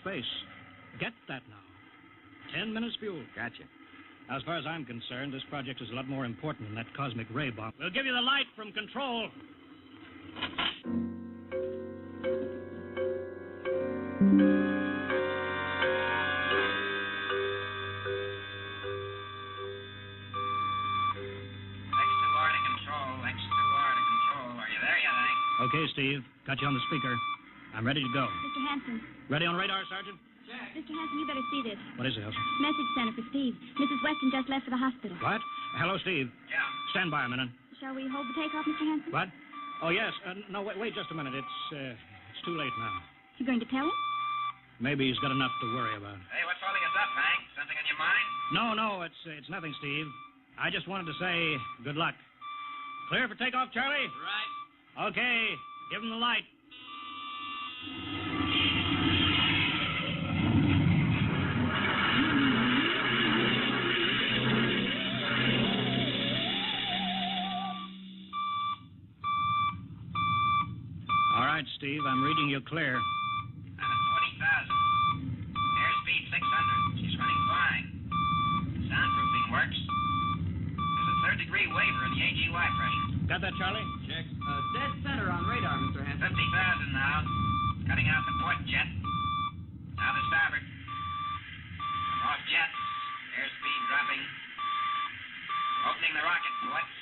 space. Get that now. 10 minutes fuel. Gotcha. As far as I'm concerned, this project is a lot more important than that cosmic ray bomb. We'll give you the light from control. Okay, Steve. Got you on the speaker. I'm ready to go. Mr. Hanson. Ready on radar, Sergeant? Check. Mr. Hanson, you better see this. What is it, Elsie? Message center for Steve. Mrs. Weston just left for the hospital. What? Hello, Steve. Yeah. Stand by a minute. Shall we hold the takeoff, Mr. Hanson? What? Oh, yes. No, wait just a minute. It's too late now. You going to tell him? Maybe he's got enough to worry about. Hey, what's holding us up, Hank? Something on your mind? No, it's nothing, Steve. I just wanted to say good luck. Clear for takeoff, Charlie? Right. Okay. Give him the light. All right, Steve, I'm reading you clear. I'm at 20,000. Airspeed 600. She's running fine. Soundproofing works. There's a third-degree waiver in the AGY pressure. Got that, Charlie? Check. Dead center on radar, Mr. Hanson. 50,000 now. Cutting out the port jet. Now the starboard. Off jet. Airspeed dropping. Opening the rocket ports.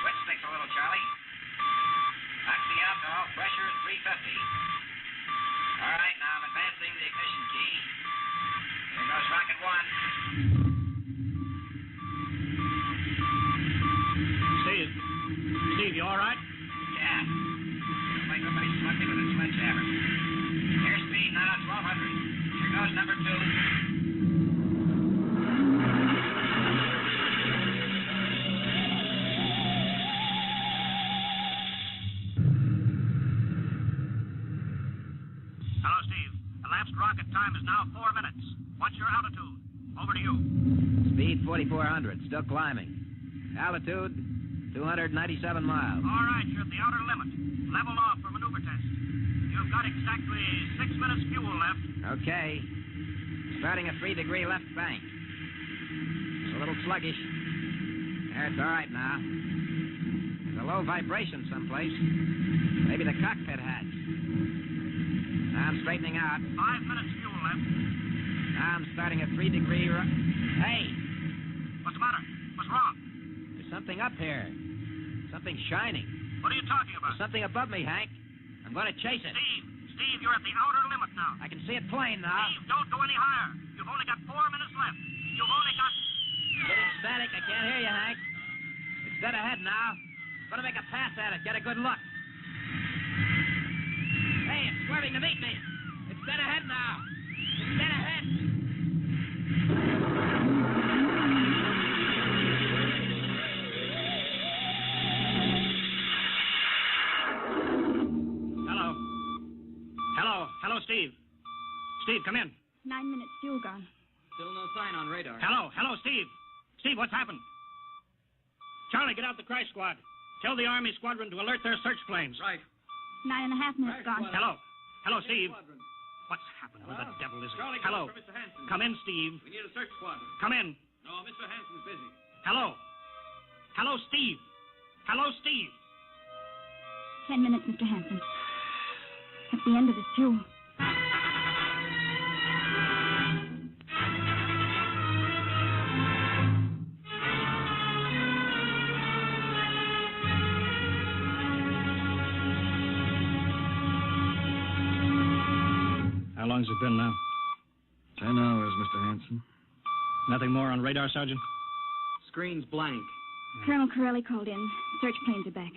Switch sticks a little, Charlie. Oxy alcohol. Pressure is 350. All right, now I'm advancing the ignition key. Here goes rocket one. Steve, you all right? Yeah. Looks like somebody snuck me with a sledgehammer. Airspeed now 1,200. Here goes number two. Hello, Steve. Elapsed rocket time is now 4 minutes. What's your altitude? Over to you. Speed 4,400. Still climbing. Altitude 297 miles. All right, you're at the outer limit. Level off for maneuver test. You've got exactly 6 minutes fuel left. Okay. Starting a 3-degree left bank. It's a little sluggish. There, it's all right now. There's a low vibration someplace. Maybe the cockpit hatch. Now I'm straightening out. 5 minutes fuel left. Now I'm starting a 3-degree... Hey! What's the matter? What's wrong? There's something up here. Something shining. What are you talking about? There's something above me, Hank. I'm going to chase it. Steve, you're at the outer limit now. I can see it plain now. Steve, don't go any higher. You've only got 4 minutes left. You've only got... Getting static. I can't hear you, Hank. It's dead ahead now. I'm going to make a pass at it. Get a good look. Hey, it's swerving to meet me. It's dead ahead now. It's dead ahead. Hello, Steve. Steve, come in. 9 minutes fuel gone. Still no sign on radar. Hello, Steve. Steve, what's happened? Charlie, get out the crash squad. Tell the Army squadron to alert their search planes. Right. 9.5 minutes gone. Hello, Steve. What's happened? Where the devil is it? Charlie, Hello. for Mr. Hanson. Come in, Steve. We need a search squadron. Come in. No, Mr. Hanson's busy. Hello, Steve. Hello, Steve. 10 minutes, Mr. Hanson. That's the end of this fuel. How long's it been now? 10 hours, Mr. Hanson. Nothing more on radar, Sergeant? Screen's blank. Colonel Corelli called in. Search planes are back.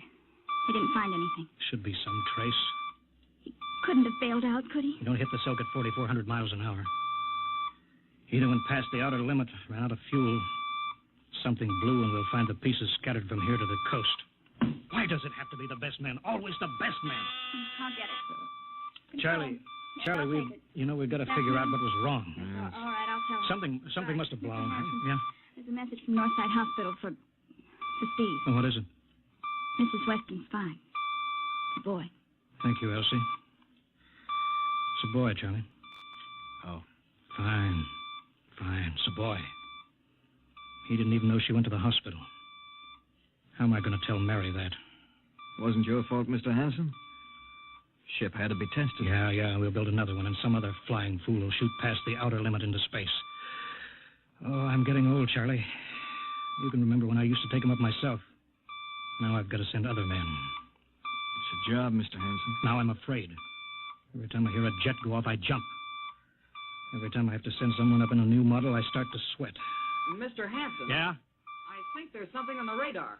He didn't find anything. Should be some trace. Couldn't have bailed out, could he? You don't hit the silk at 4,400 miles an hour. Either went past the outer limit, ran out of fuel. Something blew, and we'll find the pieces scattered from here to the coast. Why does it have to be the best men? Always the best men. I'll get it. Charlie, we've got to figure out what was wrong. All right, I'll tell him. Something must have Mr. blown. Hanson, Yeah? There's a message from Northside Hospital for Steve. Oh, what is it? Mrs. Weston's fine. It's a boy. Thank you, Elsie. It's a boy, Charlie. Oh. Fine. It's a boy. He didn't even know she went to the hospital. How am I going to tell Mary that? Wasn't your fault, Mr. Hanson. Ship had to be tested. Yeah, we'll build another one, and some other flying fool will shoot past the outer limit into space. Oh, I'm getting old, Charlie. You can remember when I used to take them up myself. Now I've got to send other men. It's a job, Mr. Hanson. Now I'm afraid. Every time I hear a jet go off, I jump. Every time I have to send someone up in a new model, I start to sweat. Mr. Hanson. Yeah? I think there's something on the radar.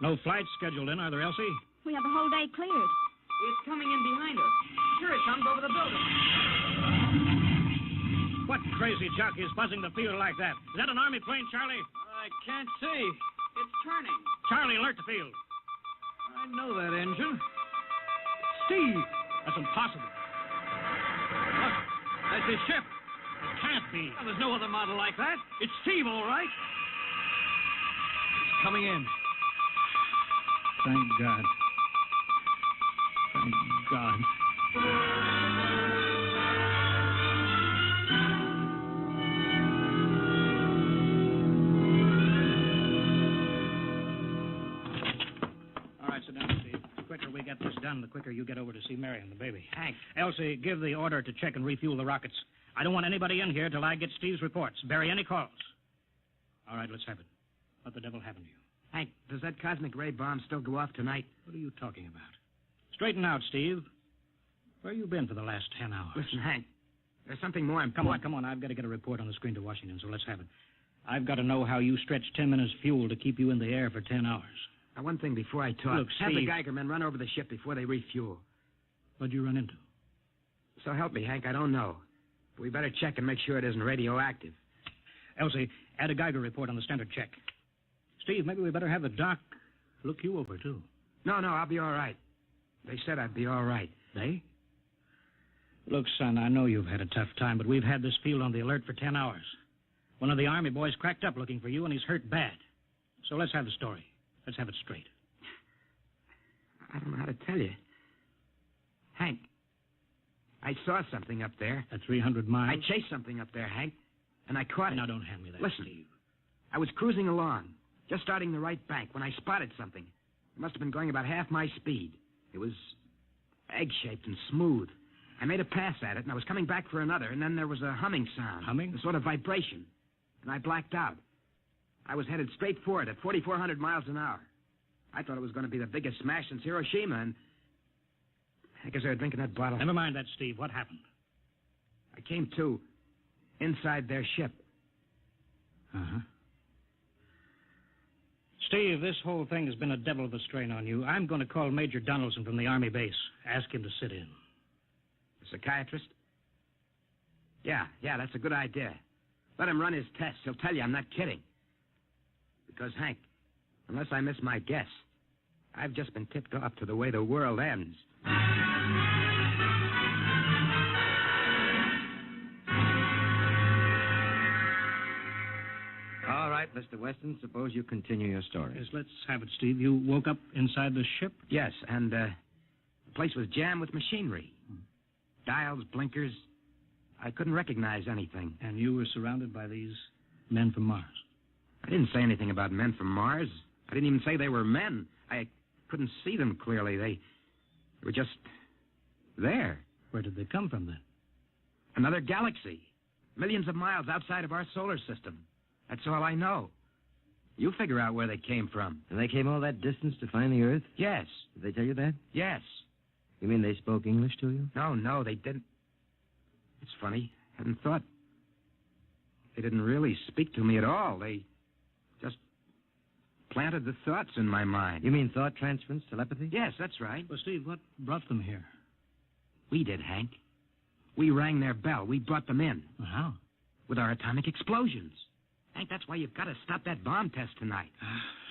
No flights scheduled in, are there, Elsie? We have the whole day cleared. It's coming in behind us. Here it comes over the building. What crazy jockey is buzzing the field like that? Is that an Army plane, Charlie? I can't see. It's turning. Charlie, alert the field. I know that engine. Steve. That's impossible. Look, that's his ship. It can't be. Well, there's no other model like that. It's Steve, all right. It's coming in. Thank God. Thank God. All right, sit down, Steve. The quicker we get this done, the quicker you get over to see Mary and the baby. Hank. Elsie, give the order to check and refuel the rockets. I don't want anybody in here till I get Steve's reports. Bury any calls. All right, let's have it. What the devil happened to you? Hank, does that cosmic ray bomb still go off tonight? What are you talking about? Straighten out, Steve. Where you been for the last 10 hours? Listen, Hank, there's something more important. Come on. I've got to get a report on the screen to Washington, so let's have it. I've got to know how you stretched 10 minutes fuel to keep you in the air for 10 hours. Now, one thing before I talk. Look, have the Steve. Geiger men run over the ship before they refuel. What'd you run into? So help me, Hank, I don't know. But we better check and make sure it isn't radioactive. Elsie, add a Geiger report on the standard check. Steve, maybe we better have the doc look you over, too. No, I'll be all right. They said I'd be all right. They? Look, son, I know you've had a tough time, but we've had this field on the alert for 10 hours. One of the Army boys cracked up looking for you, and he's hurt bad. So let's have the story. Let's have it straight. I don't know how to tell you. Hank, I saw something up there. At 300 miles? I chased something up there, Hank, and I caught it. Now, don't hand me that, Listen, Steve. I was cruising along, just starting the right bank, when I spotted something. It must have been going about half my speed. It was egg-shaped and smooth. I made a pass at it, and I was coming back for another, and then there was a humming sound. Humming? A sort of vibration. And I blacked out. I was headed straight for it at 4,400 miles an hour. I thought it was going to be the biggest smash since Hiroshima, and I guess they were drinking that bottle. Never mind that, Steve. What happened? I came to inside their ship. Uh-huh. Steve, this whole thing has been a devil of a strain on you. I'm going to call Major Donaldson from the Army base. Ask him to sit in. The psychiatrist? Yeah, that's a good idea. Let him run his tests. He'll tell you I'm not kidding. Because, Hank, unless I miss my guess, I've just been tipped off to the way the world ends. All right, Mr. Weston, suppose you continue your story. Yes, let's have it, Steve. You woke up inside the ship? Yes, and the place was jammed with machinery. Dials, blinkers. I couldn't recognize anything. And you were surrounded by these men from Mars? I didn't say anything about men from Mars. I didn't even say they were men. I couldn't see them clearly. They were just there. Where did they come from, then? Another galaxy. Millions of miles outside of our solar system. That's all I know. You figure out where they came from. And they came all that distance to find the Earth? Yes. Did they tell you that? Yes. You mean they spoke English to you? No, they didn't. It's funny. I hadn't thought. They didn't really speak to me at all. They just planted the thoughts in my mind. You mean thought transference, telepathy? Yes, that's right. Well, Steve, what brought them here? We did, Hank. We rang their bell. We brought them in. Well, how? With our atomic explosions. Hank, that's why you've got to stop that bomb test tonight.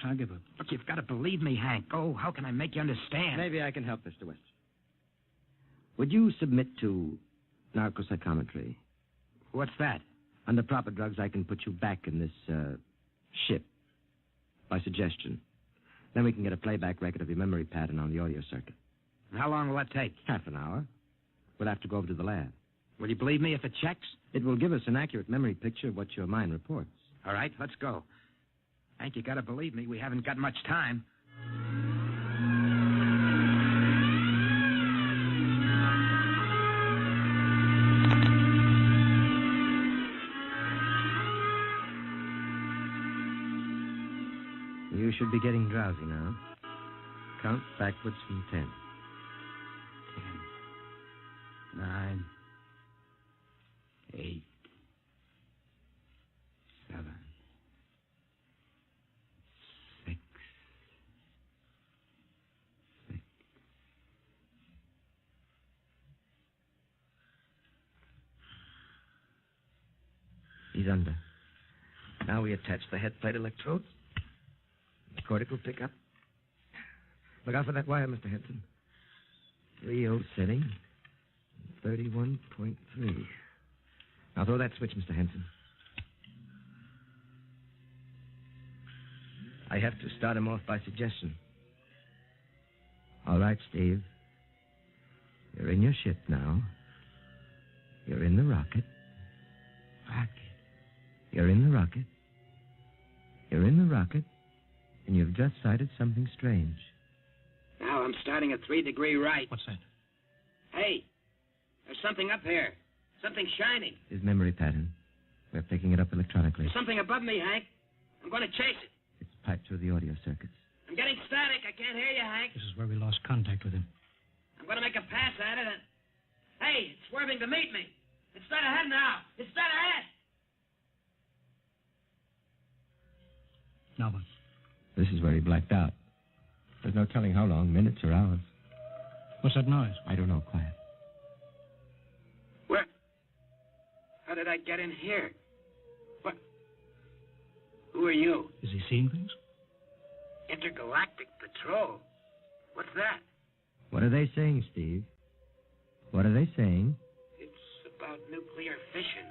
I'll give up. Look, you've got to believe me, Hank. Oh, how can I make you understand? Maybe I can help, Mr. Weston. Would you submit to narcopsychometry? What's that? Under proper drugs, I can put you back in this ship by suggestion. Then we can get a playback record of your memory pattern on the audio circuit. And how long will that take? Half an hour. We'll have to go over to the lab. Will you believe me if it checks? It will give us an accurate memory picture of what your mind reports. All right, let's go. Hank, you gotta believe me. We haven't got much time. You should be getting drowsy now. Count backwards from 10. 10, 9, 8, 7, 6, 6. He's under. Now we attach the head plate electrodes. The cortical pickup. Look out for that wire, Mr. Henson. 3-0 setting. 31.3. Now throw that switch, Mr. Henson. I have to start him off by suggestion. All right, Steve. You're in your ship now. You're in the rocket. Rocket. You're in the rocket. You're in the rocket. And you've just sighted something strange. Now I'm starting at 3° right. What's that? Hey, there's something up here. Something shining. His memory pattern. We're picking it up electronically. There's something above me, Hank. I'm going to chase it. It's piped through the audio circuits. I'm getting static. I can't hear you, Hank. This is where we lost contact with him. I'm going to make a pass at it and... Hey, it's swerving to meet me. It's dead ahead now. It's dead ahead. Now what? This is where he blacked out. There's no telling how long, minutes or hours. What's that noise? I don't know. Quiet. Where? How did I get in here? What? Who are you? Is he seeing things? Intergalactic Patrol. What's that? What are they saying, Steve? What are they saying? It's about nuclear fission.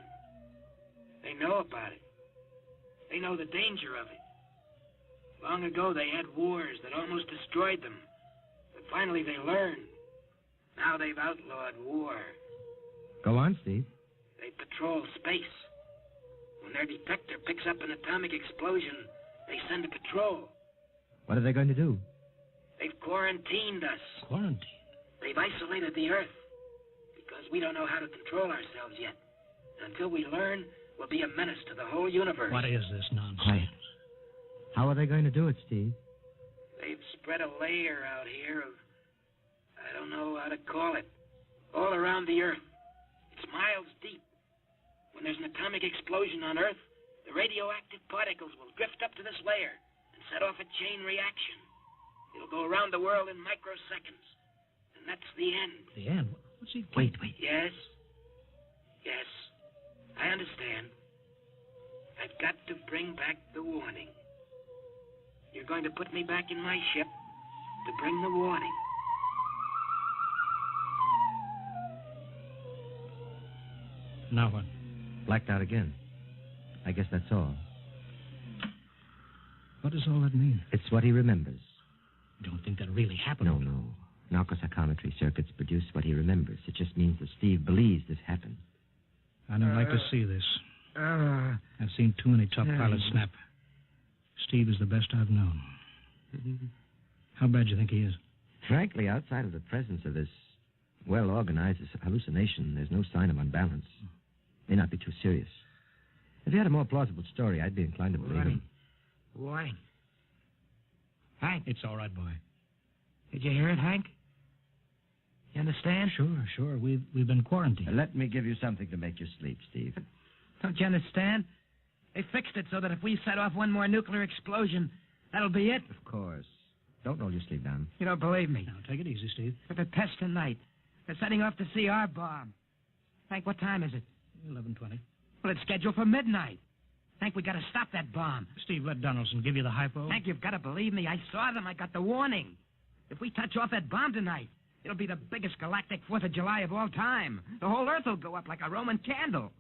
They know about it. They know the danger of it. Long ago, they had wars that almost destroyed them. But finally, they learned. Now they've outlawed war. Go on, Steve. They patrol space. When their detector picks up an atomic explosion, they send a patrol. What are they going to do? They've quarantined us. Quarantine? They've isolated the Earth. Because we don't know how to control ourselves yet. Until we learn, we'll be a menace to the whole universe. What is this nonsense? Quiet. How are they going to do it, Steve? They've spread a layer out here of... I don't know how to call it. All around the Earth. It's miles deep. When there's an atomic explosion on Earth, the radioactive particles will drift up to this layer and set off a chain reaction. It'll go around the world in microseconds. And that's the end. The end? What's he... Wait. Yes. Yes. I understand. I've got to bring back the warning. You're going to put me back in my ship to bring the warning. Now what? Blacked out again. I guess that's all. What does all that mean? It's what he remembers. You don't think that really happened? No. Narcopsychometry circuits produce what he remembers. It just means that Steve believes this happened. I don't like to see this. I've seen too many tough pilots snap. Steve is the best I've known. How bad do you think he is? Frankly, outside of the presence of this well-organized hallucination, there's no sign of unbalance. May not be too serious. If he had a more plausible story, I'd be inclined to believe him. Warning. Hank. It's all right, boy. Did you hear it, Hank? You understand? Sure. We've been quarantined. Let me give you something to make you sleep, Steve. Don't you understand? They fixed it so that if we set off one more nuclear explosion, that'll be it. Of course. Don't roll your sleeve down. You don't believe me. Now, take it easy, Steve. But the test tonight. They're setting off to see our bomb. Hank, what time is it? 11:20. Well, it's scheduled for midnight. Hank, we got to stop that bomb. Steve, let Donaldson give you the hypo. Hank, you've got to believe me. I saw them. I got the warning. If we touch off that bomb tonight, it'll be the biggest galactic 4th of July of all time. The whole Earth will go up like a Roman candle.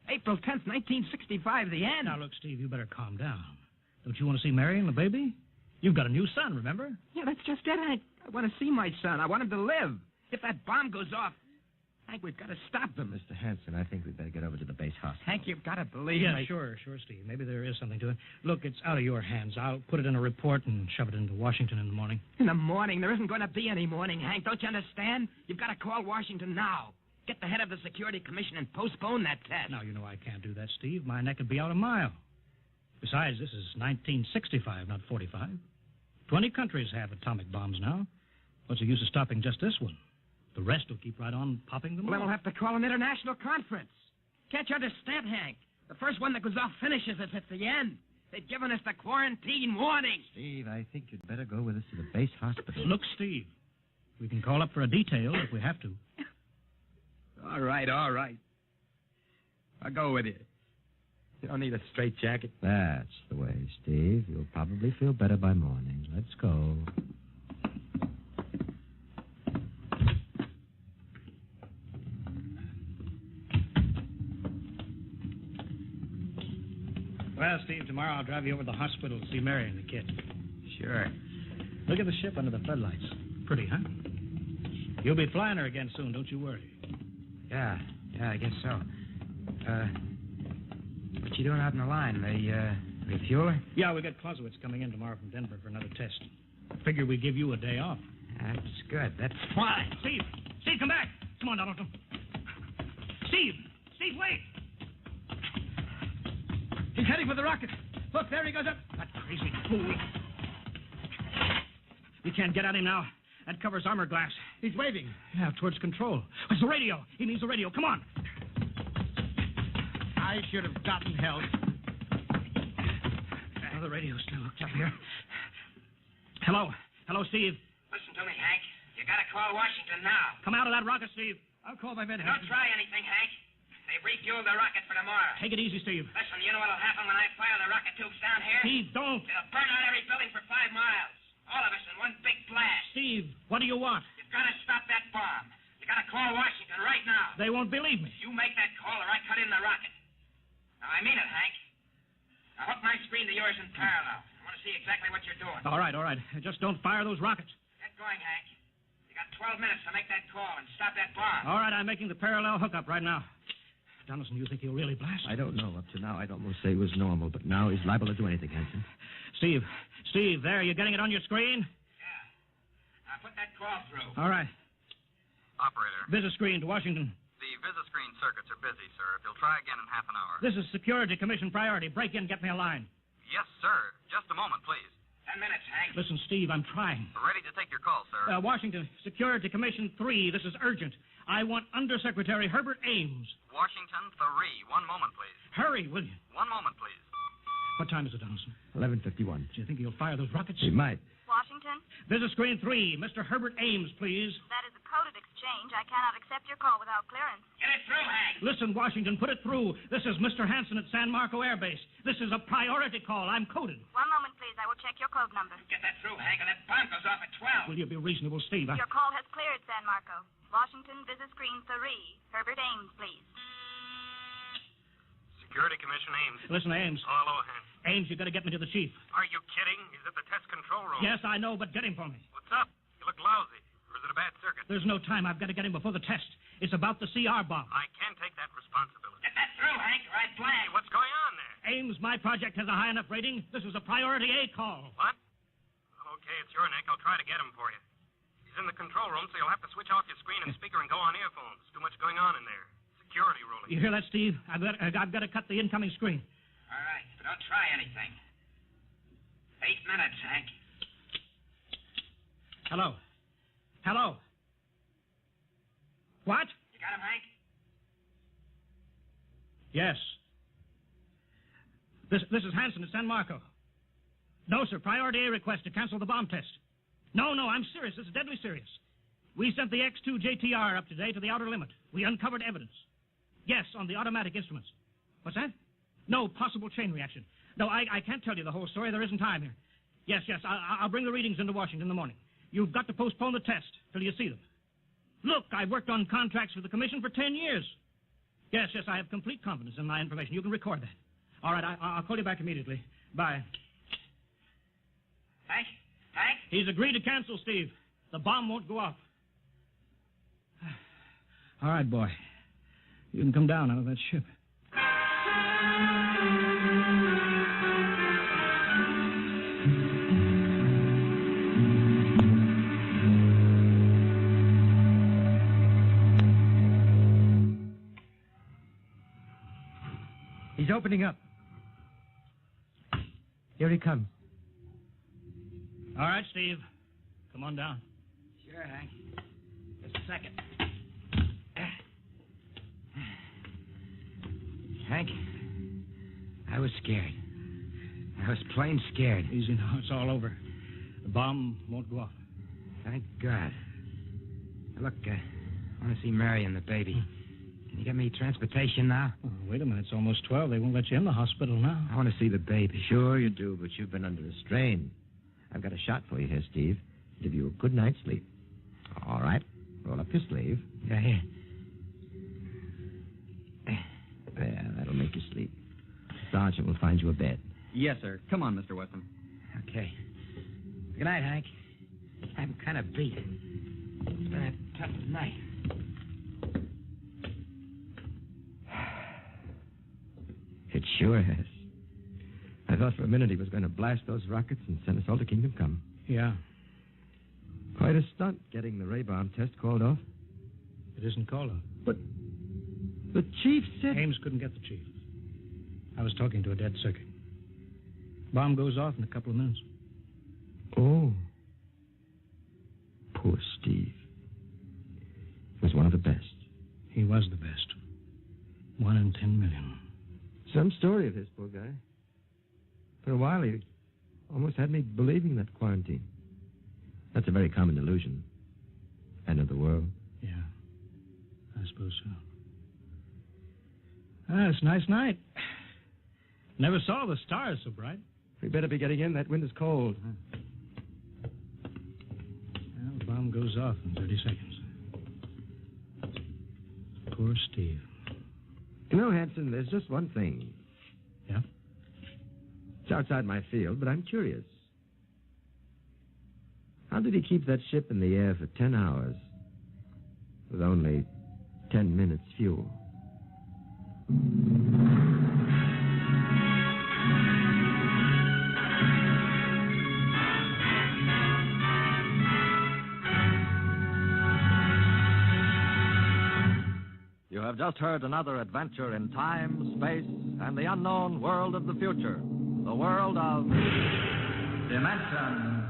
April 10th, 1965, the end. Now, look, Steve, you better calm down. Don't you want to see Mary and the baby? You've got a new son, remember? Yeah, that's just it, Hank. I want to see my son. I want him to live. If that bomb goes off, Hank, we've got to stop them. Mr. Hanson, I think we'd better get over to the base hospital. Hank, you've got to believe Yeah, me. sure, Steve. Maybe there is something to it. Look, it's out of your hands. I'll put it in a report and shove it into Washington in the morning. In the morning? There isn't going to be any morning, Hank. Don't you understand? You've got to call Washington now. Get the head of the Security Commission and postpone that test. Now, you know I can't do that, Steve. My neck would be out a mile. Besides, this is 1965, not 45. 20 countries have atomic bombs now. What's the use of stopping just this one? The rest will keep right on popping them Well, then off. we'll have to call an international conference. Can't you understand, Hank? The first one that goes off finishes us at the end. They've given us the quarantine warning. Steve, I think you'd better go with us to the base hospital. Look, Steve, we can call up for a detail if we have to. All right. I'll go with you. You don't need a straitjacket. That's the way, Steve. You'll probably feel better by morning. Let's go. Well, Steve, tomorrow I'll drive you over to the hospital to see Mary and the kid. Sure. Look at the ship under the floodlights. Pretty, huh? You'll be flying her again soon, don't you worry. Yeah, I guess so. What you doing out in the line? They refuel her? Yeah, we got Clausewitz coming in tomorrow from Denver for another test. Figure we give you a day off. That's good. That's Why? Steve, come back. Come on, Donaldson. Steve, wait. He's heading for the rocket. Look, there he goes up. That crazy fool. We can't get at him now. That covers armor glass. He's waving. Yeah, towards control. It's the radio. He means the radio. Come on. I should have gotten help. Oh, the radio's still hooked up here. Hello, Steve. Listen to me, Hank. You gotta call Washington now. Come out of that rocket, Steve. I'll call my men. Don't try anything, Hank. They've refueled the rocket for tomorrow. Take it easy, Steve. Listen, you know what'll happen when I fire the rocket tubes down here? Steve, don't. It'll burn out every building for 5 miles. All of us in one big blast. Steve, what do you want? You've got to stop that bomb. You got to call Washington right now. They won't believe me. You make that call or I cut in the rocket. Now, I mean it, Hank. Now, hook my screen to yours in parallel. I want to see exactly what you're doing. All right. Just don't fire those rockets. Get going, Hank. You got 12 minutes to make that call and stop that bomb. All right, I'm making the parallel hookup right now. Donaldson, you think he'll really blast? I don't know. Up to now, I'd almost say he was normal, but now he's liable to do anything, Hanson. Steve, there, you getting it on your screen? Yeah. Now, put that call through. All right. Operator, Visit screen to Washington. the Visiscreen circuits are busy, sir. If you'll try again in half an hour. This is Security Commission priority. Break in, get me a line. Yes, sir. Just a moment, please. 10 minutes, Hank. Listen, Steve, I'm trying. We're ready to take your call, sir. Washington, Security Commission 3. This is urgent. I want Undersecretary Herbert Ames. Washington 3. One moment, please. Hurry, will you? One moment, please. What time is it, Donaldson? 11:51. Do you think he'll fire those rockets? He might. Washington, Visit screen 3. Mr. Herbert Ames, please. that is a coded exchange. I cannot accept your call without clearance. Get it through, Hank. Listen, Washington, put it through. This is Mr. Hanson at San Marco Air Base. This is a priority call. I'm coded. One moment, please. I will check your code number. Get that through, Hank, and that bomb goes off at 12. Will you be reasonable, Steve? Your call has cleared, San Marco. Washington, visit screen 3. Herbert Ames, please. Security Commission Ames. Listen, Ames. Oh, hello, Hank. Ames, you got to get me to the chief. Are you kidding? He's at the test control room. Yes, I know, but get him for me. What's up? You look lousy. Or is it a bad circuit? There's no time. I've got to get him before the test. It's about the CR bomb. I can't take that responsibility. Get that through, Hank, or I Hey, blast. what's going on there? Ames, my project has a high enough rating. This is a priority A call. What? Okay, it's your neck. I'll try to get him for you. He's in the control room, so you'll have to switch off your screen and speaker and go on earphones. Too much going on in there. Security ruling. You hear that, Steve? I've got to cut the incoming screen. All right, but don't try anything. 8 minutes, Hank. Hello? What? You got him, Hank? Yes. This is Hanson at San Marco. No, sir. Priority A request to cancel the bomb test. No, I'm serious. This is deadly serious. We sent the X-2 JTR up today to the outer limit. We uncovered evidence. Yes, on the automatic instruments. What's that? No, possible chain reaction. No, I can't tell you the whole story. There isn't time here. Yes, I'll bring the readings into Washington in the morning. You've got to postpone the test till you see them. Look, I've worked on contracts for the Commission for 10 years. Yes, I have complete confidence in my information. You can record that. All right, I'll call you back immediately. Bye. Hank? He's agreed to cancel, Steve. The bomb won't go off. All right, boy. You can come down out of that ship. He's opening up. Here he comes. All right, Steve. Come on down. Sure, Hank. Just a second. Hank, I was scared. I was plain scared. Easy now. It's all over. The bomb won't go off. Thank God. Look, I want to see Mary and the baby. Can you get me transportation now? Oh, wait a minute. It's almost 12. They won't let you in the hospital now. I want to see the baby. Sure you do, but you've been under a strain. I've got a shot for you here, Steve. Give you a good night's sleep. All right. Roll up your sleeve. Yeah, here. There, that'll make you sleep. Sergeant will find you a bed. Yes, sir. Come on, Mr. Weston. Okay. Good night, Hank. I'm kind of beat. It's been a tough night. It sure has. I thought for a minute he was going to blast those rockets and send us all to Kingdom Come. Yeah. Quite a stunt getting the ray bomb test called off. It isn't called off. But the chief said... Ames couldn't get the chief. I was talking to a dead circuit. Bomb goes off in a couple of minutes. Oh. Poor Steve. He was one of the best. He was the best. 1 in 10 million. Some story of his, poor guy. For a while, he almost had me believing that quarantine. That's a very common delusion. End of the world. Yeah, I suppose so. Ah, it's a nice night. Never saw the stars so bright. We better be getting in. That wind is cold. Well, the bomb goes off in 30 seconds. Poor Steve. You know, Hanson, there's just one thing. Yeah? It's outside my field, but I'm curious. How did he keep that ship in the air for 10 hours with only 10 minutes fuel? You have just heard another adventure in time, space, and the unknown world of the future. The world of... Dimension.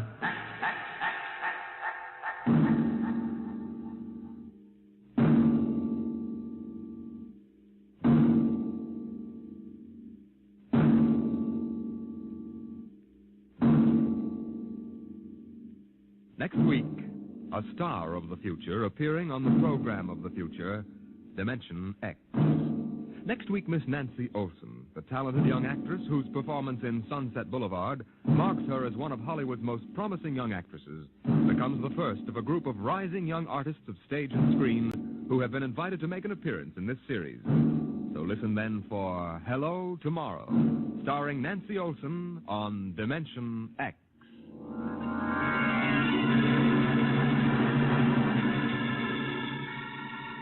Next week, a star of the future appearing on the program of the future, Dimension X. Next week, Miss Nancy Olson, the talented young actress whose performance in Sunset Boulevard marks her as one of Hollywood's most promising young actresses, becomes the first of a group of rising young artists of stage and screen who have been invited to make an appearance in this series. So listen then for Hello Tomorrow, starring Nancy Olson on Dimension X.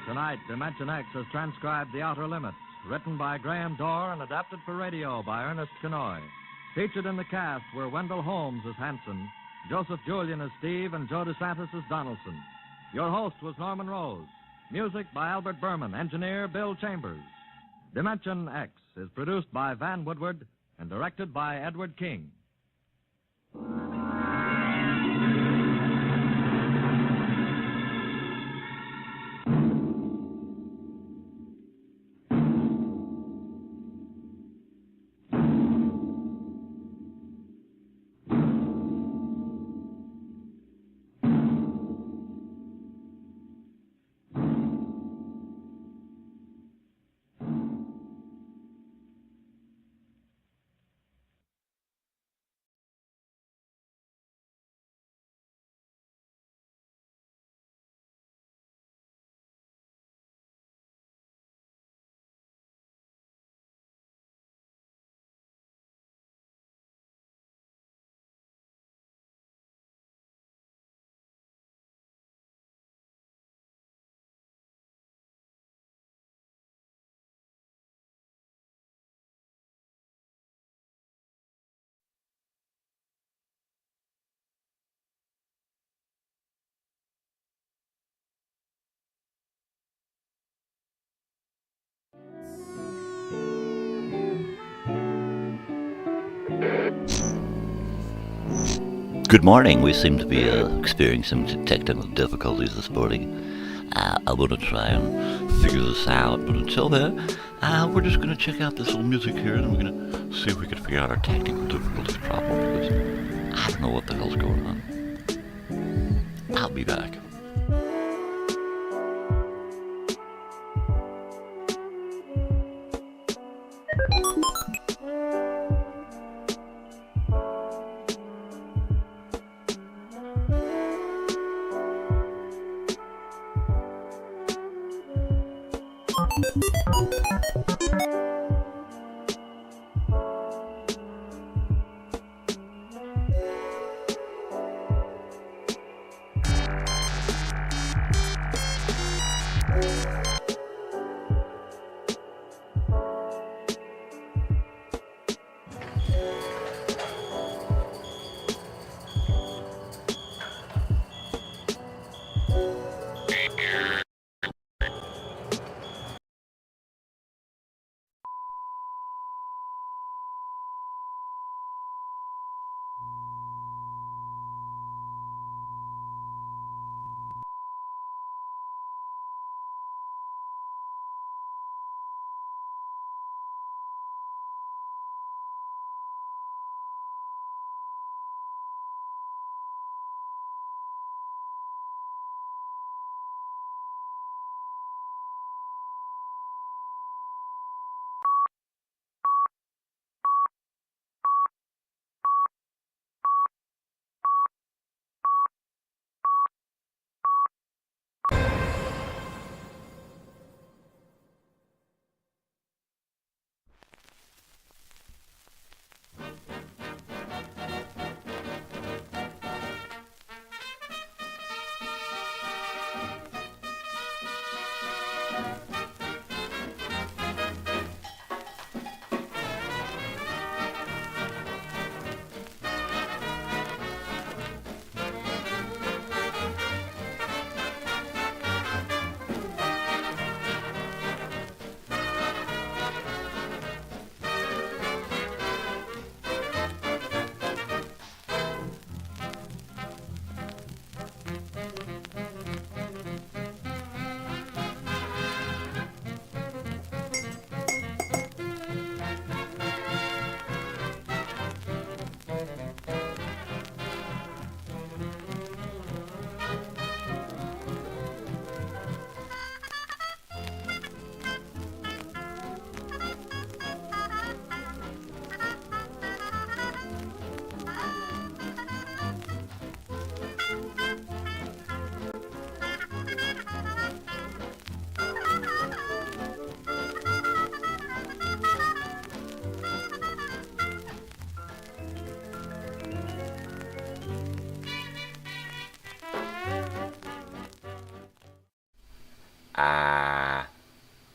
Tonight, Dimension X has transcribed The Outer Limits, written by Graham Dorr and adapted for radio by Ernest Kenoy. Featured in the cast were Wendell Holmes as Hanson, Joseph Julian as Steve, and Joe DeSantis as Donaldson. Your host was Norman Rose. Music by Albert Berman, engineer Bill Chambers. Dimension X is produced by Van Woodward and directed by Edward King. Good morning. We seem to be experiencing some technical difficulties this morning. I'm going to try and figure this out, but until then, we're just going to check out this little music here, and we're going to see if we can figure out our technical difficulties problem, because I don't know what the hell's going on. I'll be back.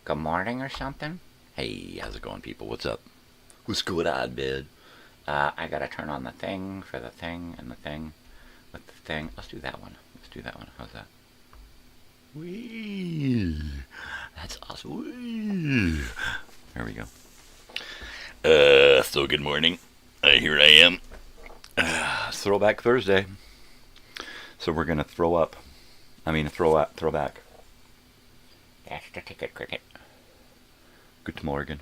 Good morning or something? Hey, how's it going, people? What's up? What's going on, man? I gotta turn on the thing for the thing and the thing with the thing. Let's do that one. How's that? Whee! That's awesome. Whee! There we go. So good morning. Here I am. Throwback Thursday. So we're gonna throw back. That's the ticket, cricket. Good morning.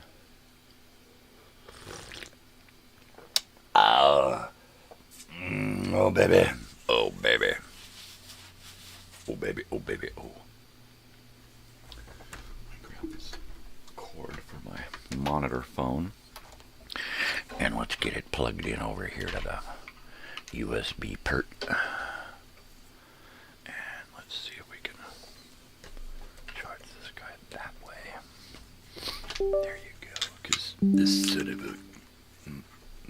Oh, baby. Oh, baby. Oh, baby. Oh, baby. Oh. Grab this cord for my monitor phone. And let's get it plugged in over here to the USB port. And let's see if we can charge this guy that way. There you go. Because this son of a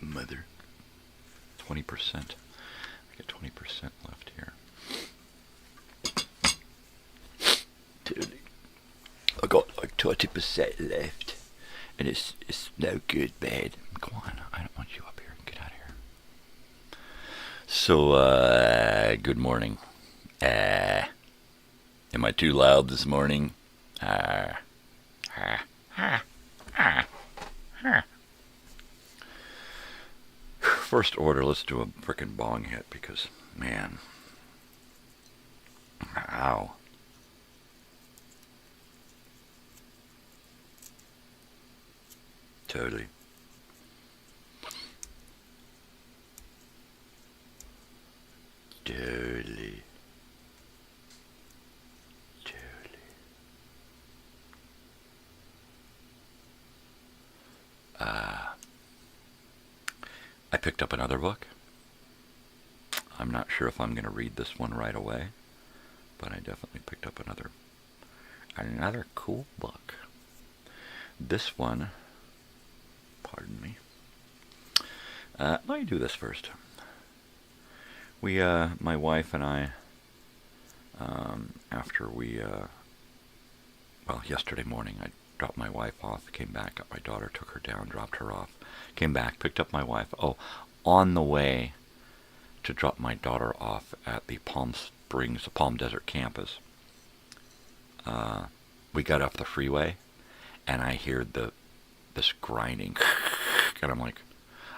mother. 20%. I got 20% left here. Dude, I got like 20% left. And it's no good, man. Go on. I don't want you up here. Get out of here. So, good morning. Am I too loud this morning? first order, let's do a frickin' bong hit because, man. Ow. Totally. Totally. I picked up another book. I'm not sure if I'm going to read this one right away, but I definitely picked up another cool book. This one, pardon me. Let me do this first. We, my wife and I, after we, well, yesterday morning, I dropped my wife off, came back, got my daughter, took her down, dropped her off, came back, picked up my wife. Oh, on the way to drop my daughter off at the Palm Springs, the Palm Desert campus, we got off the freeway, and I heard this grinding, and I'm like,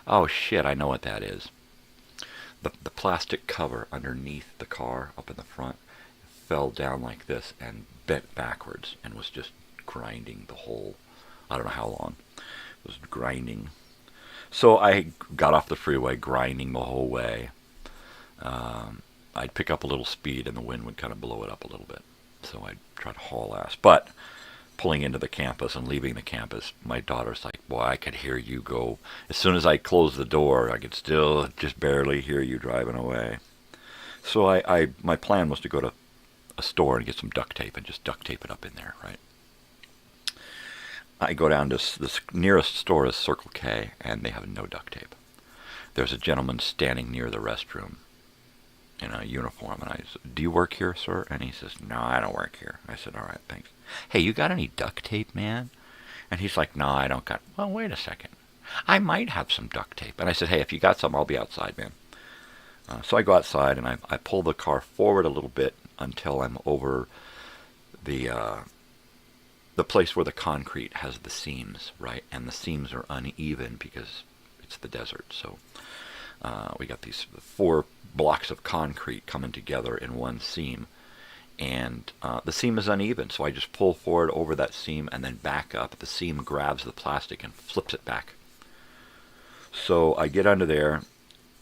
oh shit, I know what that is. The plastic cover underneath the car up in the front fell down like this and bent backwards and was just grinding the whole, I don't know how long. It was grinding. So I got off the freeway grinding the whole way. I'd pick up a little speed and the wind would kind of blow it up a little bit. So I'd try to haul ass. But pulling into the campus and leaving the campus, my daughter's like, boy, I could hear you go. As soon as I closed the door, I could still just barely hear you driving away. So my plan was to go to a store and get some duct tape and just duct tape it up in there, right? I go down to this nearest store is Circle K, and they have no duct tape. There's a gentleman standing near the restroom in a uniform, and I said, do you work here, sir? And he says, no, I don't work here. I said, all right, thanks. Hey, you got any duct tape, man? And he's like, no, I don't got. Well, wait a second. I might have some duct tape. And I said, hey, if you got some, I'll be outside, man. So I go outside, and I pull the car forward a little bit until I'm over the place where the concrete has the seams, right? And the seams are uneven because it's the desert. So we got these 4 blocks of concrete coming together in one seam. And the seam is uneven, so I just pull forward over that seam and then back up. The seam grabs the plastic and flips it back. So I get under there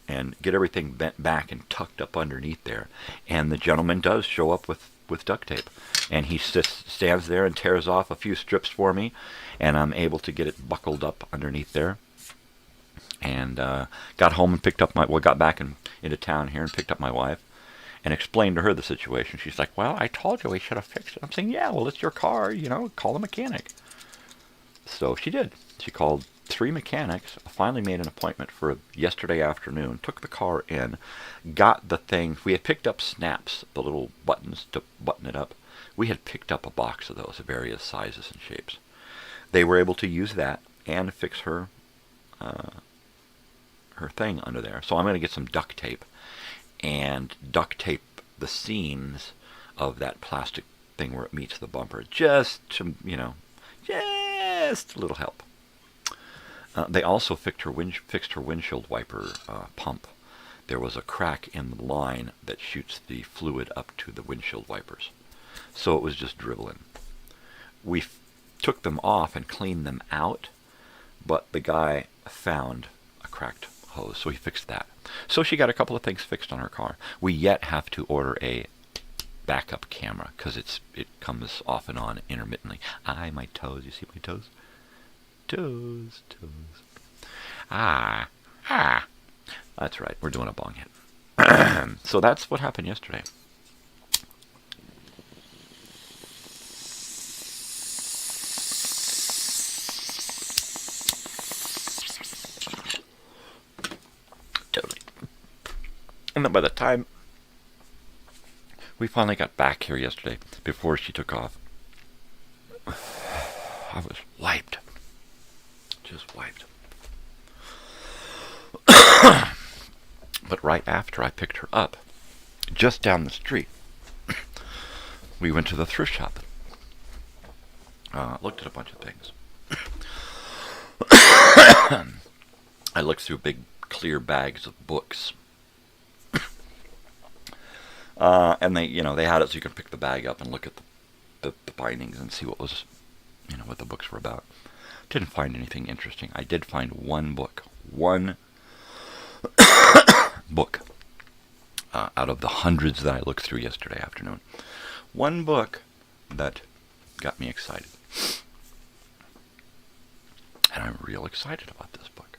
and get everything bent back and tucked up underneath there. And the gentleman does show up with duct tape. And he stands there and tears off a few strips for me, and I'm able to get it buckled up underneath there. And got home and picked up got back into town here and picked up my wife and explained to her the situation. She's like, well, I told you we should have fixed it. I'm saying, yeah, well, it's your car, call the mechanic. So she did. She called 3 mechanics, finally made an appointment for yesterday afternoon, took the car in, got the thing. We had picked up snaps, the little buttons to button it up. We had picked up a box of those of various sizes and shapes. They were able to use that and fix her thing under there. So I'm going to get some duct tape and duct tape the seams of that plastic thing where it meets the bumper, just to, just a little help. They also fixed her windshield wiper pump. There was a crack in the line that shoots the fluid up to the windshield wipers. So it was just dribbling. We took them off and cleaned them out, but the guy found a cracked hose, so he fixed that. So she got a couple of things fixed on her car. We yet have to order a backup camera because it comes off and on intermittently. My toes. You see my toes? Toes. That's right. We're doing a bong hit. So that's what happened yesterday. Totally. And then by the time we finally got back here yesterday, before she took off, I was wiped. Just wiped. But right after I picked her up, just down the street, we went to the thrift shop. Looked at a bunch of things. I looked through big clear bags of books. And they had it so you could pick the bag up and look at the bindings and see what was, what the books were about. Didn't find anything interesting. I did find one book. One book. Out of the hundreds that I looked through yesterday afternoon. One book that got me excited. And I'm real excited about this book.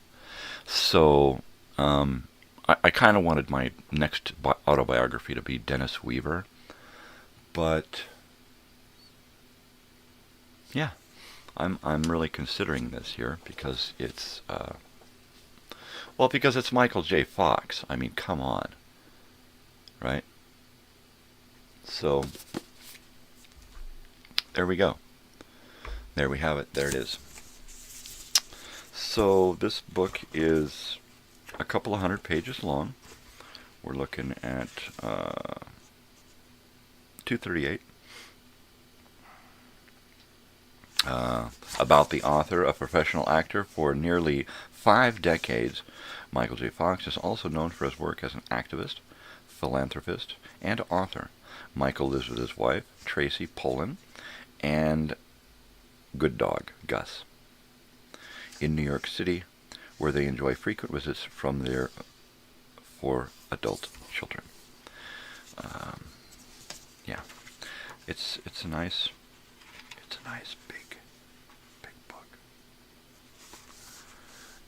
So, I kind of wanted my next autobiography to be Dennis Weaver. But, yeah, I'm really considering this here because it's, because it's Michael J. Fox. I mean, come on. Right? So, there we go. There we have it. There it is. So, this book is a couple of 100 pages long. We're looking at 238. About the author, a professional actor for nearly 5 decades. Michael J. Fox is also known for his work as an activist, philanthropist, and author. Michael lives with his wife, Tracy Pollan, and good dog, Gus, in New York City, where they enjoy frequent visits from their 4 adult children. Yeah, it's a nice big book.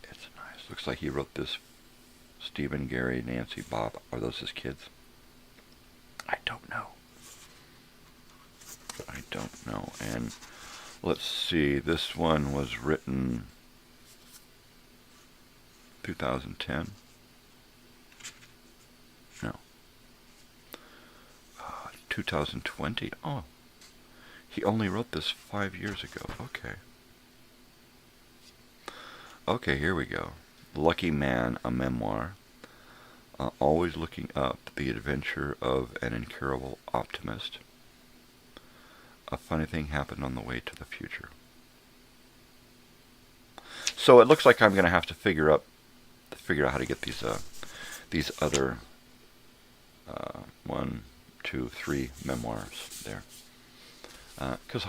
It's nice. Looks like he wrote this. Stephen, Gary, Nancy, Bob, are those his kids? I don't know. And let's see, this one was written 2010. No. 2020. Oh. He only wrote this 5 years ago. Okay. Okay, here we go. Lucky Man, a memoir. Always looking up, the adventure of an incurable optimist. A funny thing happened on the way to the future. So it looks like I'm going to have to figure out how to get these other 1, 2, 3 memoirs there. Because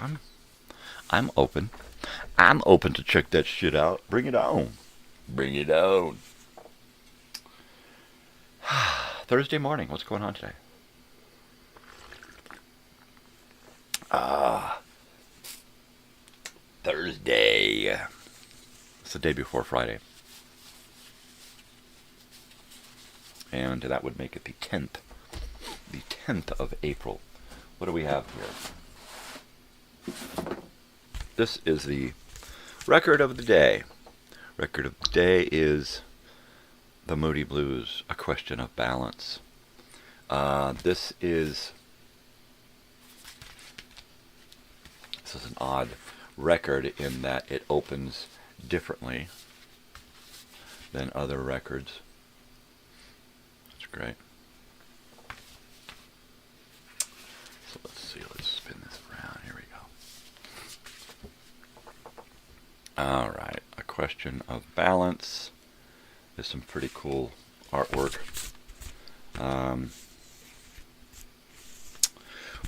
I'm open. I'm open to check that shit out. Bring it on. Bring it on. Thursday morning. What's going on today? Thursday. It's the day before Friday. And that would make it the 10th. The 10th of April. What do we have here? This is the record of the day. Record of the day is The Moody Blues, A Question of Balance. This is an odd record in that it opens differently than other records. That's great. So let's see, let's spin this around. Here we go. Alright, A Question of Balance. There's some pretty cool artwork.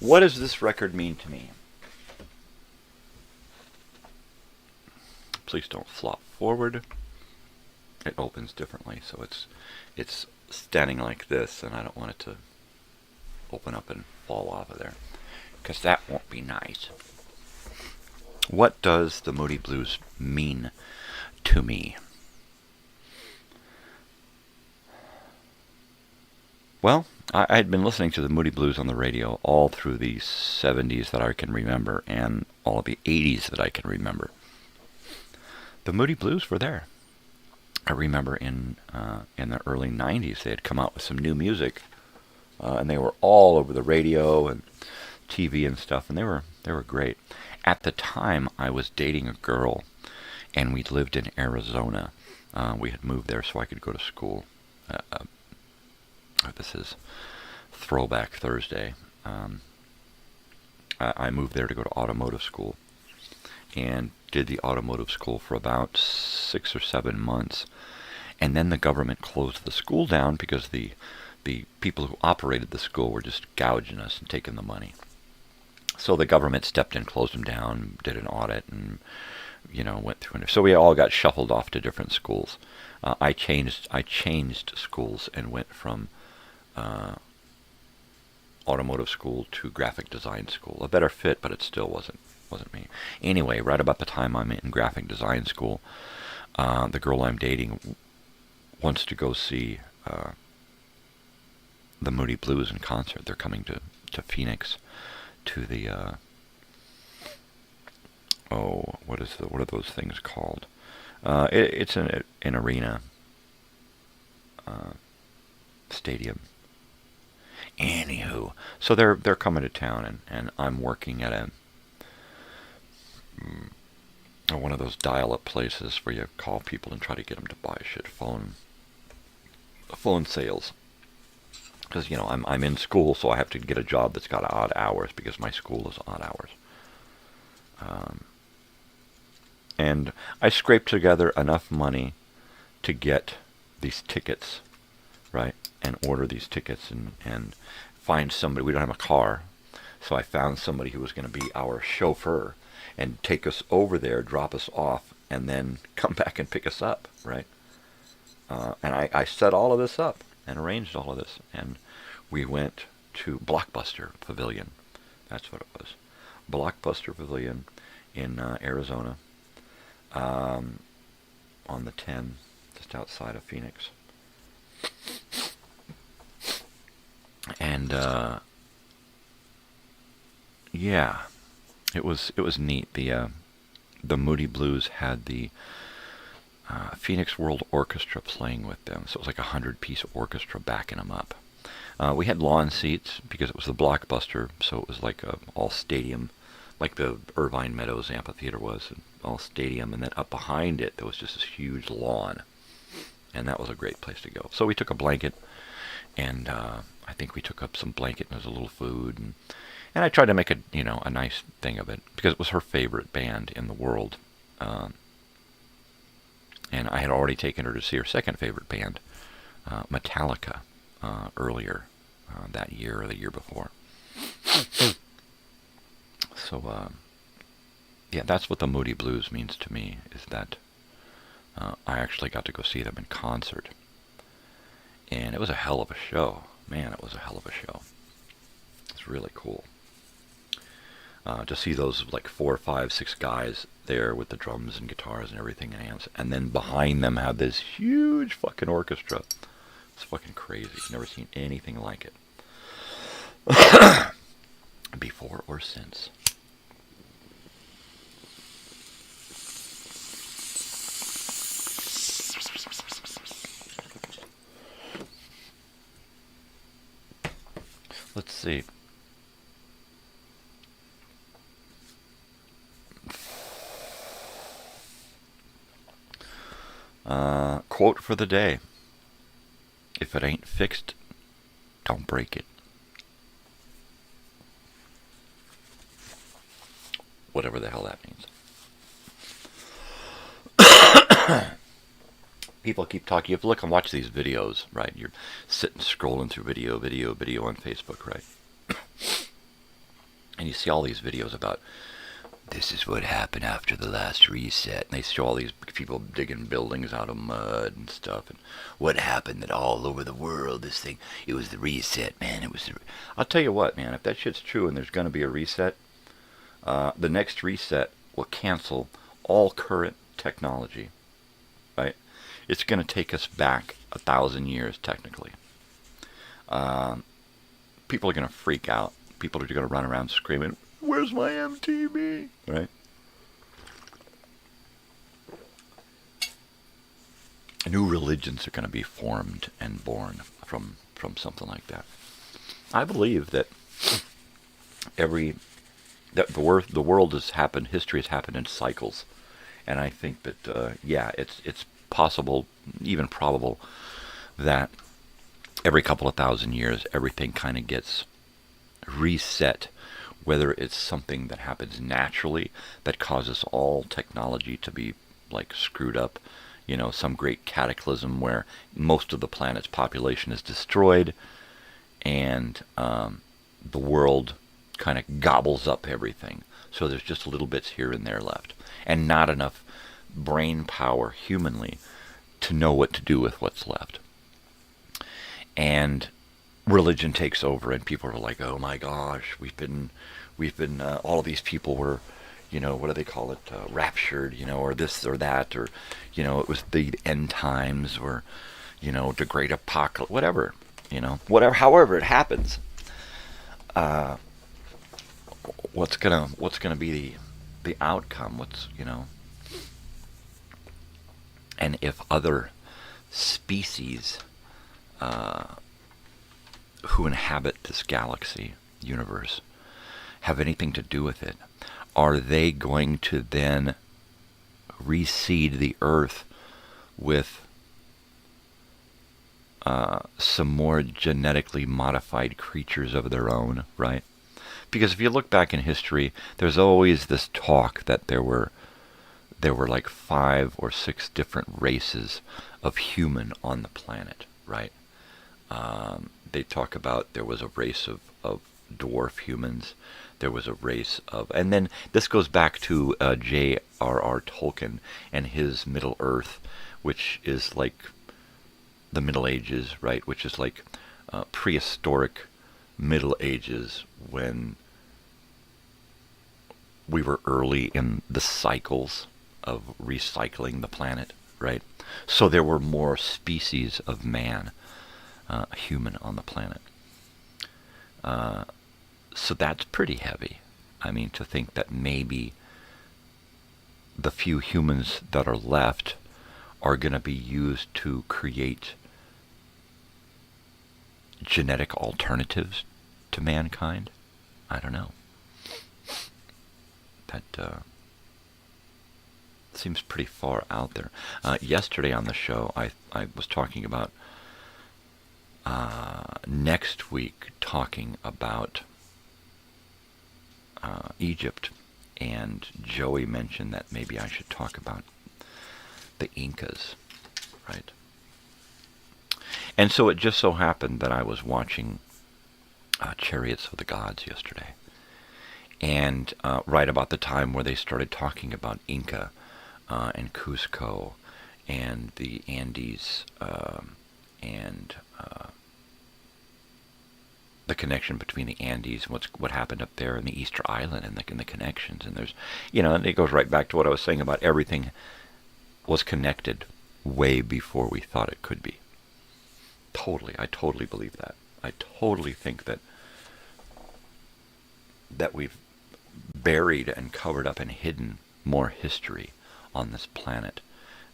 What does this record mean to me? Please don't flop forward. It opens differently, so it's standing like this, and I don't want it to open up and fall off of there, because that won't be nice. What does the Moody Blues mean to me? Well, I had been listening to the Moody Blues on the radio all through the 70s that I can remember, and all of the 80s that I can remember. The Moody Blues were there. I remember in the early 90s they had come out with some new music, and they were all over the radio and TV and stuff, and they were great. At the time, I was dating a girl, and we lived in Arizona. We had moved there so I could go to school. This is Throwback Thursday. I moved there to go to automotive school, and did the automotive school for about 6 or 7 months. And then the government closed the school down because the people who operated the school were just gouging us and taking the money. So the government stepped in, closed them down, did an audit, and went through. And so we all got shuffled off to different schools. I changed schools and went from automotive school to graphic design school. A better fit, but it still wasn't me. Anyway, right about the time I'm in graphic design school, the girl I'm dating wants to go see the Moody Blues in concert. They're coming to Phoenix to the what are those things called? It's an arena stadium. Anywho, so they're coming to town, and I'm working at one of those dial-up places where you call people and try to get them to buy shit, phone sales. Because I'm in school, so I have to get a job that's got odd hours because my school is odd hours. And I scraped together enough money to get these tickets, right? And order these tickets and find somebody. We don't have a car, so I found somebody who was going to be our chauffeur and take us over there, drop us off, and then come back and pick us up, right? And I set all of this up and arranged all of this, and we went to Blockbuster Pavilion. That's what it was. Blockbuster Pavilion in Arizona, on the 10, just outside of Phoenix. And yeah, it was neat. The Moody Blues had the Phoenix World Orchestra playing with them, so it was like 100-piece orchestra backing them up. We had lawn seats because it was the Blockbuster, so it was like all stadium, like the Irvine Meadows Amphitheater was, all stadium, and then up behind it there was just this huge lawn, and that was a great place to go. So we took a blanket, and I think we took up some blanket and there was a little food, and I tried to make a nice thing of it because it was her favorite band in the world, and I had already taken her to see her second favorite band, Metallica, earlier that year or the year before. So yeah, that's what the Moody Blues means to me, is that I actually got to go see them in concert, and it was a hell of a show. Man, it was a hell of a show. It's really cool to see those like 4, 5, 6 guys there with the drums and guitars and everything and amps, and then behind them have this huge fucking orchestra. It's fucking crazy. Never seen anything like it before or since. Let's see. Quote for the day. If it ain't fixed, don't break it. Whatever the hell that means. People keep talking. You have to look and watch these videos, right? You're sitting scrolling through video on Facebook, right? And you see all these videos about, this is what happened after the last reset. And they show all these people digging buildings out of mud and stuff. And what happened that all over the world, this thing, it was the reset, man. It was I'll tell you what, man, if that shit's true and there's going to be a reset, the next reset will cancel all current technology, right? It's going to take us back 1,000 years, technically. People are going to freak out. People are going to run around screaming, "Where's my MTV?" Right? New religions are going to be formed and born from something like that. I believe that the world has happened, history has happened in cycles, and I think that yeah, it's possible, even probable, that every couple of thousand years everything kind of gets reset, whether it's something that happens naturally that causes all technology to be like screwed up, some great cataclysm where most of the planet's population is destroyed, and the world kind of gobbles up everything. So there's just little bits here and there left, and not enough brain power humanly to know what to do with what's left. And religion takes over, and people are like, oh my gosh, we've been all of these people were, what do they call it, raptured, or this or that, or, it was the end times, or, the great apocalypse, whatever, however it happens. What's gonna be the outcome? And if other species who inhabit this galaxy, universe, have anything to do with it, are they going to then reseed the Earth with some more genetically modified creatures of their own, right? Because if you look back in history, there's always this talk that there were like 5 or 6 different races of human on the planet, right? They talk about there was a race of dwarf humans, there was a race of, and then this goes back to J.R.R. Tolkien and his Middle Earth, which is like the Middle Ages, right? Which is like prehistoric Middle Ages, when we were early in the cycles of recycling the planet, right? So there were more species of man, human, on the planet. So that's pretty heavy. I mean, to think that maybe the few humans that are left are going to be used to create genetic alternatives to mankind. I don't know. That seems pretty far out there. Yesterday on the show, I was talking about next week talking about Egypt, and Joey mentioned that maybe I should talk about the Incas, right? And so it just so happened that I was watching Chariots of the Gods yesterday, and right about the time where they started talking about Inca and Cusco and the Andes and the connection between the Andes and what happened up there in the Easter Island, and the connections, and there's, and it goes right back to what I was saying about everything was connected way before we thought it could be. I totally believe that. I totally think that we've buried and covered up and hidden more history on this planet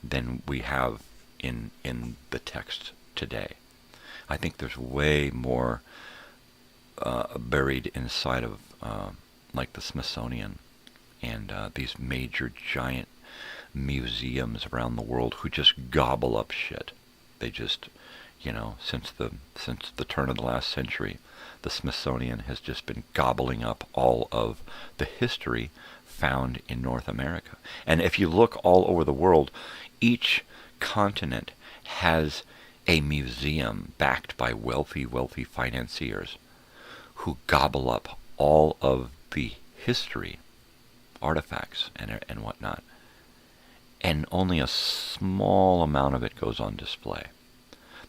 than we have in the text today. I think there's way more buried inside of like the Smithsonian and these major giant museums around the world who just gobble up shit. They just, since the turn of the last century, the Smithsonian has just been gobbling up all of the history found in North America. And if you look all over the world, each continent has a museum backed by wealthy financiers who gobble up all of the history, artifacts, and whatnot. And only a small amount of it goes on display.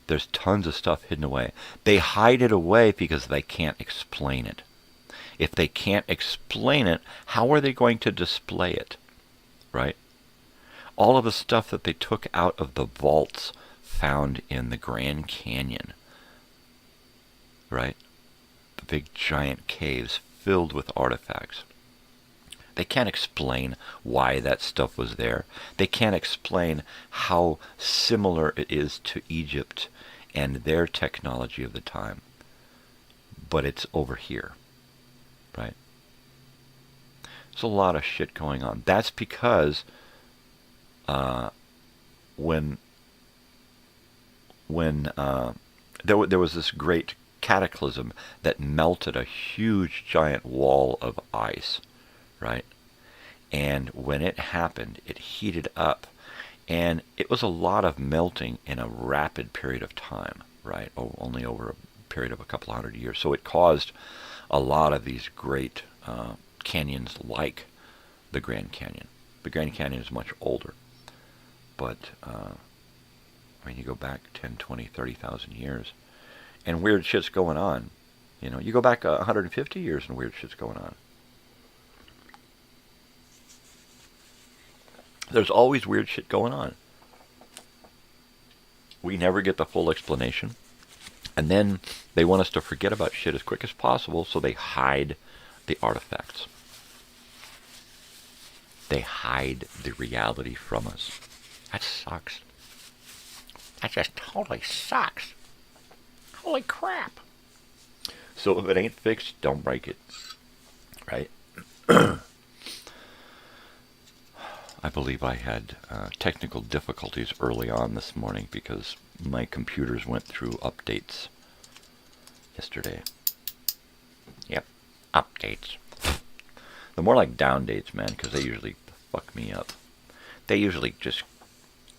There's tons of stuff hidden away. They hide it away because they can't explain it. If they can't explain it, how are they going to display it? Right? All of the stuff that they took out of the vaults found in the Grand Canyon, right? The big giant caves filled with artifacts. They can't explain why that stuff was there. They can't explain how similar it is to Egypt and their technology of the time. But it's over here, right? There's a lot of shit going on. That's because when there was this great cataclysm that melted a huge giant wall of ice, right? And when it happened, it heated up, And it was a lot of melting in a rapid period of time, right? Only over a period of a couple hundred years. So it caused a lot of these great canyons like the Grand Canyon. The Grand Canyon is much older, but I mean, you go back 10, 20, 30,000 years, and weird shit's going on. You know, you go back 150 years and weird shit's going on. There's always weird shit going on. We never get the full explanation. And then they want us to forget about shit as quick as possible, so they hide the artifacts. They hide the reality from us. That sucks. That just totally sucks. Holy crap. So if it ain't fixed, don't break it. Right? I believe I had technical difficulties early on this morning because my computers went through updates yesterday. Yep, updates. They're more like down dates, man, because they usually fuck me up. They usually just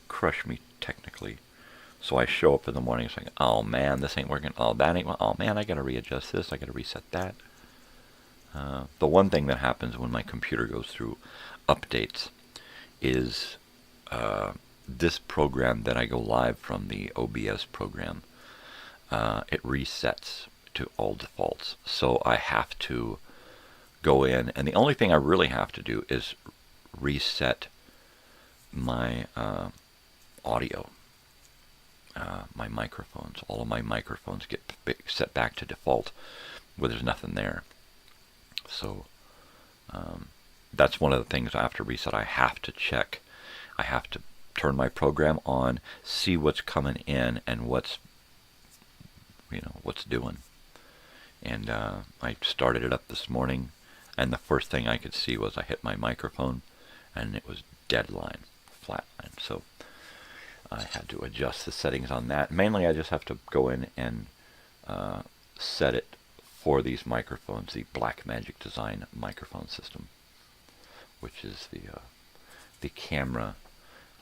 crush me technically. So I show up in the morning, it's like, oh man, this ain't working. Oh, that ain't. Oh man, I gotta readjust this. I gotta reset that. The one thing that happens when my computer goes through updates is this program that I go live from, the OBS program. It resets to all defaults. So I have to go in, and the only thing I really have to do is reset my audio. My microphones. All of my microphones get set back to default where there's nothing there. So that's one of the things I have to reset. I have to check. I have to turn my program on, see what's coming in and what's doing. And I started it up this morning, and the first thing I could see was I hit my microphone, and it was deadline, flatline. So I had to adjust the settings on that. Mainly, I just have to go in and set it for these microphones, the Blackmagic Design microphone system, which is the camera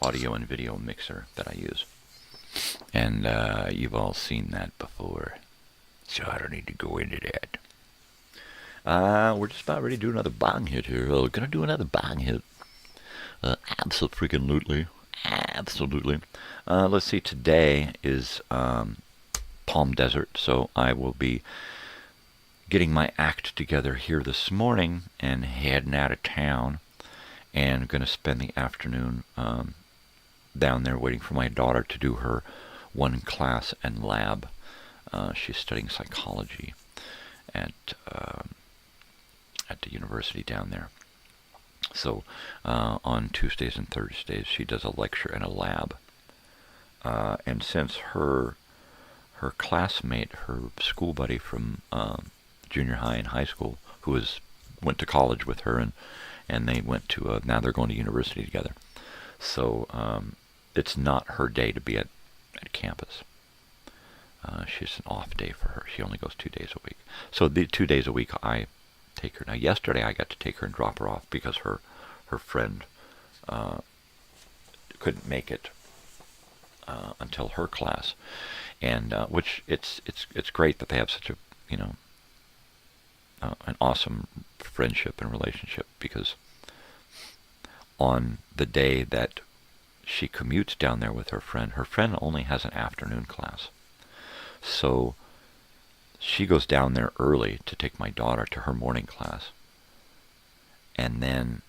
audio and video mixer that I use. And you've all seen that before, so I don't need to go into that. We're just about ready to do another bong hit here. We're going to do another bong hit. Absolutely. Let's see, today is Palm Desert, so I will be getting my act together here this morning and heading out of town, and going to spend the afternoon down there waiting for my daughter to do her one class and lab. She's studying psychology at the university down there. So on Tuesdays and Thursdays she does a lecture and a lab. And since her classmate, her school buddy from junior high and high school, who went to college with her, and they went to now they're going to university together. So it's not her day to be at campus. She's an off day for her. She only goes 2 days a week. So the 2 days a week I take her. Now yesterday I got to take her and drop her off because her friend couldn't make it until her class, and which it's great that they have such a an awesome friendship and relationship, because on the day that she commutes down there with her friend only has an afternoon class. So she goes down there early to take my daughter to her morning class, and then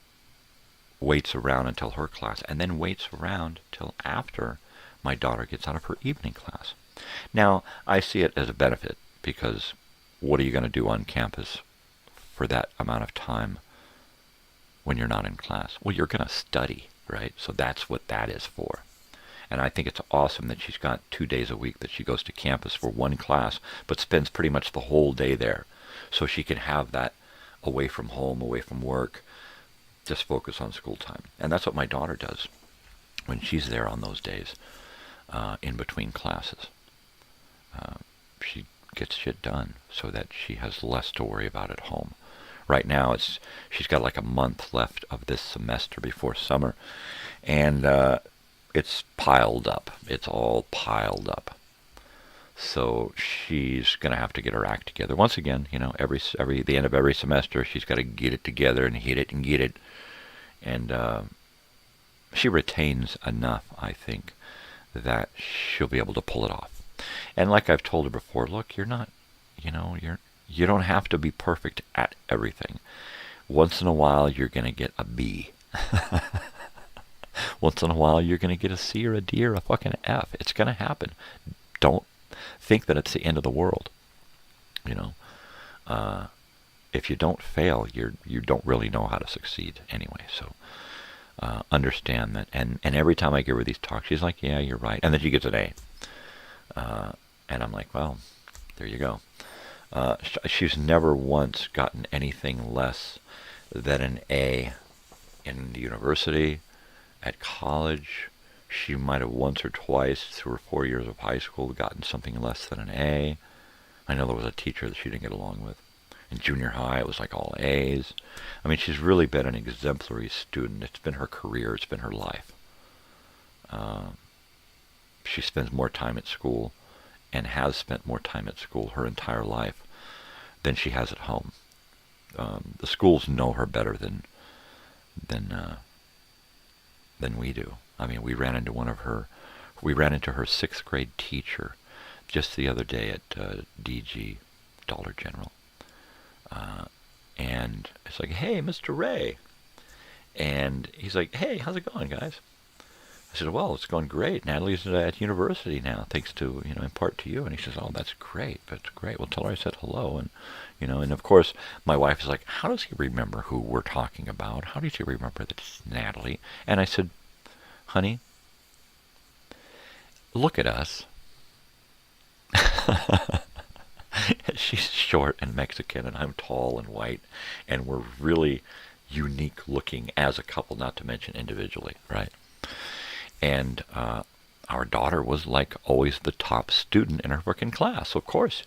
waits around until her class, and then waits around till after my daughter gets out of her evening class. Now, I see it as a benefit, because what are you going to do on campus for that amount of time when you're not in class? Well, you're going to study, right? So that's what that is for. And I think it's awesome that she's got 2 days a week that she goes to campus for one class, but spends pretty much the whole day there. So she can have that away from home, away from work, just focus on school time. And that's what my daughter does when she's there on those days, in between classes. She gets shit done so that she has less to worry about at home. Right now, she's got like a month left of this semester before summer, and it's piled up. It's all piled up. So she's going to have to get her act together. Once again, every the end of every semester, she's got to get it together and hit it and get it. And she retains enough, I think, that she'll be able to pull it off. And like I've told her before, look, you're not, you don't have to be perfect at everything. Once in a while, you're going to get a B. Once in a while, you're going to get a C or a D or a fucking F. It's going to happen. Don't think that it's the end of the world. If you don't fail, you don't really know how to succeed anyway. So understand that. And every time I give her these talks, she's like, yeah, you're right. And then she gets an A. And I'm like, well, there you go. She's never once gotten anything less than an A in the university, at college. She might have once or twice through her 4 years of high school gotten something less than an A. I know there was a teacher that she didn't get along with. In junior high, it was like all A's. I mean, she's really been an exemplary student. It's been her career. It's been her life. She spends more time at school and has spent more time at school her entire life than she has at home. The schools know her better than we do. I mean, we ran into her sixth grade teacher just the other day at DG, Dollar General. And it's like, hey, Mr. Ray. And he's like, hey, how's it going, guys? I said, well, it's going great. Natalie's at university now, thanks to, in part to you. And he says, oh, that's great. That's great. Well, tell her I said hello. And, and of course, my wife is like, how does he remember who we're talking about? How does he remember that it's Natalie? And I said, honey, look at us. She's short and Mexican, and I'm tall and white, and we're really unique looking as a couple, not to mention individually, right? And our daughter was like always the top student in her fucking class. So of course,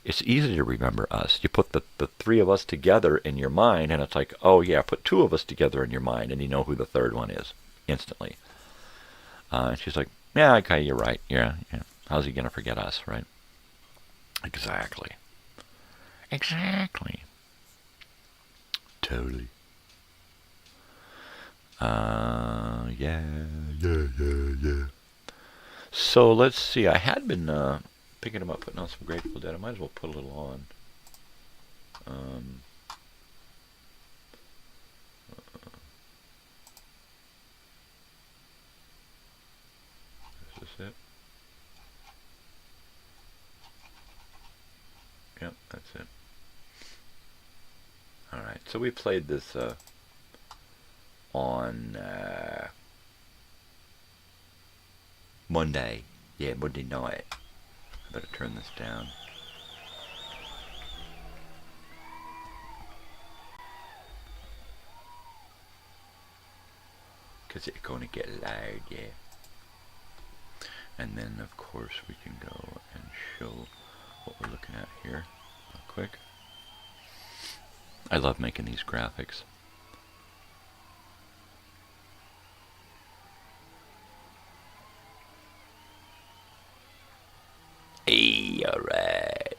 it's easy to remember us. You put the three of us together in your mind, and it's like, oh yeah, put two of us together in your mind, and you know who the third one is instantly. And she's like, yeah, okay, you're right. Yeah. How's he gonna forget us, right? Exactly. Totally. Yeah. So let's see. I had been picking them up, putting on some Grateful Dead. I might as well put a little on. Is this it? Yep, that's it. All right. So we played this on Monday. Yeah, Monday night. I better turn this down. Because it's going to get loud, yeah. And then, of course, we can go and show what we're looking at here real quick. I love making these graphics. Hey, alright.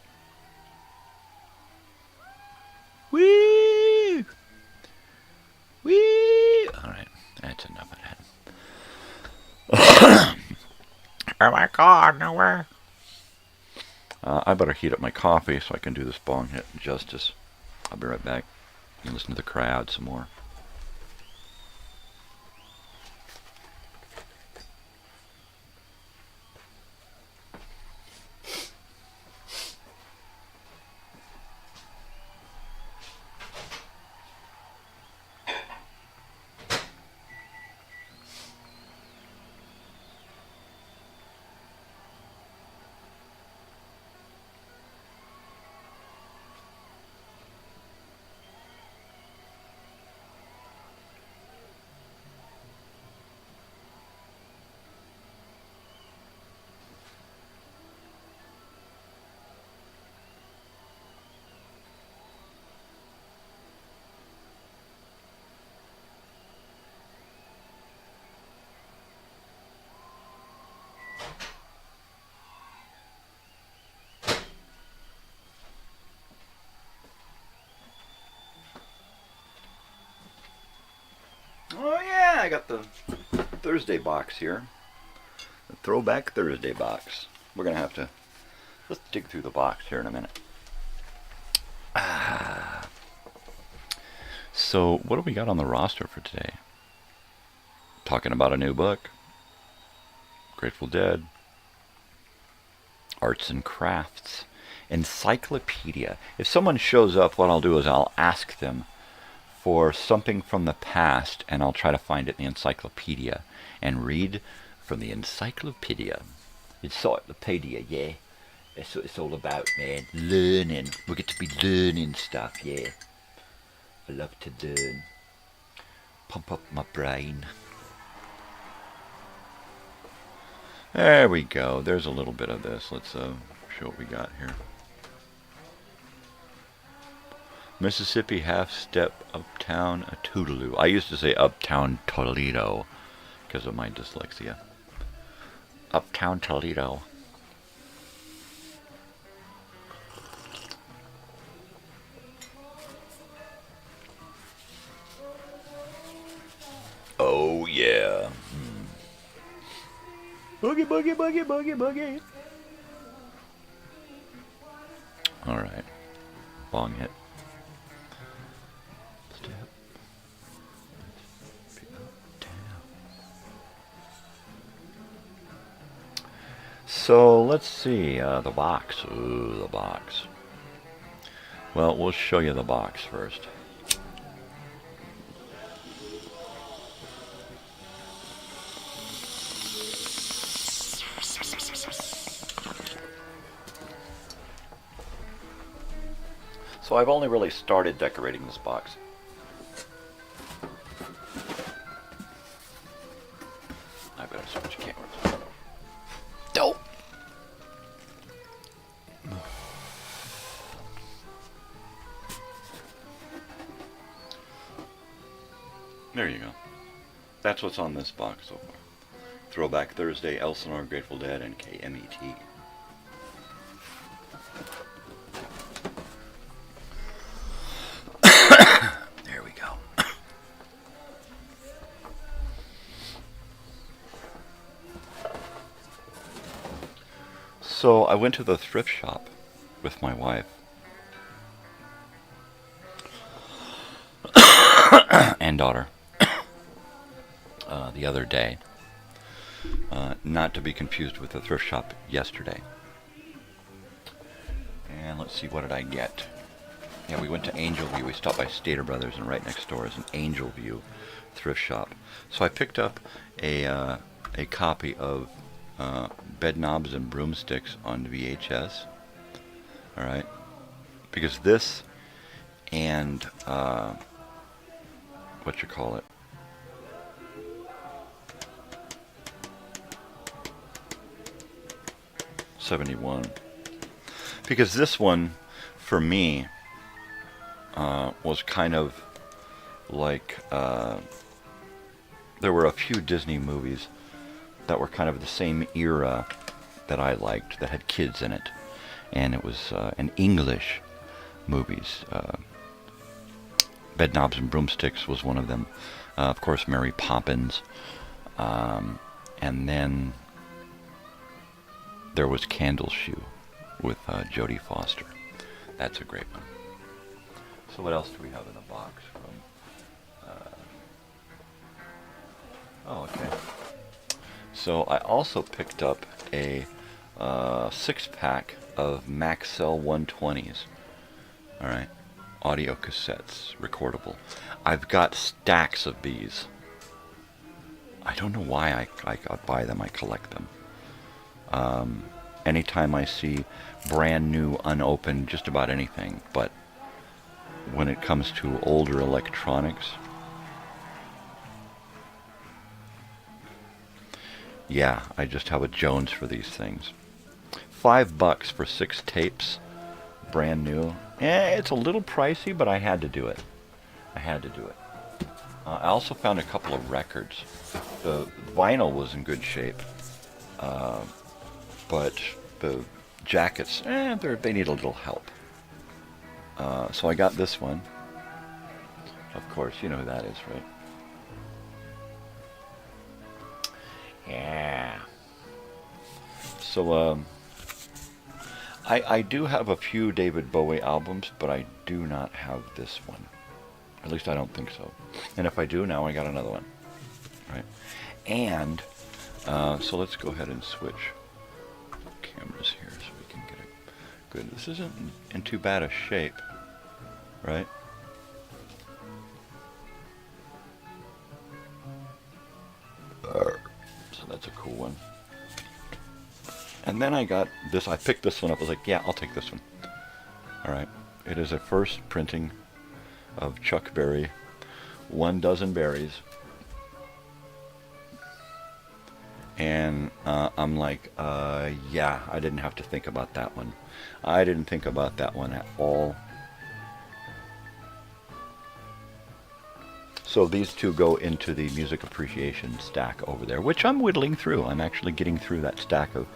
Woo! Woo! Alright, that's enough of that. Oh my god, nowhere. I better heat up my coffee so I can do this bong hit justice. I'll be right back. You can listen to the crowd some more. the Thursday box here. The Throwback Thursday box. We're going to have to... Let's dig through the box here in a minute. So, what do we got on the roster for today? Talking about a new book. Grateful Dead. Arts and Crafts. Encyclopedia. If someone shows up, what I'll do is I'll ask them for something from the past, and I'll try to find it in the encyclopedia and read from the encyclopedia. Encyclopedia, yeah. That's what it's all about, man. Learning. We get to be learning stuff, yeah. I love to learn. Pump up my brain. There we go. There's a little bit of this. Let's show what we got here. Mississippi half-step uptown a Toodaloo. I used to say uptown Toledo because of my dyslexia. Uptown Toledo. Oh yeah. Boogie, boogie, boogie, boogie, boogie. All right. Bong hit. Step. Down. So let's see. The box. Ooh, the box. Well, we'll show you the box first. So I've only really started decorating this box. I better switch cameras. Dope. There you go. That's what's on this box so far. Throwback Thursday, Elsinore, Grateful Dead, and KMET. So I went to the thrift shop with my wife. And daughter. The other day. Not to be confused with the thrift shop yesterday. And let's see, what did I get? Yeah, we went to Angel View. We stopped by Stater Brothers, and right next door is an Angel View thrift shop. So I picked up a copy of Bed Knobs and Broomsticks on VHS. Alright. Because this and what you call it? '71. Because this one, for me, was kind of like there were a few Disney movies that were kind of the same era that I liked, that had kids in it. And it was an English movies. Bed Knobs and Broomsticks was one of them. Of course, Mary Poppins. And then there was Candleshoe with Jodie Foster. That's a great one. So what else do we have in the box from... oh, okay. So I also picked up a 6-pack of Maxell 120s. Alright. Audio cassettes. Recordable. I've got stacks of these. I don't know why I buy them. I collect them. Anytime I see brand new, unopened, just about anything. But when it comes to older electronics... yeah, I just have a Jones for these things. $5 for 6 tapes, brand new. It's a little pricey, but I had to do it. I had to do it. I also found a couple of records. The vinyl was in good shape, but the jackets, they need a little help. So I got this one. Of course, you know who that is, right? Yeah. So, I do have a few David Bowie albums, but I do not have this one. At least I don't think so. And if I do, now I got another one. Right? And, so let's go ahead and switch cameras here so we can get it good. This isn't in too bad a shape, right? So that's a cool one. And then I got this. I picked this one up. I was like, yeah, I'll take this one. All right. It is a first printing of Chuck Berry, 1 Dozen Berries. And I'm like, yeah, I didn't have to think about that one. I didn't think about that one at all. So these two go into the music appreciation stack over there, which I'm whittling through. I'm actually getting through that stack of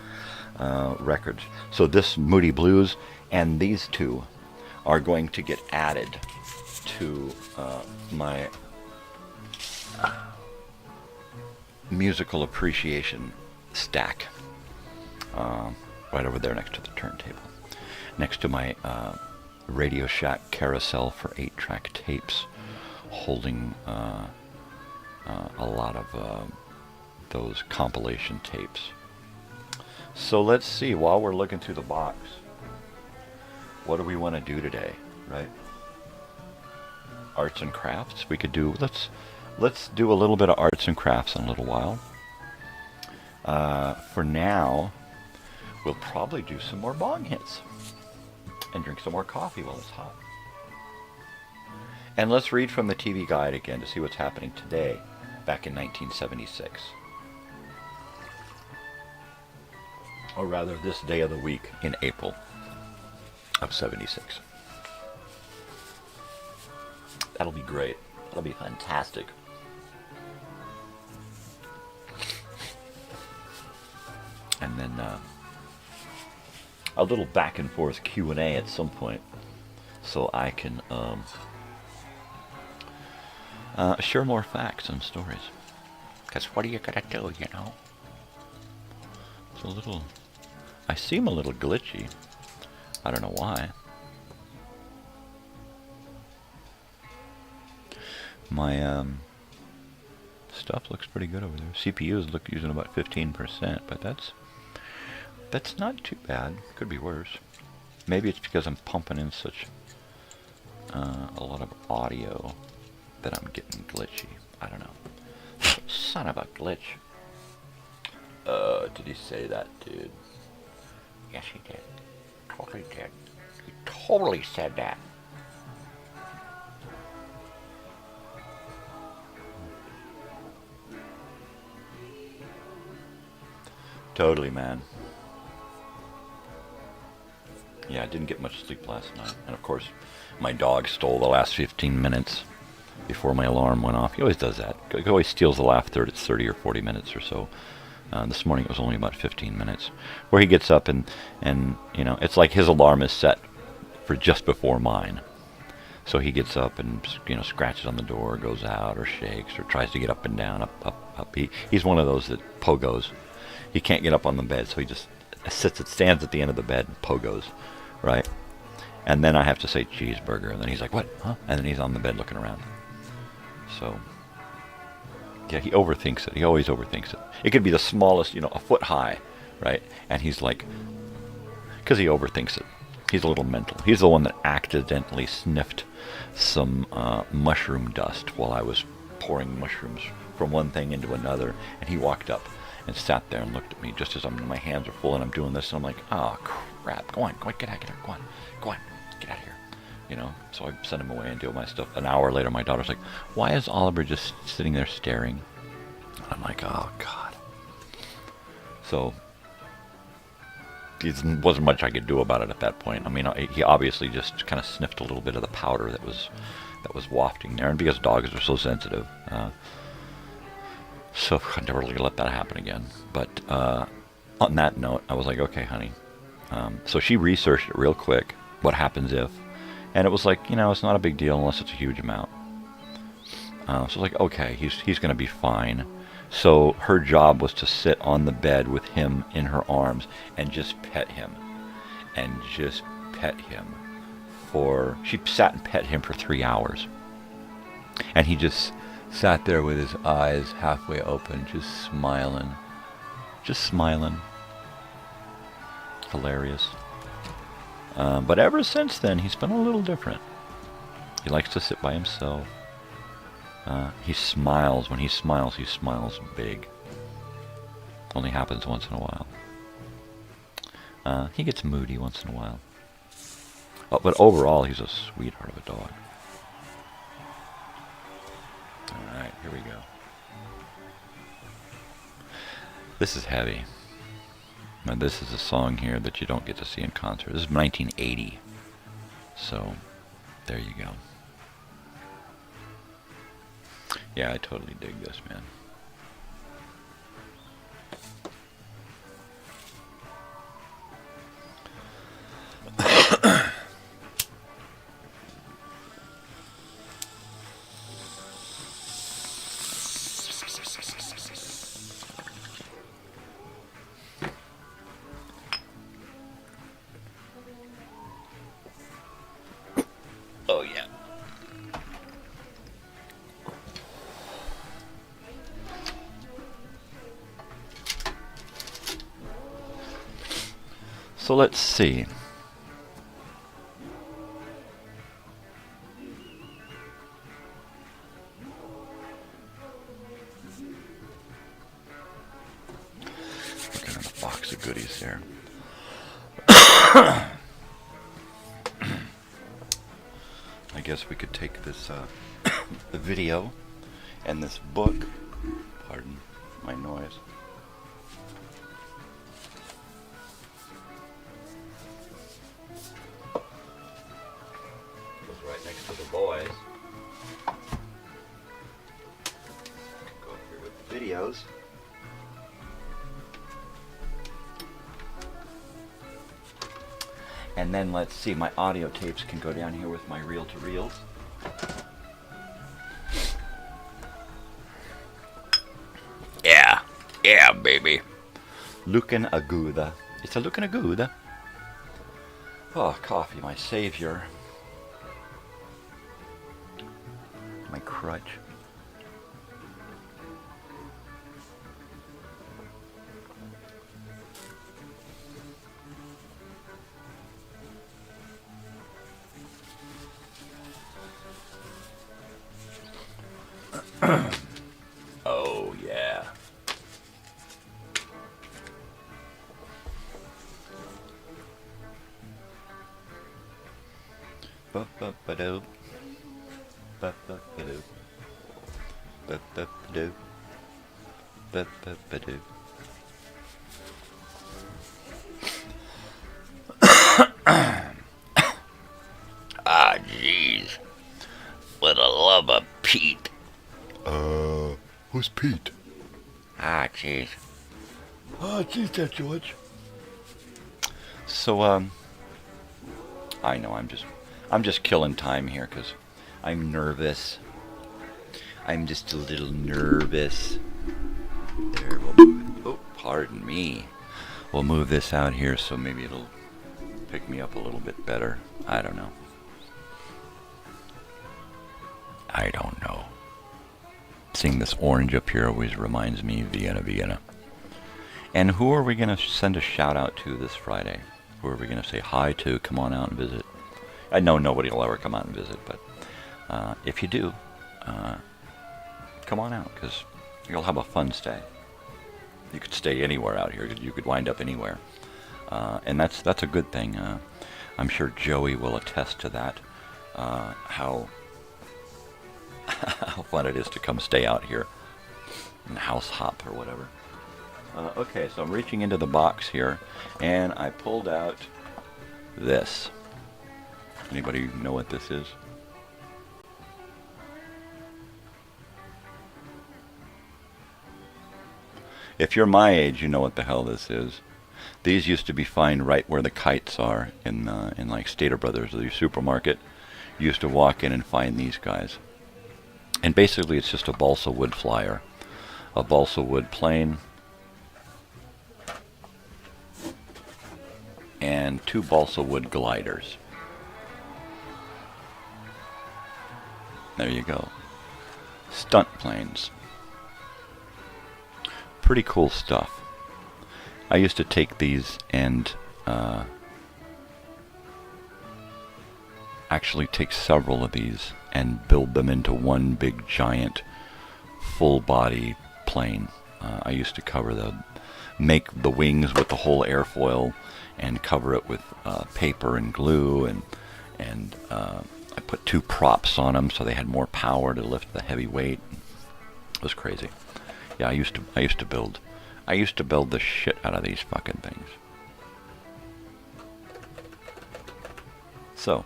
records. So this Moody Blues and these two are going to get added to my musical appreciation stack, right over there next to the turntable, next to my Radio Shack carousel for 8-track tapes, holding a lot of those compilation tapes. So let's see, while we're looking through the box, what do we want to do today, right? Arts and crafts. We could do, let's do a little bit of arts and crafts in a little while. For now, we'll probably do some more bong hits and drink some more coffee while it's hot. And let's read from the TV Guide again to see what's happening today, back in 1976. Or rather, this day of the week in April of 76. That'll be great. That'll be fantastic. And then a little back and forth Q&A at some point, so I can share more facts and stories. Because what are you gonna do, you know? It's a little... I seem a little glitchy. I don't know why. My stuff looks pretty good over there. CPUs look using about 15%, but that's not too bad. Could be worse. Maybe it's because I'm pumping in such a lot of audio that I'm getting glitchy. I don't know. Son of a glitch. Did he say that, dude? Yes, he did. Totally did. He totally said that. Totally, man. Yeah, I didn't get much sleep last night. And of course, my dog stole the last 15 minutes before my alarm went off. He always does that. He always steals the last 30 or 40 minutes or so. This morning it was only about 15 minutes. Where he gets up and you know, it's like his alarm is set for just before mine. So he gets up and, you know, scratches on the door, goes out, or shakes, or tries to get up and down, up. He's one of those that pogos. He can't get up on the bed, so he just stands at the end of the bed and pogos, right? And then I have to say cheeseburger, and then he's like, what? Huh? And then he's on the bed looking around. So, yeah, he overthinks it. He always overthinks it. It could be the smallest, you know, a foot high, right? And he's like, because he overthinks it. He's a little mental. He's the one that accidentally sniffed some mushroom dust while I was pouring mushrooms from one thing into another, and he walked up and sat there and looked at me just as my hands are full and I'm doing this, and I'm like, oh crap, go on, get out, go on, get out of here, you know. So I sent him away and do my stuff. An hour later, my daughter's like, why is Oliver just sitting there staring? I'm like, oh God. So there wasn't much I could do about it at that point. I mean, he obviously just kind of sniffed a little bit of the powder that was wafting there, and because dogs are so sensitive, so I never really let that happen again. But on that note, I was like, okay, honey. So she researched it real quick, what happens if, and it was like, you know, it's not a big deal unless it's a huge amount. So I was like, okay, he's going to be fine. So her job was to sit on the bed with him in her arms and just pet him. And just pet him. She sat and pet him for 3 hours. And he just sat there with his eyes halfway open, just smiling. Just smiling. Hilarious. But ever since then, he's been a little different. He likes to sit by himself. He smiles. When he smiles big. Only happens once in a while. He gets moody once in a while. But overall, he's a sweetheart of a dog. All right, here we go. This is heavy. Now, this is a song here that you don't get to see in concert. This is 1980. So, there you go. Yeah, I totally dig this, man. Oh, yeah. So let's see. Looking at a box of goodies here. I guess we could take this the video and this book. Pardon my noise. Goes right next to the boys. Go up here with the videos. And then let's see, my audio tapes can go down here with my reel-to-reels. Yeah, baby. Looking a good. It's a looking a good. Oh, coffee, my savior. My crutch. Oh, yeah. Ba-ba-ba-do. Ba-ba-ba-do. Ba-ba-ba-do. Ba-ba-ba-do. Ah, jeez. For the love of Pete. Who's Pete? Ah, jeez. Oh, jeez, there, George. So, I know I'm just killing time here because I'm nervous. I'm just a little nervous. There, we'll move. Oh, pardon me. We'll move this out here so maybe it'll pick me up a little bit better. I don't know. I don't know. Seeing this orange up here always reminds me of Vienna. And who are we going to send a shout out to this Friday? Who are we going to say hi to? Come on out and visit. I know nobody will ever come out and visit, but if you do, come on out because you'll have a fun stay. You could stay anywhere out here. You could wind up anywhere. And that's a good thing. I'm sure Joey will attest to that, how fun it is to come stay out here and house hop or whatever. Okay, so I'm reaching into the box here, and I pulled out this. Anybody know what this is? If you're my age, you know what the hell this is. These used to be found right where the kites are in like Stater Brothers or the supermarket. You used to walk in and find these guys. And basically it's just a balsa wood flyer. a balsa wood plane, and 2 balsa wood gliders. There you go. Stunt planes. Pretty cool stuff. I used to take these and actually take several of these and build them into one big giant full body plane. I used to make the wings with the whole airfoil and cover it with paper and glue, and I put 2 props on them so they had more power to lift the heavy weight. It was crazy. Yeah, I used to build the shit out of these fucking things. So,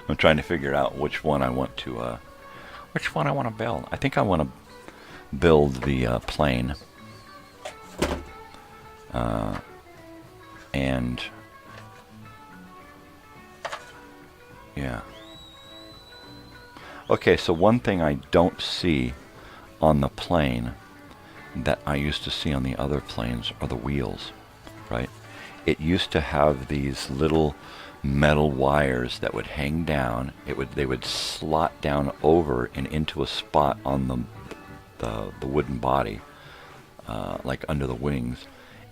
I'm trying to figure out which one I want to build. I think I want to build the plane. And yeah. Okay, so one thing I don't see on the plane that I used to see on the other planes are the wheels, right? It used to have these little metal wires that would hang down. They would slot down over and into a spot on the wooden body, like under the wings,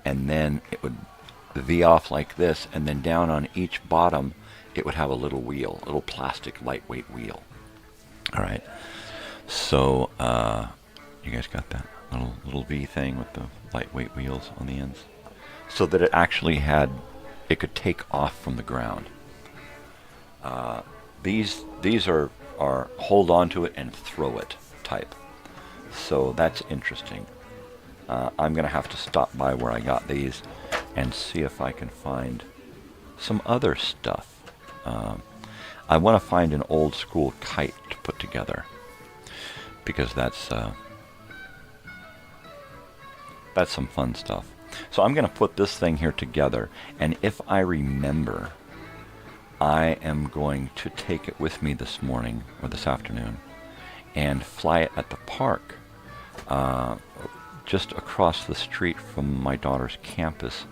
and then it would V off like this, and then down on each bottom it would have a little wheel, a little plastic lightweight wheel. All right, so you guys got that little V thing with the lightweight wheels on the ends, so that it could take off from the ground. These are hold on to it and throw it type, so that's interesting. I'm gonna have to stop by where I got these and see if I can find some other stuff. I want to find an old school kite to put together, because that's some fun stuff. So I'm going to put this thing here together, and if I remember, I am going to take it with me this morning or this afternoon and fly it at the park just across the street from my daughter's campus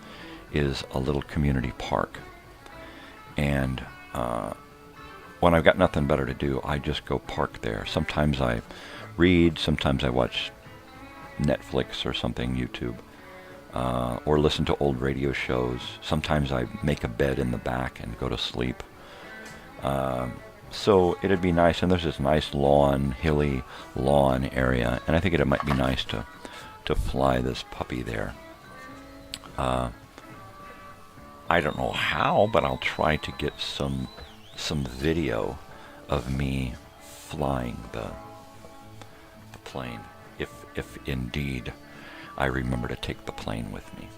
is a little community park. And when I've got nothing better to do, I just go park there. Sometimes I read, sometimes I watch Netflix or something, YouTube, or listen to old radio shows. Sometimes I make a bed in the back and go to sleep. So it'd be nice, and there's this nice lawn, hilly lawn area, and I think it might be nice to fly this puppy there. I don't know how, but I'll try to get some video of me flying the plane, if indeed I remember to take the plane with me.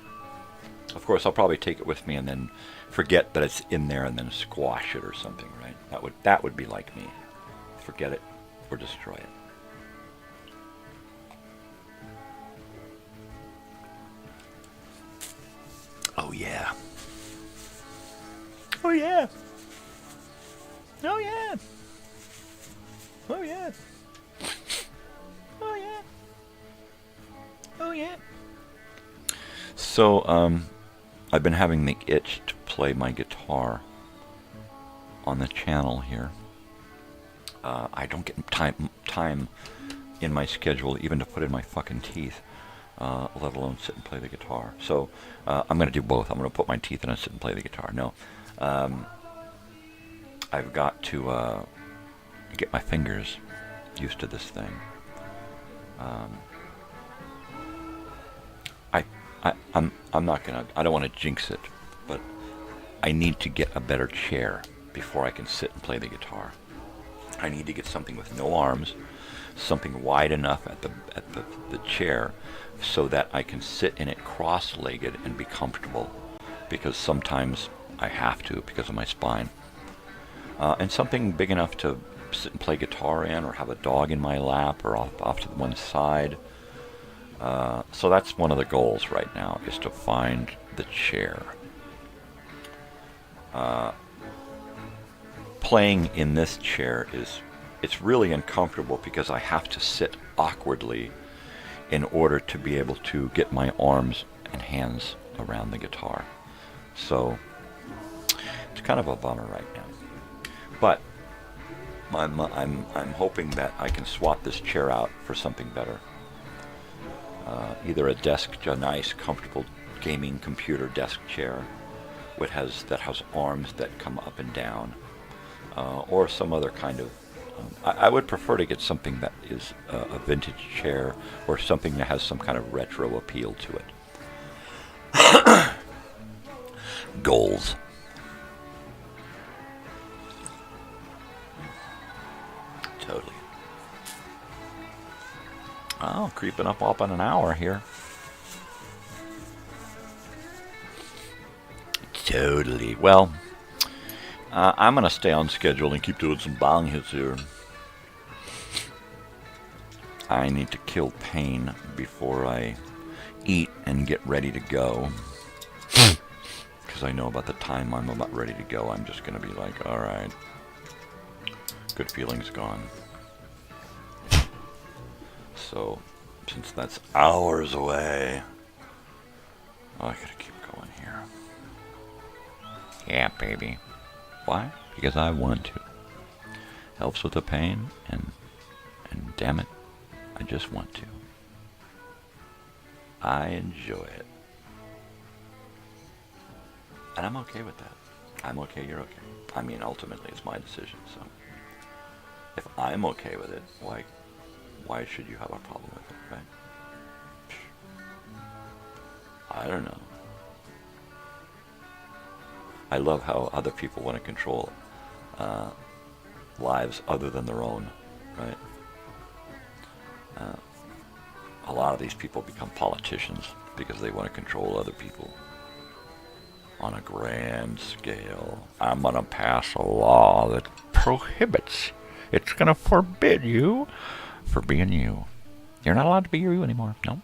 Of course, I'll probably take it with me and then forget that it's in there and then squash it or something, right? That would be like me. Forget it or destroy it. Oh yeah. Oh yeah. Oh yeah. Oh yeah. Oh yeah. Oh yeah. So I've been having the itch to play my guitar on the channel here. I don't get time in my schedule even to put in my fucking teeth, let alone sit and play the guitar. So I'm going to do both. I'm going to put my teeth in and sit and play the guitar. No, I've got to get my fingers used to this thing. I'm not gonna. I don't want to jinx it, but I need to get a better chair before I can sit and play the guitar. I need to get something with no arms, something wide enough at the chair, so that I can sit in it cross-legged and be comfortable. Because sometimes I have to because of my spine. And something big enough to sit and play guitar in, or have a dog in my lap, or off to one side. So that's one of the goals right now, is to find the chair. Playing in this chair it's really uncomfortable because I have to sit awkwardly in order to be able to get my arms and hands around the guitar. So it's kind of a bummer right now. But I'm hoping that I can swap this chair out for something better. Either a nice, comfortable gaming computer desk chair that has arms that come up and down, or some other kind of. I would prefer to get something that is a vintage chair or something that has some kind of retro appeal to it. Goals. Totally. Oh, creeping up on an hour here. Totally. Well, I'm going to stay on schedule and keep doing some bong hits here. I need to kill pain before I eat and get ready to go. Because I know about the time I'm about ready to go, I'm just going to be like, all right, good feelings gone. So, since that's hours away, I gotta keep going here. Yeah, baby. Why? Because I want to. Helps with the pain, and damn it, I just want to. I enjoy it. And I'm okay with that. I'm okay, you're okay. I mean, ultimately, it's my decision, so. If I'm okay with it, why should you have a problem with it, right? I don't know. I love how other people want to control lives other than their own, right? A lot of these people become politicians because they want to control other people on a grand scale. I'm going to pass a law that prohibits. It's going to forbid you for being you. You're not allowed to be you anymore. No.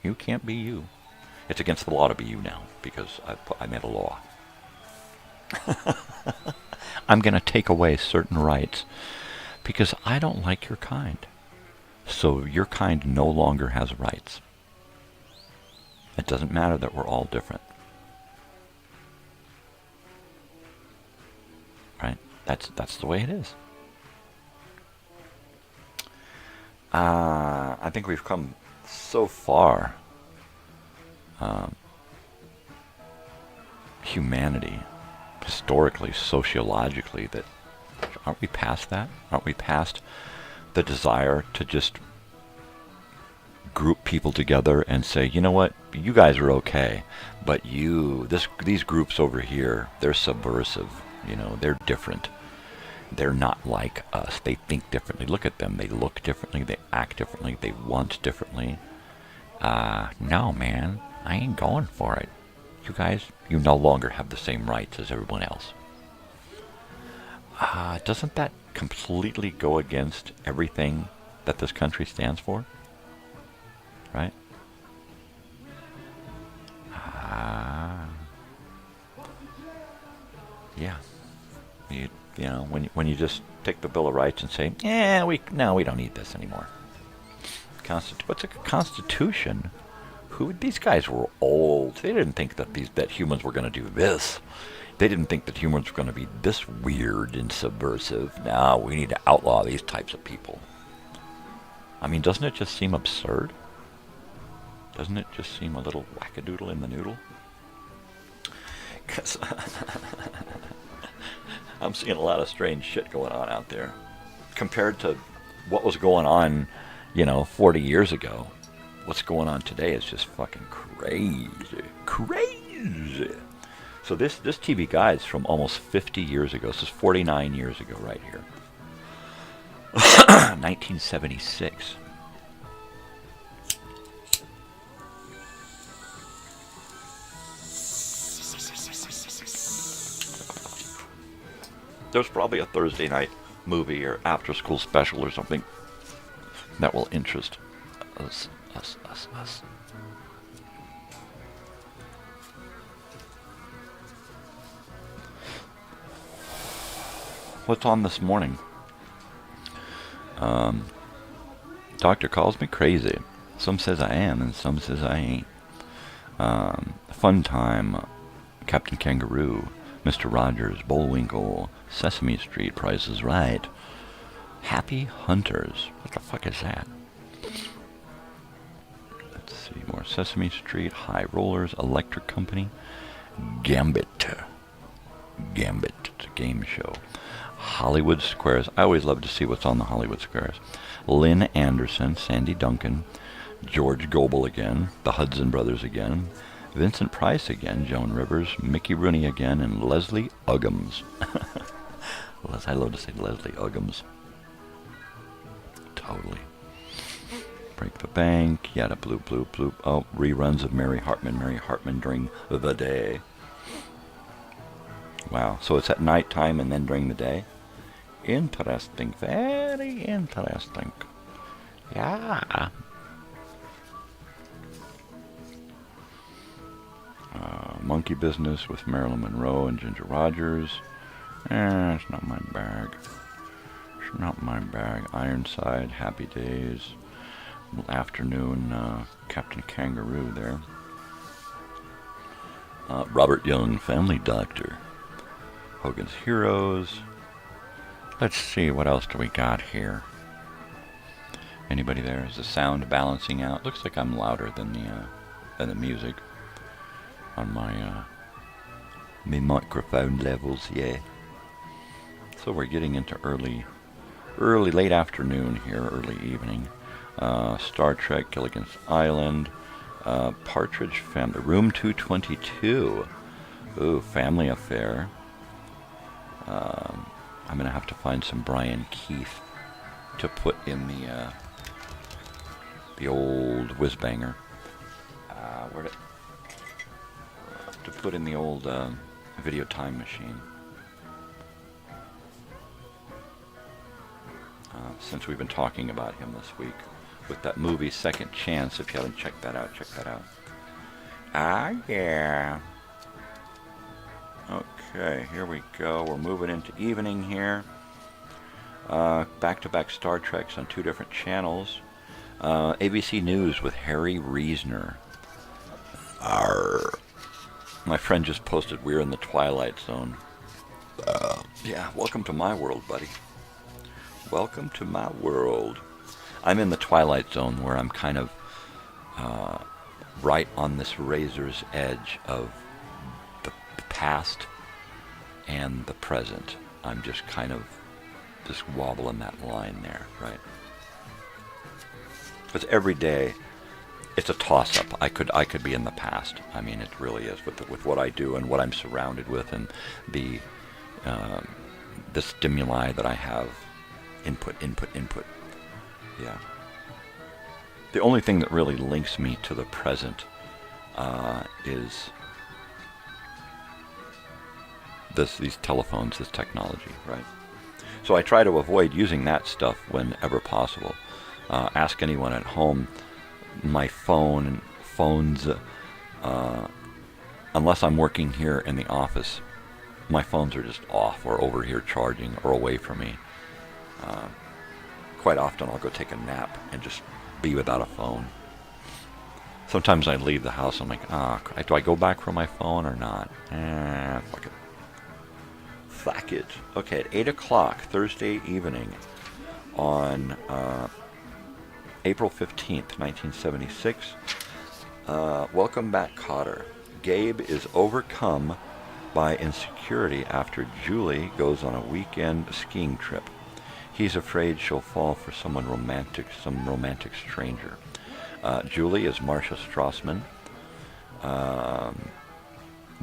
You can't be you. It's against the law to be you now because I made a law. I'm going to take away certain rights because I don't like your kind. So your kind no longer has rights. It doesn't matter that we're all different. Right? That's the way it is. I think we've come so far. Humanity, historically, sociologically, that aren't we past that? Aren't we past the desire to just group people together and say, you know what, you guys are okay, but these groups over here, they're subversive, they're different. They're not like us. They think differently. Look at them. They look differently. They act differently. They want differently. No, man. I ain't going for it. You guys, you no longer have the same rights as everyone else. Doesn't that completely go against everything that this country stands for? Right? Yeah. When you just take the Bill of Rights and say, we don't need this anymore. What's a constitution? These guys were old. They didn't think that humans were going to do this. They didn't think that humans were going to be this weird and subversive. Now we need to outlaw these types of people. I mean, doesn't it just seem absurd? Doesn't it just seem a little wackadoodle in the noodle? 'Cause I'm seeing a lot of strange shit going on out there. Compared to what was going on, 40 years ago. What's going on today is just fucking crazy. Crazy! So this TV guide is from almost 50 years ago. This is 49 years ago right here. 1976. There's probably a Thursday night movie or after school special or something that will interest us. What's on this morning? Doctor calls me crazy. Some says I am, and some says I ain't. Fun Time, Captain Kangaroo, Mr. Rogers, Bullwinkle, Sesame Street, Price is Right, Happy Hunters. What the fuck is that? Let's see more. Sesame Street, High Rollers, Electric Company, Gambit. It's a game show. Hollywood Squares. I always love to see what's on the Hollywood Squares. Lynn Anderson, Sandy Duncan, George Gobel again, the Hudson Brothers again, Vincent Price again, Joan Rivers, Mickey Rooney again, and Leslie Uggams. I love to say Leslie Uggams. Totally. Break the Bank, Yada Bloop Bloop Bloop. Oh, reruns of Mary Hartman during the day. Wow, so it's at nighttime and then during the day? Interesting, very interesting. Yeah. Monkey Business with Marilyn Monroe and Ginger Rogers. It's not my bag. It's not my bag. Ironside, Happy Days. Afternoon, Captain Kangaroo there. Robert Young, Family Doctor. Hogan's Heroes. Let's see, what else do we got here? Anybody there? Is the sound balancing out? Looks like I'm louder than the music on my microphone levels, yeah. So we're getting into late afternoon here, early evening. Star Trek, Gilligan's Island, Partridge Family, Room 222. Ooh, Family Affair. I'm gonna have to find some Brian Keith to put in the old whiz-banger. To put in the old video time machine. Since we've been talking about him this week with that movie Second Chance. If you haven't checked that out, check that out. Ah, yeah. Okay, here we go. We're moving into evening here. Back-to-back Star Treks on 2 different channels. ABC News with Harry Reasoner. Arr. My friend just posted, we're in the Twilight Zone. Yeah, welcome to my world, buddy. Welcome to my world. I'm in the Twilight Zone where I'm kind of right on this razor's edge of the past and the present. I'm just kind of just wobbling that line there, right? Because every day it's a toss-up. I could be in the past. I mean, it really is with what I do and what I'm surrounded with and the stimuli that I have. Input. Yeah. The only thing that really links me to the present is these telephones, this technology, right? So I try to avoid using that stuff whenever possible. Ask anyone at home. My phones, unless I'm working here in the office, my phones are just off or over here charging or away from me. Quite often I'll go take a nap and just be without a phone. Sometimes I leave the house, I'm like, do I go back for my phone or not? Fuck it. Fuck it. Okay, at 8 o'clock Thursday evening on April 15th, 1976, welcome back, Cotter. Gabe is overcome by insecurity after Julie goes on a weekend skiing trip. He's afraid she'll fall for some romantic stranger. Julie is Marcia Strassman.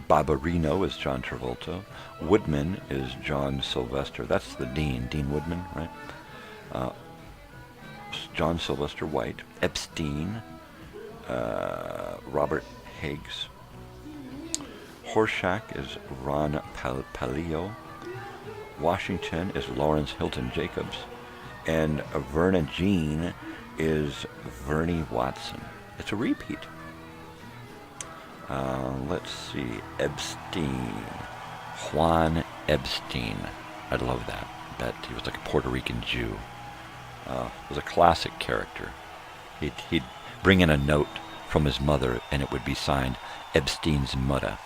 Barbarino is John Travolta. Woodman is John Sylvester. That's the Dean Woodman, right? John Sylvester White. Epstein, Robert Higgs. Horshack is Ron Palio. Washington is Lawrence Hilton Jacobs, and Verna Jean is Vernie Watson. It's a repeat. Let's see. Epstein. Juan Epstein. I love that. He was like a Puerto Rican Jew. Was a classic character. He'd bring in a note from his mother, and it would be signed Epstein's Mudda.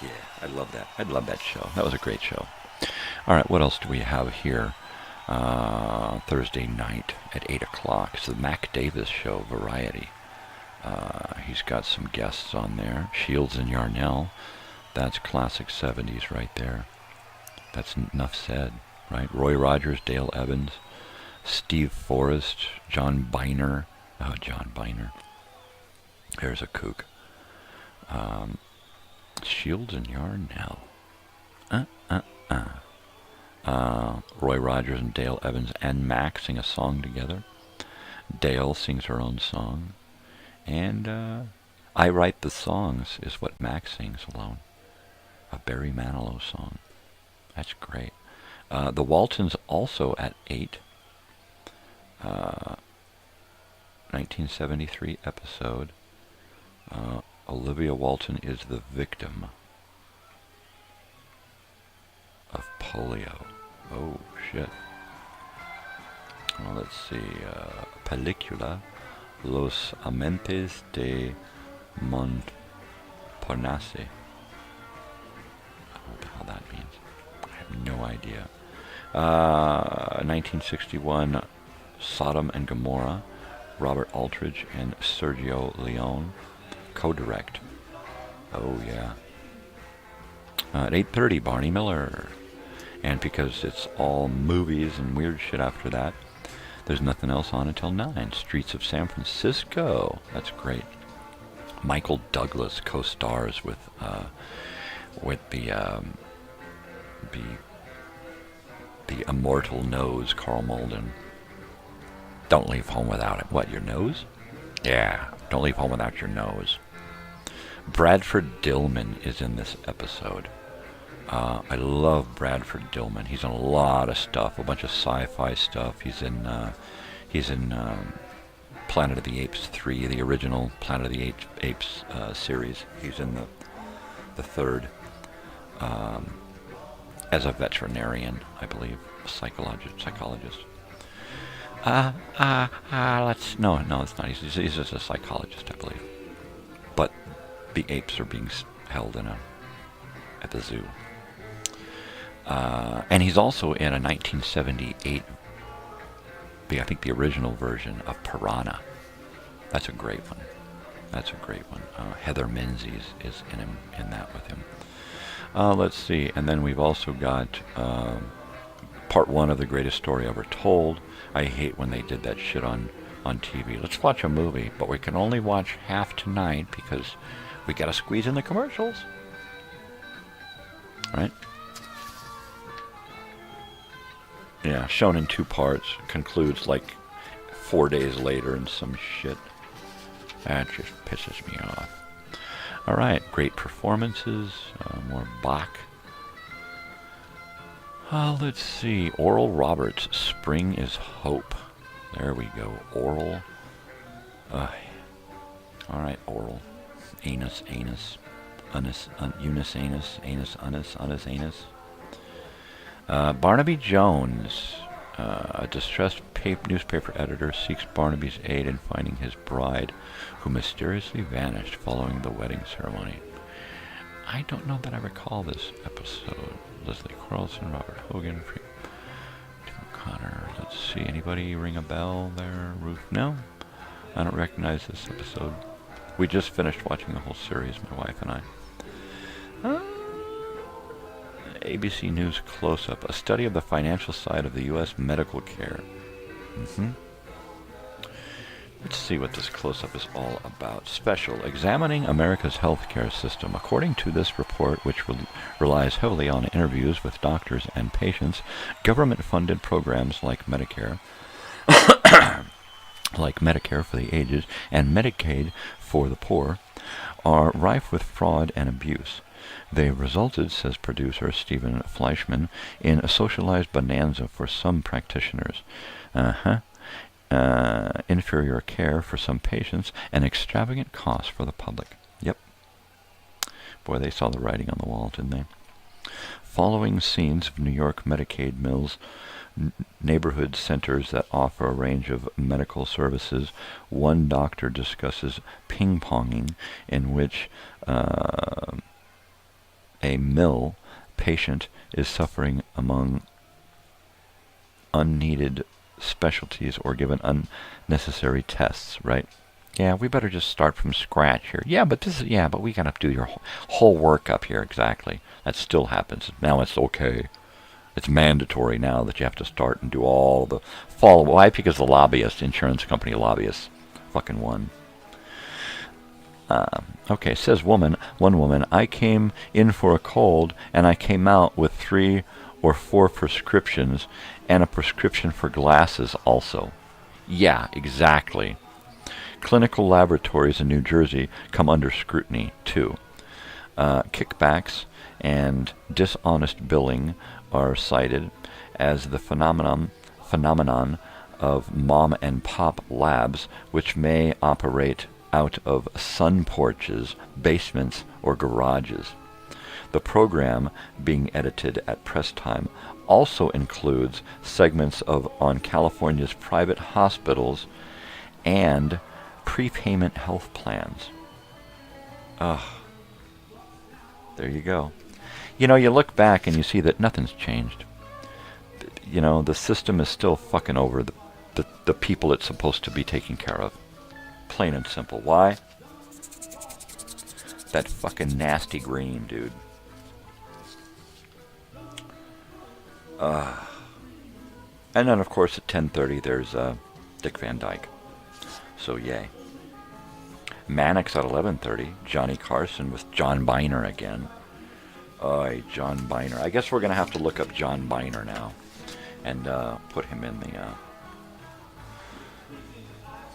Yeah, I love that. I love that show. That was a great show. All right, what else do we have here? Thursday night at 8 o'clock. It's the Mac Davis Show, Variety. He's got some guests on there. Shields and Yarnell. That's classic 70s right there. That's enough said, right? Roy Rogers, Dale Evans, Steve Forrest, John Biner. Oh, John Biner. There's a kook. Shields and Yarnell. Roy Rogers and Dale Evans and Mac sing a song together. Dale sings her own song. And I Write the Songs is what Mac sings alone. A Barry Manilow song. That's great. The Waltons also at 8. 1973 episode. Olivia Walton is the victim of polio. Oh, shit. Well, let's see. Película Los Amantes de Montparnasse. What the hell that means? I have no idea. 1961, Sodom and Gomorrah. Robert Aldridge and Sergio Leone co-direct. Oh, yeah. At 8:30, Barney Miller. And because it's all movies and weird shit after that, there's nothing else on until 9. Streets of San Francisco. That's great. Michael Douglas co-stars with the immortal nose, Carl Malden. Don't leave home without it. What, your nose? Yeah, don't leave home without your nose. Bradford Dillman is in this episode. I love Bradford Dillman. He's in a lot of stuff, a bunch of sci-fi stuff. He's in Planet of the Apes 3, the original Planet of the Apes series. He's in the third as a veterinarian, I believe, a psychologist. No, it's not. He's just a psychologist, I believe. But the apes are being held at the zoo. And he's also in a 1978, I think the original version of Piranha. That's a great one. Heather Menzies is in that with him. Let's see. And then we've also got part 1 of The Greatest Story Ever Told. I hate when they did that shit on TV. Let's watch a movie, but we can only watch half tonight because we got to squeeze in the commercials. Right? Yeah, shown in 2 parts. Concludes like 4 days later and some shit. That just pisses me off. All right, great performances. More Bach. Let's see. Oral Roberts, Spring is Hope. There we go. Oral. All right, Oral. Anus. Unus, Eunice, Anus. Anus, Unus, Anus. Barnaby Jones, a distressed newspaper editor, seeks Barnaby's aid in finding his bride, who mysteriously vanished following the wedding ceremony. I don't know that I recall this episode. Leslie Carlson, Robert Hogan, Tim O'Connor. Let's see, anybody ring a bell there? Ruth? No? I don't recognize this episode. We just finished watching the whole series, my wife and I. ABC News Close-Up, a study of the financial side of the U.S. medical care. Let's see what this close-up is all about. Special, examining America's healthcare system. According to this report, which relies heavily on interviews with doctors and patients, government-funded programs like Medicare, for the ages, and Medicaid for the poor, are rife with fraud and abuse. They resulted, says producer Stephen Fleischman, in a socialized bonanza for some practitioners. Inferior care for some patients, and extravagant costs for the public. Yep. Boy, they saw the writing on the wall, didn't they? Following scenes of New York Medicaid mills neighborhood centers that offer a range of medical services. One doctor discusses ping-ponging, in which a mill patient is suffering among unneeded specialties or given unnecessary tests, right? Yeah, we better just start from scratch here. Yeah, but we gotta do your whole workup here, exactly. That still happens. Now it's okay. It's mandatory now that you have to start and do all the follow. Why? Because the lobbyists, insurance company lobbyists, fucking won. Okay, says one woman, I came in for a cold and I came out with 3 or 4 prescriptions and a prescription for glasses also. Yeah, exactly. Clinical laboratories in New Jersey come under scrutiny too. Kickbacks and dishonest billing are cited as the phenomenon of mom and pop labs, which may operate out of sun porches, basements, or garages. The program, being edited at press time, also includes segments on California's private hospitals and prepayment health plans. Ugh. There you go. You know, you look back and you see that nothing's changed. You know, the system is still fucking over the people it's supposed to be taking care of. Plain and simple. Why? That fucking nasty green, dude. And then, of course, at 10:30, there's Dick Van Dyke. So, yay. Mannix at 11:30. Johnny Carson with John Biner again. John Biner. I guess we're going to have to look up John Biner now and put him in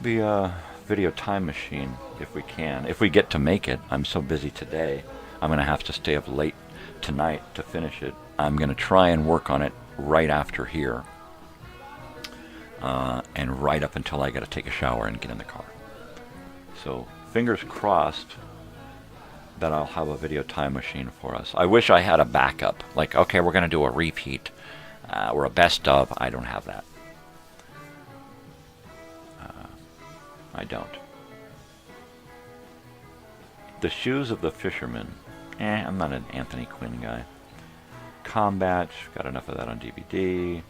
the video time machine if we can. If we get to make it. I'm so busy today. I'm going to have to stay up late tonight to finish it. I'm going to try and work on it right after here. And right up until I got to take a shower and get in the car. So, fingers crossed that I'll have a video time machine for us. I wish I had a backup. Like, okay, we're going to do a repeat. Or a best of. I don't have that. I don't. The Shoes of the Fisherman. I'm not an Anthony Quinn guy. Combat. Got enough of that on DVD.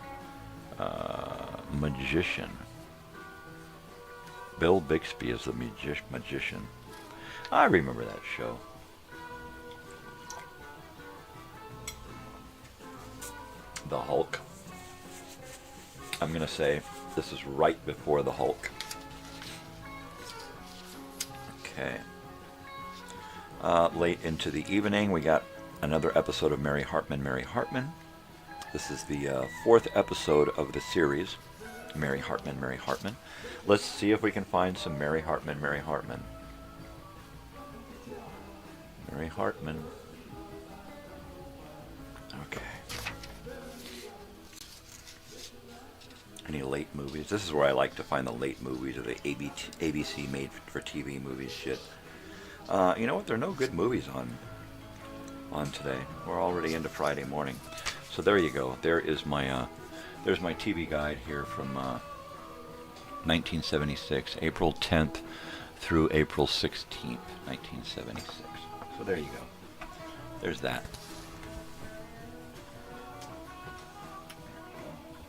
Magician. Bill Bixby is the magician. I remember that show. The Hulk. I'm going to say this is right before the Hulk. Okay. Late into the evening, we got another episode of Mary Hartman, Mary Hartman. This is the 4th episode of the series, Mary Hartman, Mary Hartman. Let's see if we can find some Mary Hartman, Mary Hartman. Mary Hartman. Okay. Any late movies? This is where I like to find the late movies, or the ABC made-for-TV movies shit. You know what? There are no good movies on today. We're already into Friday morning. So there you go. There is my there's my TV guide here from 1976, April 10th through April 16th, 1976. So there you go. There's that.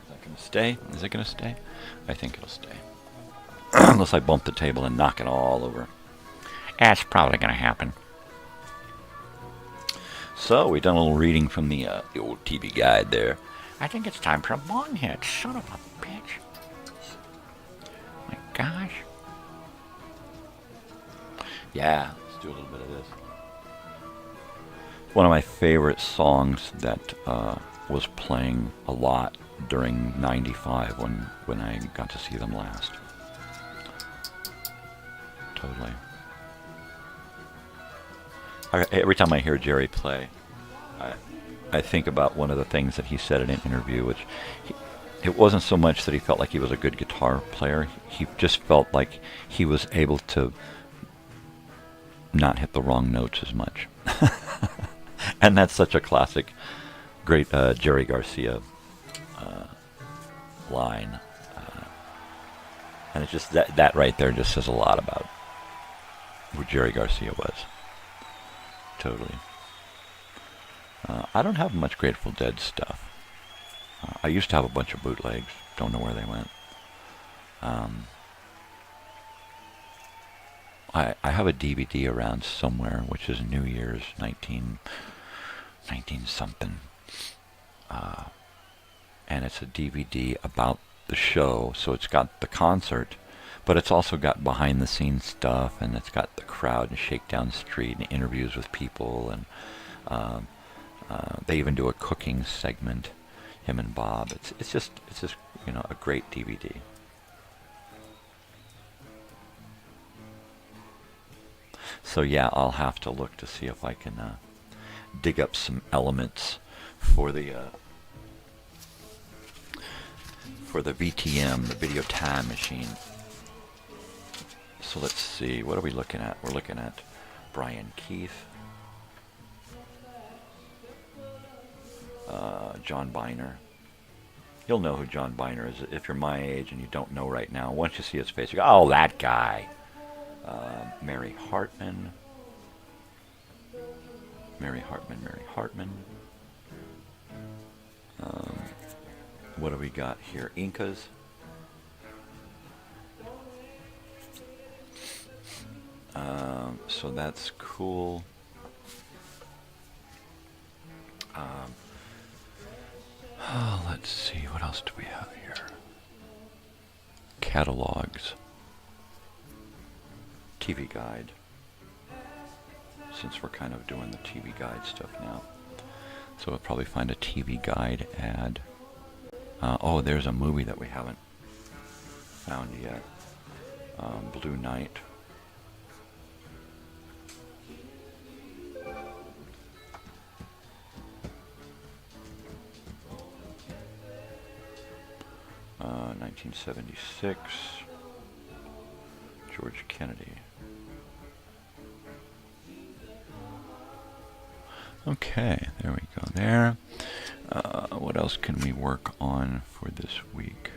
Is that going to stay? Is it going to stay? I think it'll stay. Unless I bump the table and knock it all over. That's probably going to happen. So, we've done a little reading from the old TV guide there. I think it's time for a bong hit. Son of a bitch. My gosh. Yeah, let's do a little bit of this. One of my favorite songs that was playing a lot during '95 when I got to see them last. Totally. Every time I hear Jerry play, I think about one of the things that he said in an interview, which it wasn't so much that he felt like he was a good guitar player. He just felt like he was able to not hit the wrong notes as much. And that's such a classic, great Jerry Garcia line. And it's just that right there just says a lot about who Jerry Garcia was. Totally. I don't have much Grateful Dead stuff. I used to have a bunch of bootlegs. Don't know where they went. I have a DVD around somewhere, which is New Year's 19 something. And it's a DVD about the show, so it's got the concert, but it's also got behind the scenes stuff, and it's got the crowd and Shakedown Street and interviews with people, and they even do a cooking segment, him and Bob. It's just a great DVD. So yeah, I'll have to look to see if I can dig up some elements for the VTM, the Video Time Machine. So let's see, what are we looking at? We're looking at Brian Keith, John Biner. You'll know who John Biner is if you're my age and you don't know right now. Once you see his face, you go, oh, that guy. Mary Hartman. What do we got here? Incas. So that's cool. Let's see, what else do we have here? Catalogs. TV Guide. Since we're kind of doing the TV Guide stuff now. So we'll probably find a TV Guide ad. Oh, there's a movie that we haven't found yet. Blue Night. Uh, 1976. George Kennedy. Okay, there we go there. What else can we work on for this week?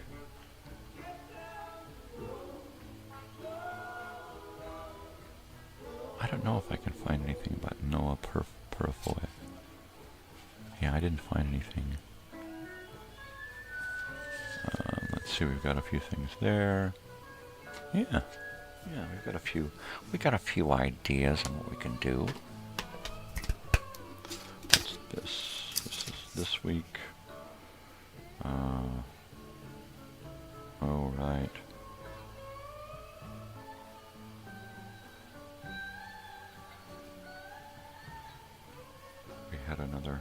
I don't know if I can find anything about Noah Purifoy. Yeah, I didn't find anything. Let's see, we've got a few things there. Yeah, we've got a few. We got a few ideas on what we can do. What's this? This is this week. Oh, right. We had another.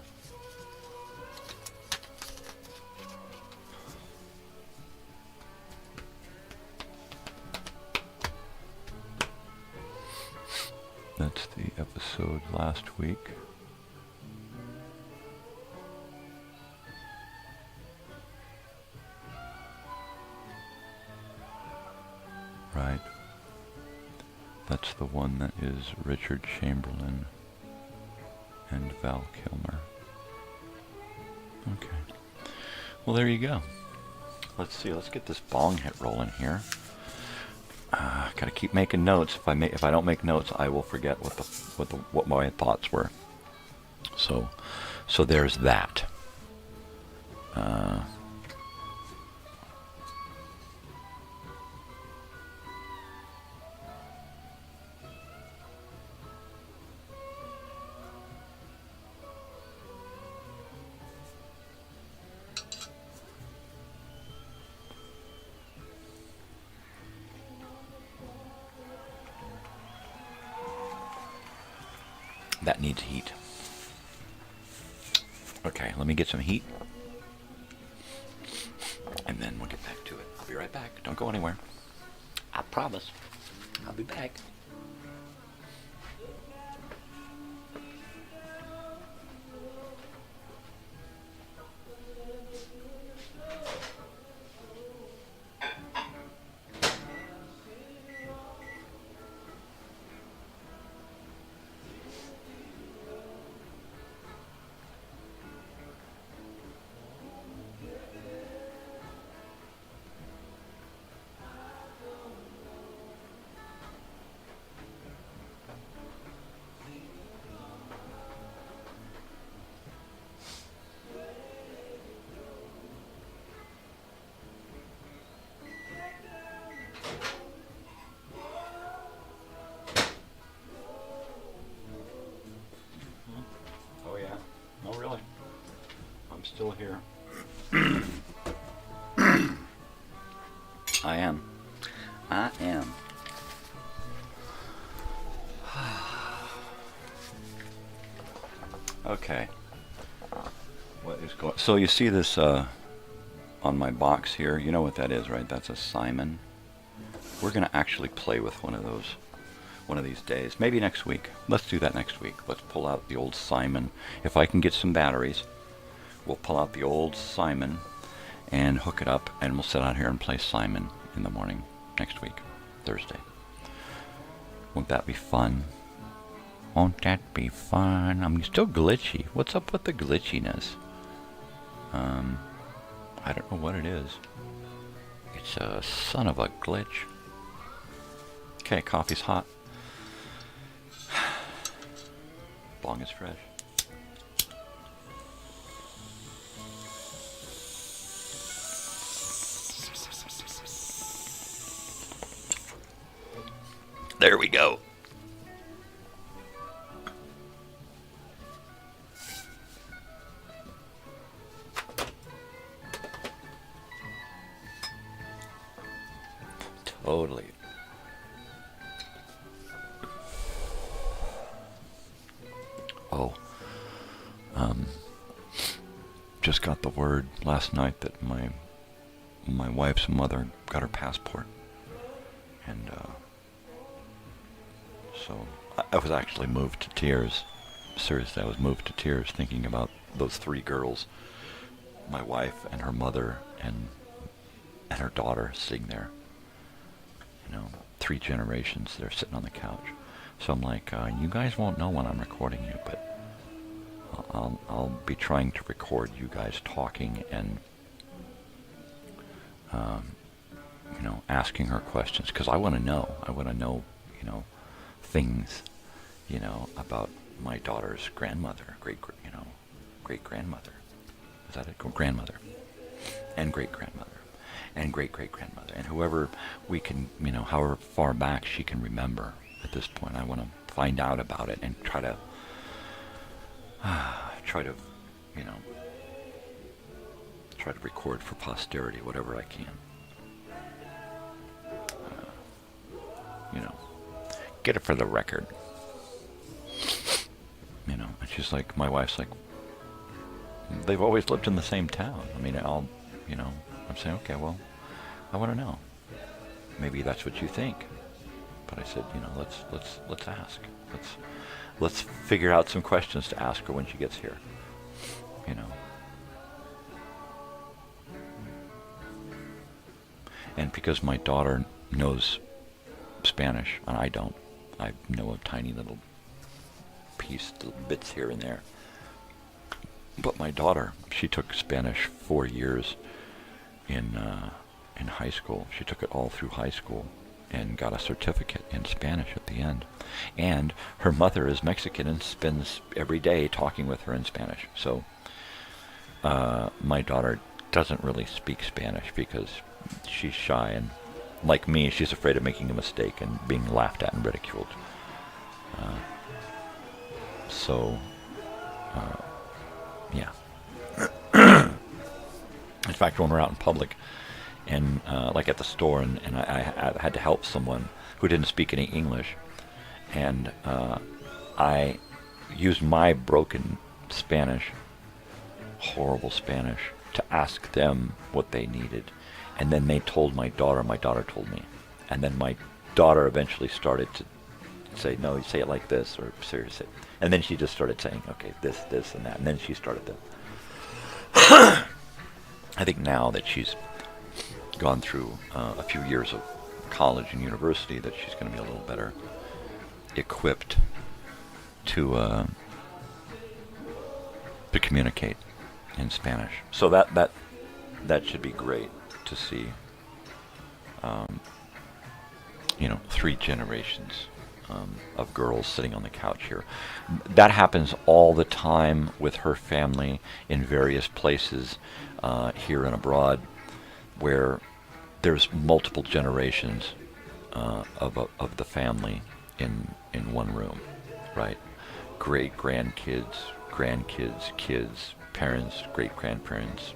That's the episode last week. Right. That's the one that is Richard Chamberlain and Val Kilmer. Okay. Well, there you go. Let's see. Let's get this bong hit rolling here. Gotta keep making notes. If I don't make notes, I will forget what my thoughts were. So there's that. That needs heat. Okay, let me get some heat. And then we'll get back to it. I'll be right back. Don't go anywhere. I promise. I'll be back. still here. I am. Okay. What is going? So you see this on my box here? You know what that is, right? That's a Simon. We're going to actually play with one of those one of these days. Maybe next week. Let's do that next week. Let's pull out the old Simon. If I can get some batteries, we'll pull out the old Simon and hook it up, and we'll sit out here and play Simon in the morning next week, Thursday. Won't that be fun? Won't that be fun? I'm still glitchy. What's up with the glitchiness? I don't know what it is. It's a son of a glitch. Okay, coffee's hot. Bong is fresh. There we go. Totally. Oh. Just got the word last night that my wife's mother got her passport. And, so I was actually moved to tears. Seriously, I was moved to tears thinking about those three girls, my wife and her mother and her daughter sitting there. You know, 3 generations, they're sitting on the couch. So I'm like, you guys won't know when I'm recording you, but I'll be trying to record you guys talking and, you know, asking her questions, because I want to know. I want to know, you know, things, you know, about my daughter's grandmother, great-grandmother. Is that it? Grandmother. And great-grandmother. And great-great-grandmother. And whoever we can, you know, however far back she can remember at this point. I want to find out about it and try to, you know, try to record for posterity whatever I can. You know, get it for the record. You know, and she's like, my wife's like, they've always lived in the same town. I mean, you know, I'm saying, okay, well, I want to know. Maybe that's what you think. But I said, you know, let's ask. Let's figure out some questions to ask her when she gets here. You know. And because my daughter knows Spanish and I don't, I know a tiny little piece, little bits here and there. But my daughter, she took Spanish 4 years in high school. She took it all through high school and got a certificate in Spanish at the end. And her mother is Mexican and spends every day talking with her in Spanish. So my daughter doesn't really speak Spanish because she's shy, and like me, she's afraid of making a mistake and being laughed at and ridiculed. Yeah. In fact, when we're out in public, and like at the store, and I had to help someone who didn't speak any English, and I used my broken Spanish, horrible Spanish, to ask them what they needed. And then they told my daughter told me. And then my daughter eventually started to say, no, you say it like this, or seriously. And then she just started saying, okay, this, and that. And then she started to... I think now that she's gone through a few years of college and university, that she's going to be a little better equipped to communicate in Spanish. So that should be great to see. You know, 3 generations of girls sitting on the couch here. That happens all the time with her family in various places here and abroad, where there's multiple generations of the family in one room, right? Great grandkids, kids, parents, great-grandparents,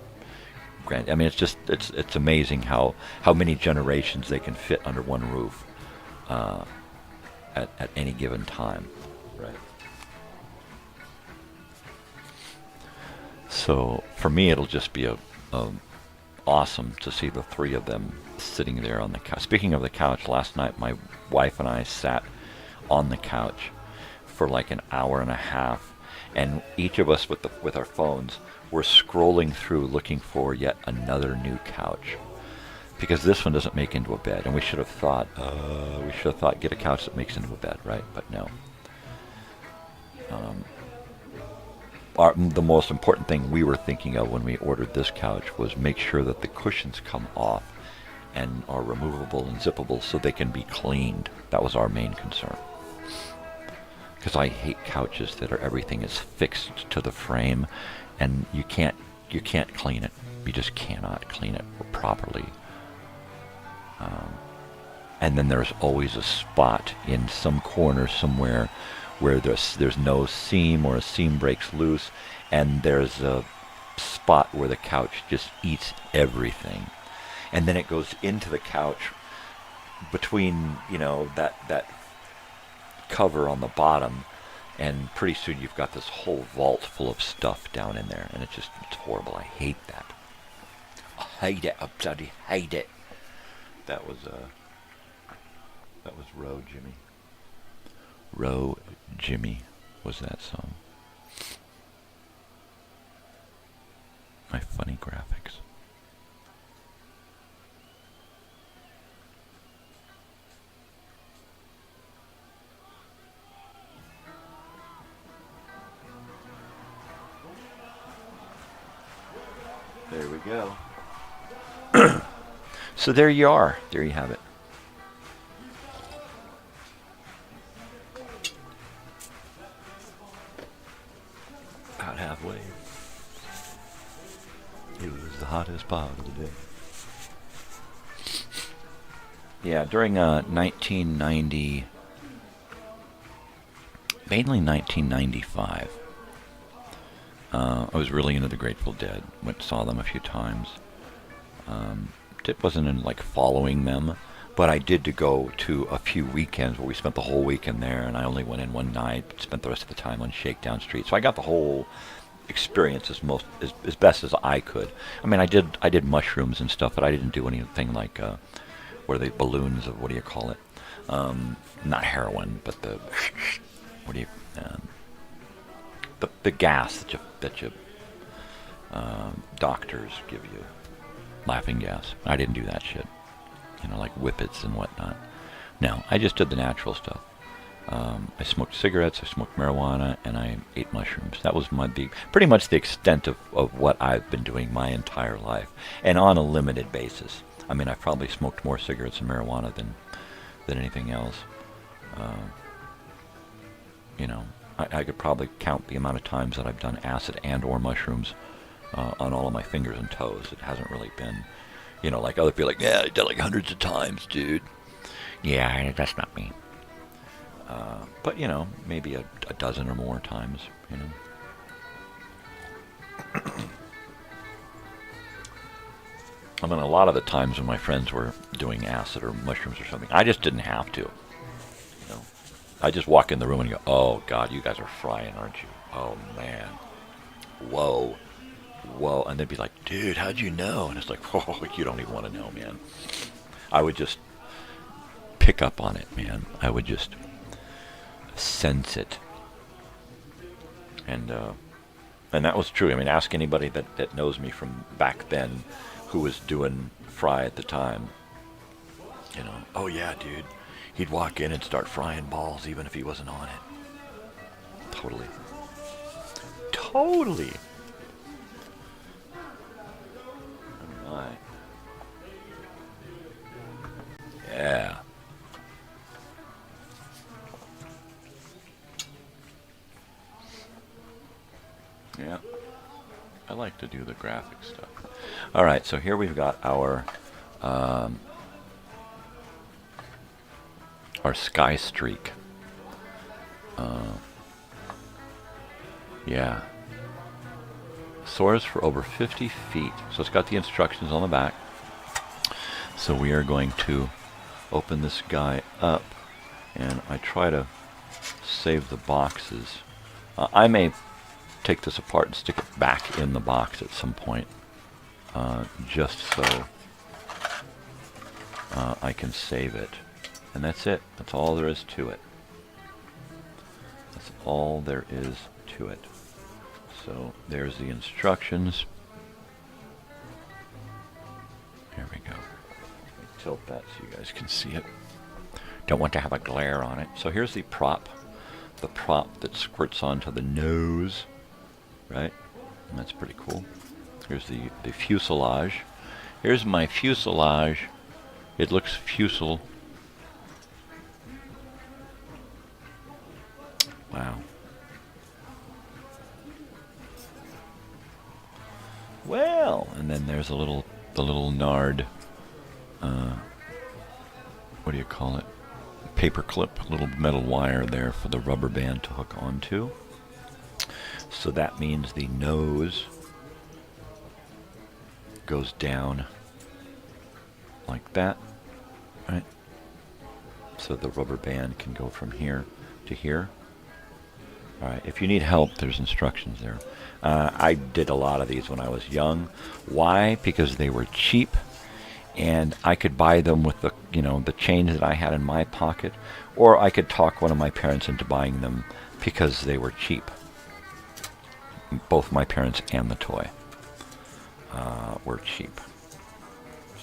I mean, it's amazing how many generations they can fit under one roof at any given time, right? So for me, it'll just be a awesome to see the three of them sitting there on the couch. Speaking of the couch, last night my wife and I sat on the couch for like an hour and a half, and each of us with our phones were scrolling through looking for yet another new couch, because this one doesn't make into a bed, and we should have thought get a couch that makes into a bed, right? But no. The most important thing we were thinking of when we ordered this couch was make sure that the cushions come off and are removable and zippable so they can be cleaned. That was our main concern. Because I hate couches that everything is fixed to the frame, and you can't clean it. You just cannot clean it properly. And then there's always a spot in some corner somewhere where there's no seam, or a seam breaks loose, and there's a spot where the couch just eats everything. And then it goes into the couch between, that cover on the bottom, and pretty soon you've got this whole vault full of stuff down in there, and it's horrible. I hate that. I hate it. I bloody hate it. That was Row Jimmy. Row Jimmy was that song. My funny graphics. There we go. So there you are. There you have it. About halfway. It was the hottest part of the day. Yeah, during 1990, mainly 1995, I was really into the Grateful Dead. Went and saw them a few times. It wasn't in like following them, but I did go to a few weekends where we spent the whole weekend there, and I only went in one night, spent the rest of the time on Shakedown Street. So I got the whole experience as best as I could. I mean, I did mushrooms and stuff, but I didn't do anything like what are they, balloons, of what do you call it? Not heroin, but the the gas that you doctors give you, laughing gas. I didn't do that shit, like whippets and whatnot. No, I just did the natural stuff. I smoked cigarettes, I smoked marijuana, and I ate mushrooms. That was pretty much the extent of what I've been doing my entire life, and on a limited basis. I mean, I've probably smoked more cigarettes and marijuana than anything else. I could probably count the amount of times that I've done acid and or mushrooms on all of my fingers and toes. It hasn't really been, like other people like, yeah, I did like hundreds of times, dude. Yeah, that's not me. But, maybe a dozen or more times, I mean, a lot of the times when my friends were doing acid or mushrooms or something, I just didn't have to. I just walk in the room and go, oh, God, you guys are frying, aren't you? Oh, man. Whoa. And they'd be like, dude, how'd you know? And it's like, oh, you don't even want to know, man. I would just pick up on it, man. I would just sense it. And that was true. I mean, ask anybody that knows me from back then who was doing fry at the time. Oh, yeah, dude. He'd walk in and start frying balls even if he wasn't on it. Totally. Oh, my. Yeah. Yeah. I like to do the graphic stuff. All right, so here we've got our sky streak. Yeah. soars for over 50 feet. So it's got the instructions on the back. So we are going to open this guy up, and I try to save the boxes. I may take this apart and stick it back in the box at some point, just so I can save it. And that's it. That's all there is to it. That's all there is to it. So there's the instructions. Here we go. Let me tilt that so you guys can see it. Don't want to have a glare on it. So here's the prop that squirts onto the nose, right? And that's pretty cool. Here's the fuselage. Here's my fuselage. It looks fusel. Wow. Well, and then there's the little nard, what do you call it? Paper clip, a little metal wire there for the rubber band to hook onto. So that means the nose goes down like that, right? So the rubber band can go from here to here. All right, if you need help, there's instructions there. I did a lot of these when I was young. Why? Because they were cheap, and I could buy them with the change that I had in my pocket, or I could talk one of my parents into buying them because they were cheap. Both my parents and the toy were cheap.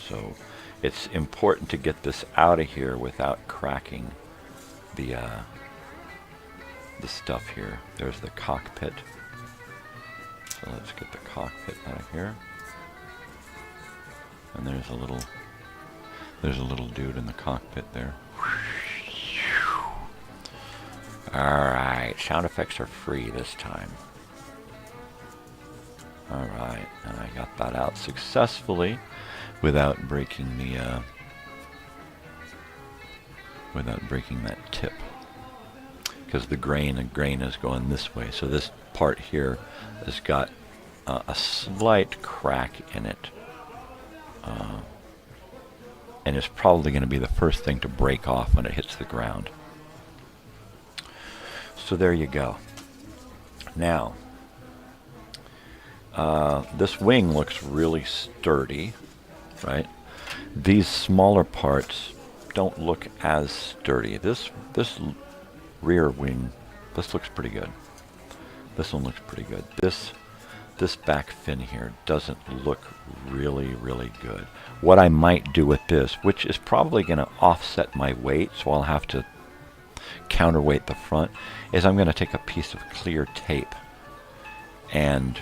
So it's important to get this out of here without cracking the stuff here. There's the cockpit. So let's get the cockpit out of here. And there's a little dude in the cockpit there. Alright, sound effects are free this time. Alright, and I got that out successfully without breaking that tip. Because the grain is going this way. So this part here has got a slight crack in it. And it's probably going to be the first thing to break off when it hits the ground. So there you go. Now, this wing looks really sturdy, right? These smaller parts don't look as sturdy. This rear wing, this looks pretty good. This one looks pretty good. This back fin here doesn't look really, really good. What I might do with this, which is probably going to offset my weight, so I'll have to counterweight the front, is I'm going to take a piece of clear tape and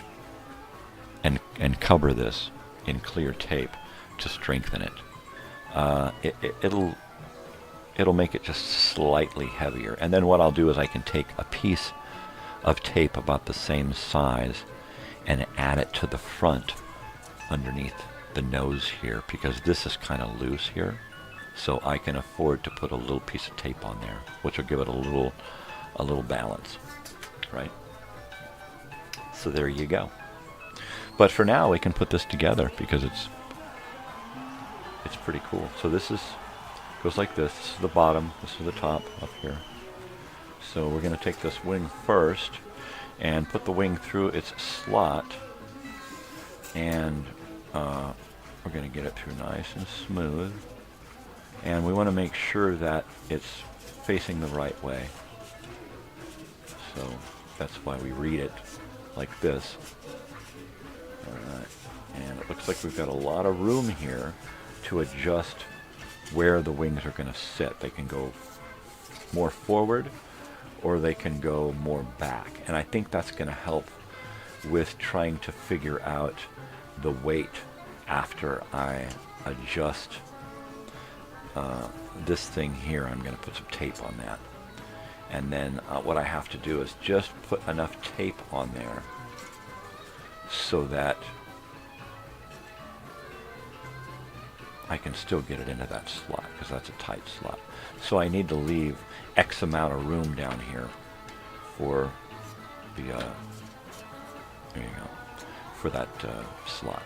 cover this in clear tape to strengthen it. It'll make it just slightly heavier. And then what I'll do is I can take a piece of tape about the same size and add it to the front underneath the nose here, because this is kind of loose here. So I can afford to put a little piece of tape on there, which will give it a little balance, right? So there you go. But for now, we can put this together because it's pretty cool. So this goes like this. This is the bottom. This is the top up here. So we're going to take this wing first and put the wing through its slot, and we're going to get it through nice and smooth. And we want to make sure that it's facing the right way. So that's why we read it like this. Alright, and it looks like we've got a lot of room here to adjust where the wings are going to sit. They can go more forward or they can go more back. And I think that's going to help with trying to figure out the weight after I adjust this thing here. I'm going to put some tape on that. And then what I have to do is just put enough tape on there so that I can still get it into that slot, because that's a tight slot. So I need to leave X amount of room down here for the there you go, for that slot.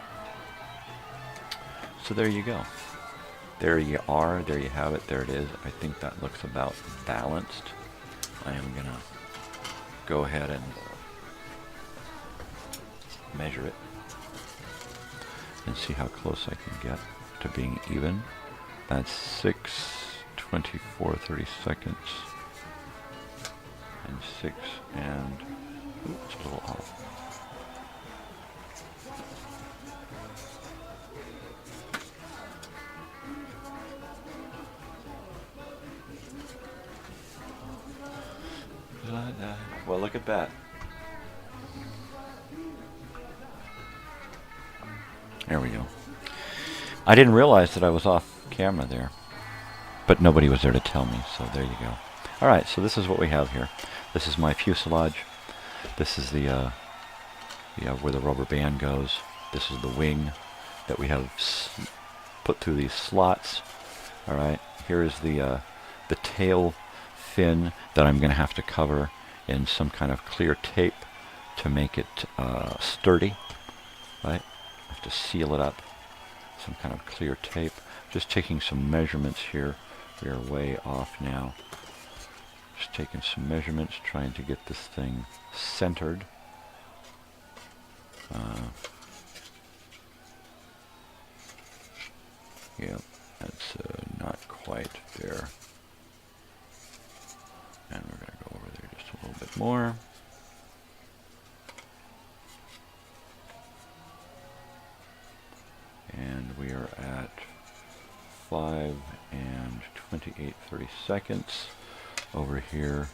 So there you go. There you are. There you have it. There it is. I think that looks about balanced. I am going to go ahead and measure it and see how close I can get to being even. That's 6:24, 30 seconds. And 6 and... Ooh, it's a little off. Well, look at that. There we go. I didn't realize that I was off camera there, but nobody was there to tell me, so there you go. All right, so this is what we have here. This is my fuselage. This is the where the rubber band goes. This is the wing that we have put through these slots. All right, here is the tail fin that I'm going to have to cover in some kind of clear tape to make it sturdy. Right, I have to seal it up. Some kind of clear tape. Just taking some measurements here. We are way off now. Just taking some measurements, trying to get this thing centered. Yeah, that's not quite there. And we're going to go over there just a little bit more. And we are at 5 and 28, 30 seconds over here.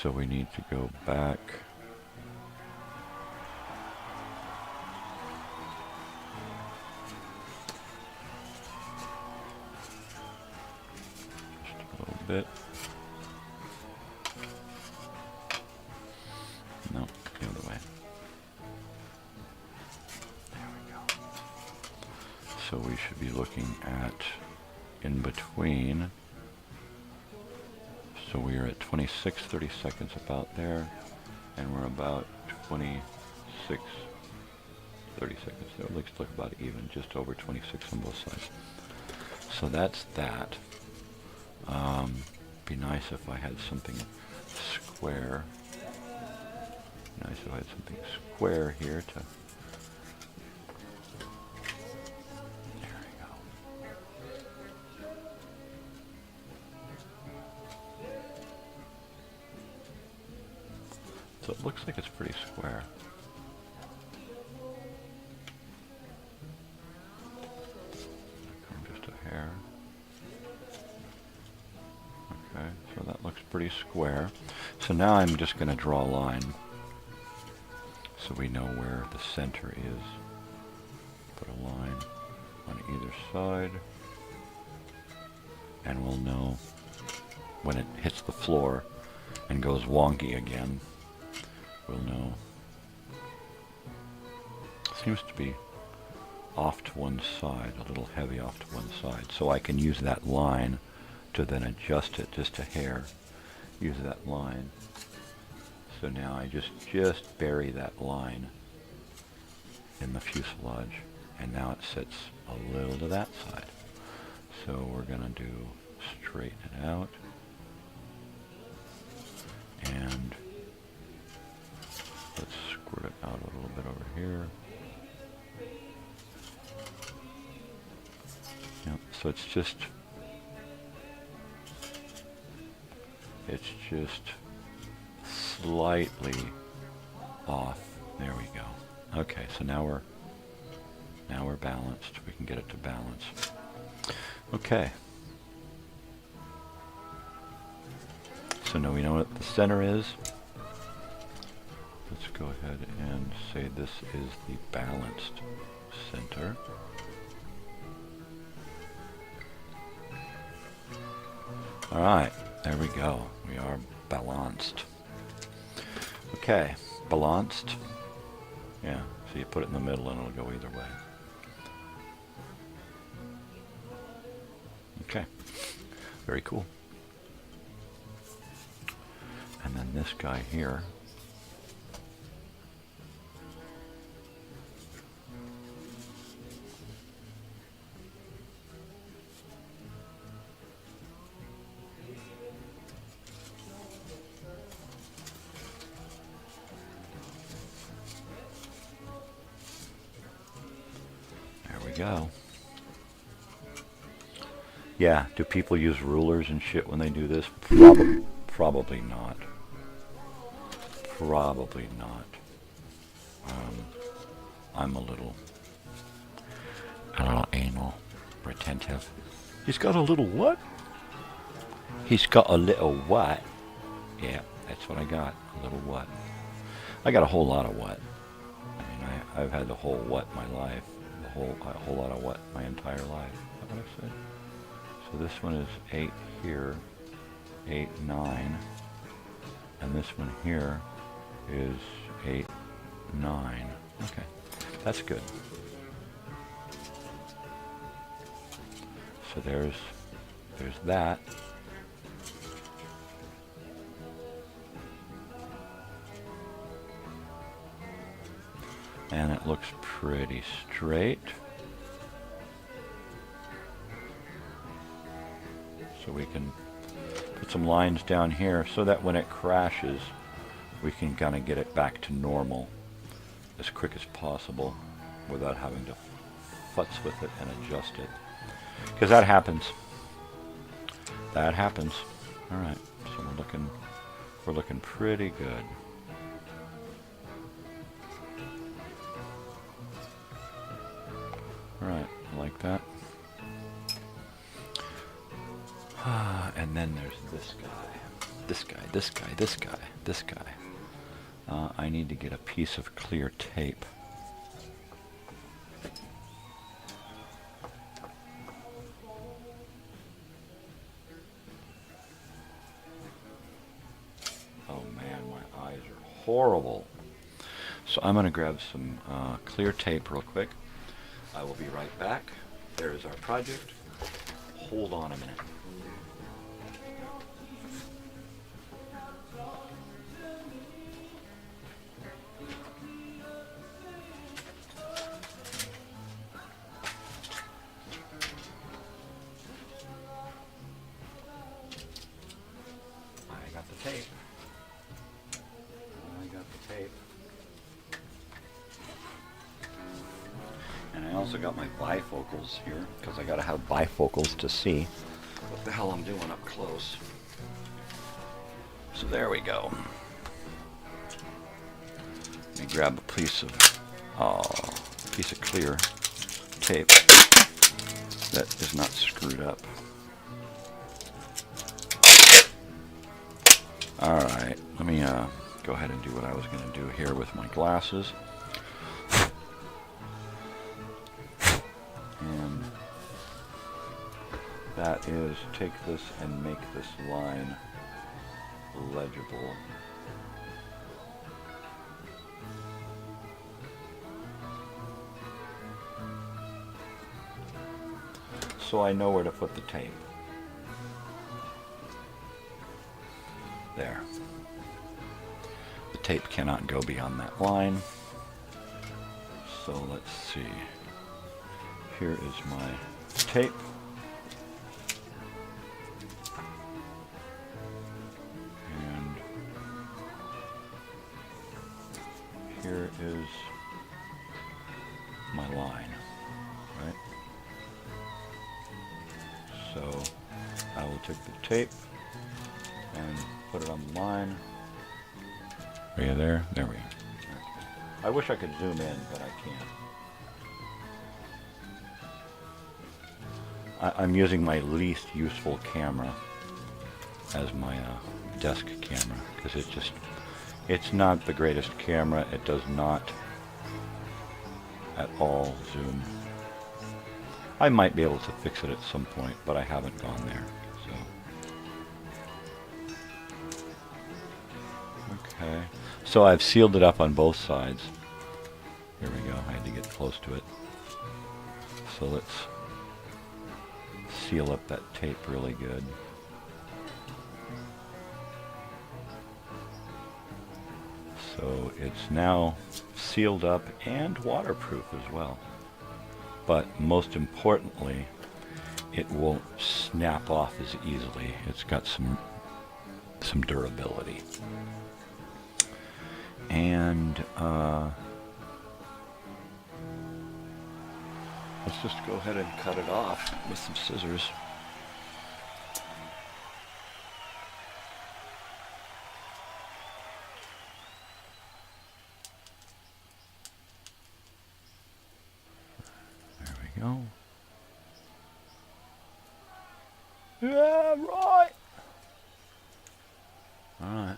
So we need to go back. Just a little bit. No, the other way. So we should be looking at in between. So we are at 26, 30 seconds about there, and we're about 26, 30 seconds there. It looks like about even, just over 26 on both sides. So that's that. Be nice if I had something square. Nice if I had something square here to... So it looks like it's pretty square. Come just a hair. Okay, so that looks pretty square. So now I'm just going to draw a line so we know where the center is. Put a line on either side, and we'll know when it hits the floor and goes wonky again. We'll know. Seems to be off to one side, a little heavy off to one side. So I can use that line to then adjust it just a hair. Use that line. So now I just bury that line in the fuselage, and now it sits a little to that side. So we're going to do straighten it out. And let's squirt it out a little bit over here. Yep, so it's just slightly off. There we go. Okay, so now we're balanced. We can get it to balance. Okay. So now we know what the center is. Let's go ahead and say this is the balanced center. All right, there we go. We are balanced. Okay, balanced. Yeah, so you put it in the middle and it'll go either way. Okay, very cool. And then this guy here, go. Yeah, do people use rulers and shit when they do this? Probably not. Probably not. I'm a little anal, retentive. He's got a little what? He's got a little what? Yeah, that's what I got. A little what? I got a whole lot of what. I mean, I've had the whole what my life. A whole lot of what my entire life. Is that what I said? So this one is 8 here, 8, 9. And this one here is 8, 9. Okay, that's good. So there's that. And it looks pretty straight. So we can put some lines down here so that when it crashes, we can kind of get it back to normal as quick as possible without having to futz with it and adjust it. Because that happens. That happens. All right. So we're looking pretty good. All right, like that. And then there's this guy. I need to get a piece of clear tape. Oh man, my eyes are horrible. So I'm going to grab some clear tape real quick. I will be right back. There is our project. Hold on a minute. I got the tape. And I also got my bifocals here, because I gotta have bifocals to see what the hell I'm doing up close. So there we go. Let me grab a piece of clear tape that is not screwed up. Alright, let me go ahead and do what I was going to do here with my glasses. And that is take this and make this line legible. So I know where to put the tape. There. The tape cannot go beyond that line. So let's see. Here is my tape. And here is my line, right? So I will take the tape and put it on the line. Are you there? There we go. I wish I could zoom in, but I can't. I'm using my least useful camera as my desk camera, because it's not the greatest camera. It does not at all zoom. I might be able to fix it at some point, but I haven't gone there. Okay, so I've sealed it up on both sides. Here we go, I had to get close to it. So let's seal up that tape really good. So it's now sealed up and waterproof as well. But most importantly, it won't snap off as easily. It's got some durability. And let's just go ahead and cut it off with some scissors. There we go. Yeah, right. All right.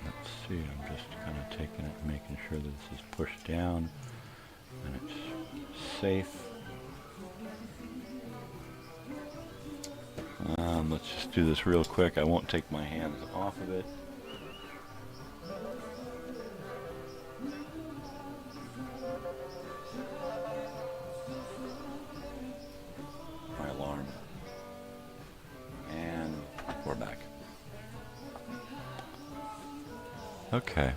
Let's see, I'm just kind of taking it, making sure that this is pushed down and it's safe. Let's just do this real quick. I won't take my hands off of it. My alarm. And we're back. Okay.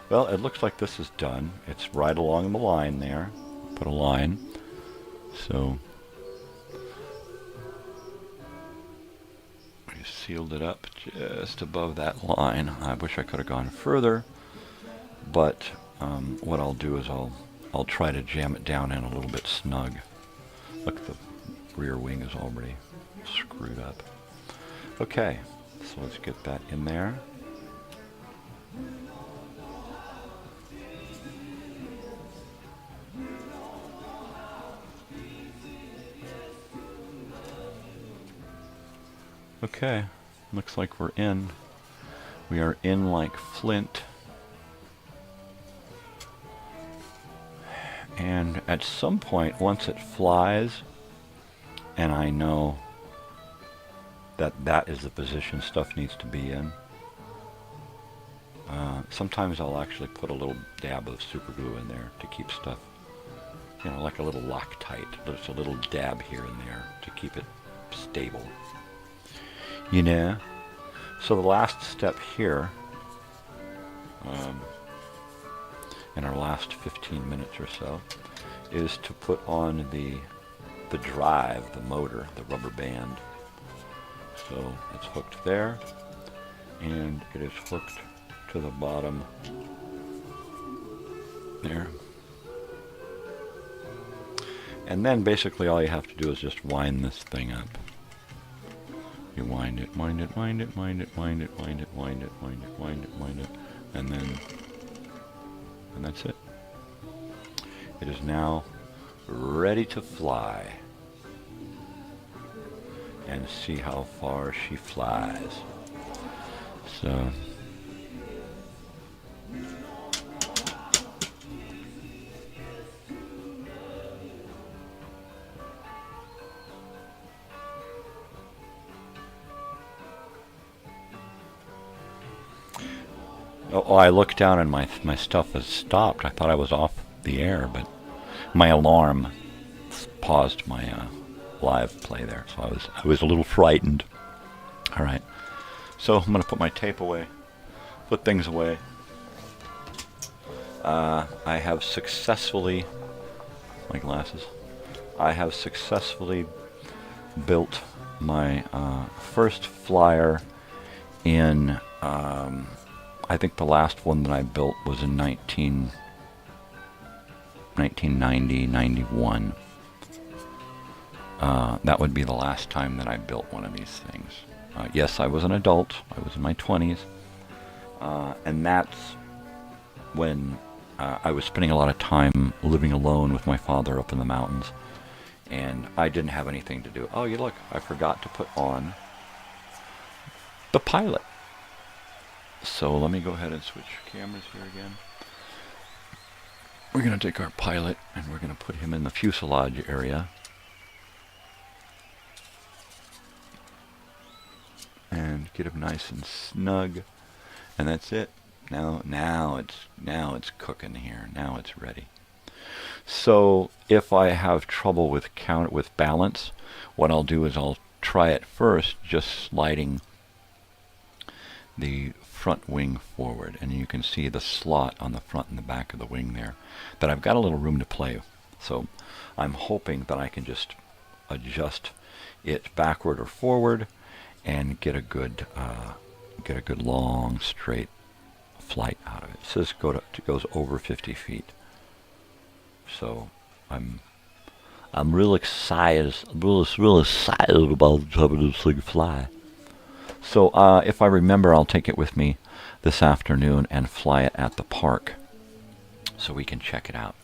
Well, it looks like this is done. It's right along the line there. Put a line. So we sealed it up just above that line. I wish I could have gone further, but what I'll do is I'll try to jam it down in a little bit snug. Look, the rear wing is already screwed up. Okay, so let's get that in there. Okay, looks like we're in. We are in like flint. And at some point, once it flies, and I know that that is the position stuff needs to be in, sometimes I'll actually put a little dab of super glue in there to keep stuff, you know, like a little Loctite. There's a little dab here and there to keep it stable. You know? So the last step here, in our last 15 minutes or so, is to put on the drive, the motor, the rubber band. So it's hooked there, and it is hooked to the bottom there. And then basically all you have to do is just wind this thing up. You wind it, wind it, wind it, wind it, wind it, wind it, wind it, wind it, wind it, wind it, and that's it. It is now ready to fly. And see how far she flies. So oh, I looked down and my stuff has stopped. I thought I was off the air, but my alarm paused my live play there, so I was a little frightened. All right, so I'm going to put my tape away, put things away. I have successfully, my glasses, I have successfully built my first flyer in, I think the last one that I built was in 1990, 91. That would be the last time that I built one of these things. Yes, I was an adult. I was in my 20s. And that's when I was spending a lot of time living alone with my father up in the mountains. And I didn't have anything to do. Oh, you look, I forgot to put on the pilot. So let me go ahead and switch cameras here again. We're going to take our pilot and we're going to put him in the fuselage area. And get him nice and snug. And that's it. Now it's cooking here. Now it's ready. So if I have trouble with balance, what I'll do is I'll try it first, just sliding the front wing forward, and you can see the slot on the front and the back of the wing there, that I've got a little room to play. So I'm hoping that I can just adjust it backward or forward and get a good long straight flight out of it. It says it goes over 50 feet. So I'm real excited, real excited about having this thing fly. So if I remember, I'll take it with me this afternoon and fly it at the park so we can check it out.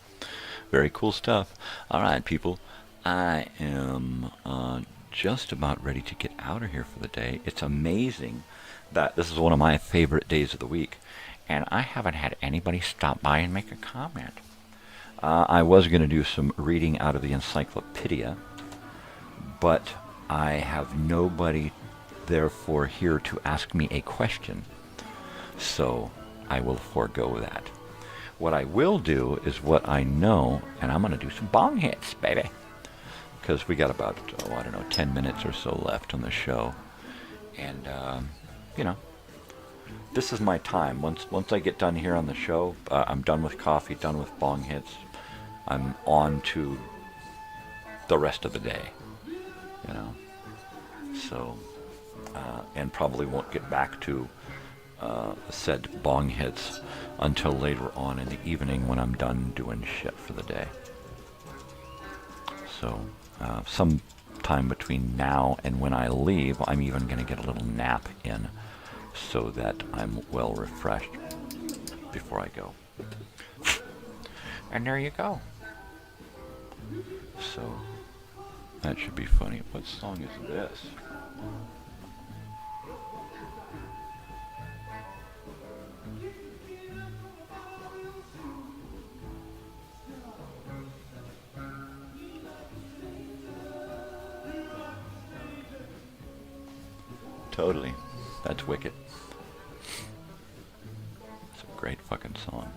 Very cool stuff. All right, people. I am just about ready to get out of here for the day. It's amazing that this is one of my favorite days of the week, and I haven't had anybody stop by and make a comment. I was going to do some reading out of the encyclopedia, but I have nobody therefore here to ask me a question, so I will forego that. What I will do is what I know, and I'm going to do some bong hits, baby, because we got about, 10 minutes or so left on the show, and, this is my time. Once I get done here on the show, I'm done with coffee, done with bong hits. I'm on to the rest of the day, So, and probably won't get back to said bong hits until later on in the evening when I'm done doing shit for the day. So, sometime between now and when I leave, I'm even going to get a little nap in so that I'm well refreshed before I go. And there you go. So, that should be funny. What song is this? Totally. That's wicked. It's a great fucking song.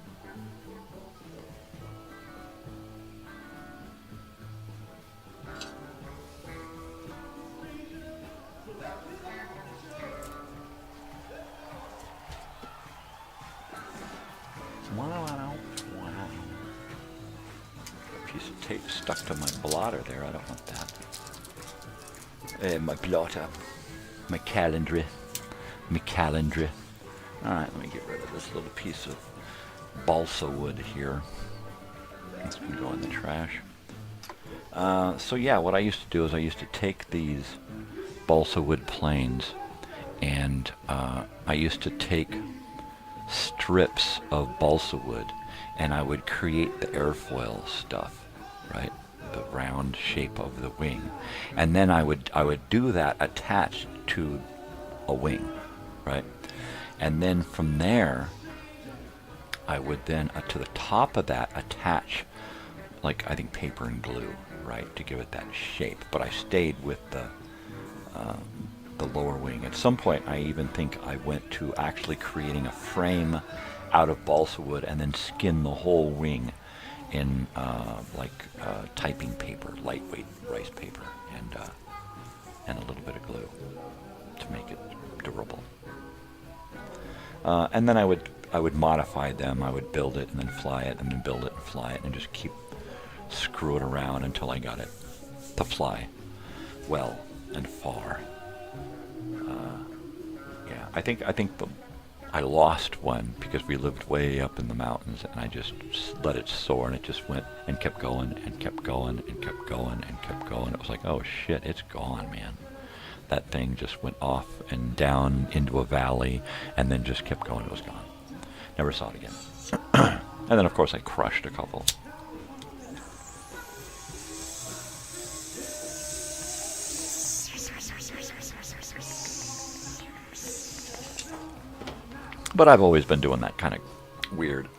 A piece of tape stuck to my blotter there. I don't want that. My blotter. My calendar. Alright, let me get rid of this little piece of balsa wood here. This can go in the trash. So yeah, what I used to do is I used to take these balsa wood planes and I used to take strips of balsa wood and I would create the airfoil stuff, right? The round shape of the wing. And then I would do that attached to a wing, right? And then from there, I would then, to the top of that, attach, like, I think paper and glue, right, to give it that shape. But I stayed with the lower wing. At some point, I even think I went to actually creating a frame out of balsa wood and then skin the whole wing in, typing paper, lightweight rice paper, and a little bit of glue to make it durable. And then I would modify them. I would build it and then fly it and then build it and fly it and just keep screwing around until I got it to fly well and far. Yeah, I think I lost one because we lived way up in the mountains and I just let it soar and it just went and kept going and kept going and kept going and kept going. It was like, oh shit, it's gone, man. That thing just went off and down into a valley and then just kept going. It was gone. Never saw it again. And then, of course, I crushed a couple. But I've always been doing that kind of weird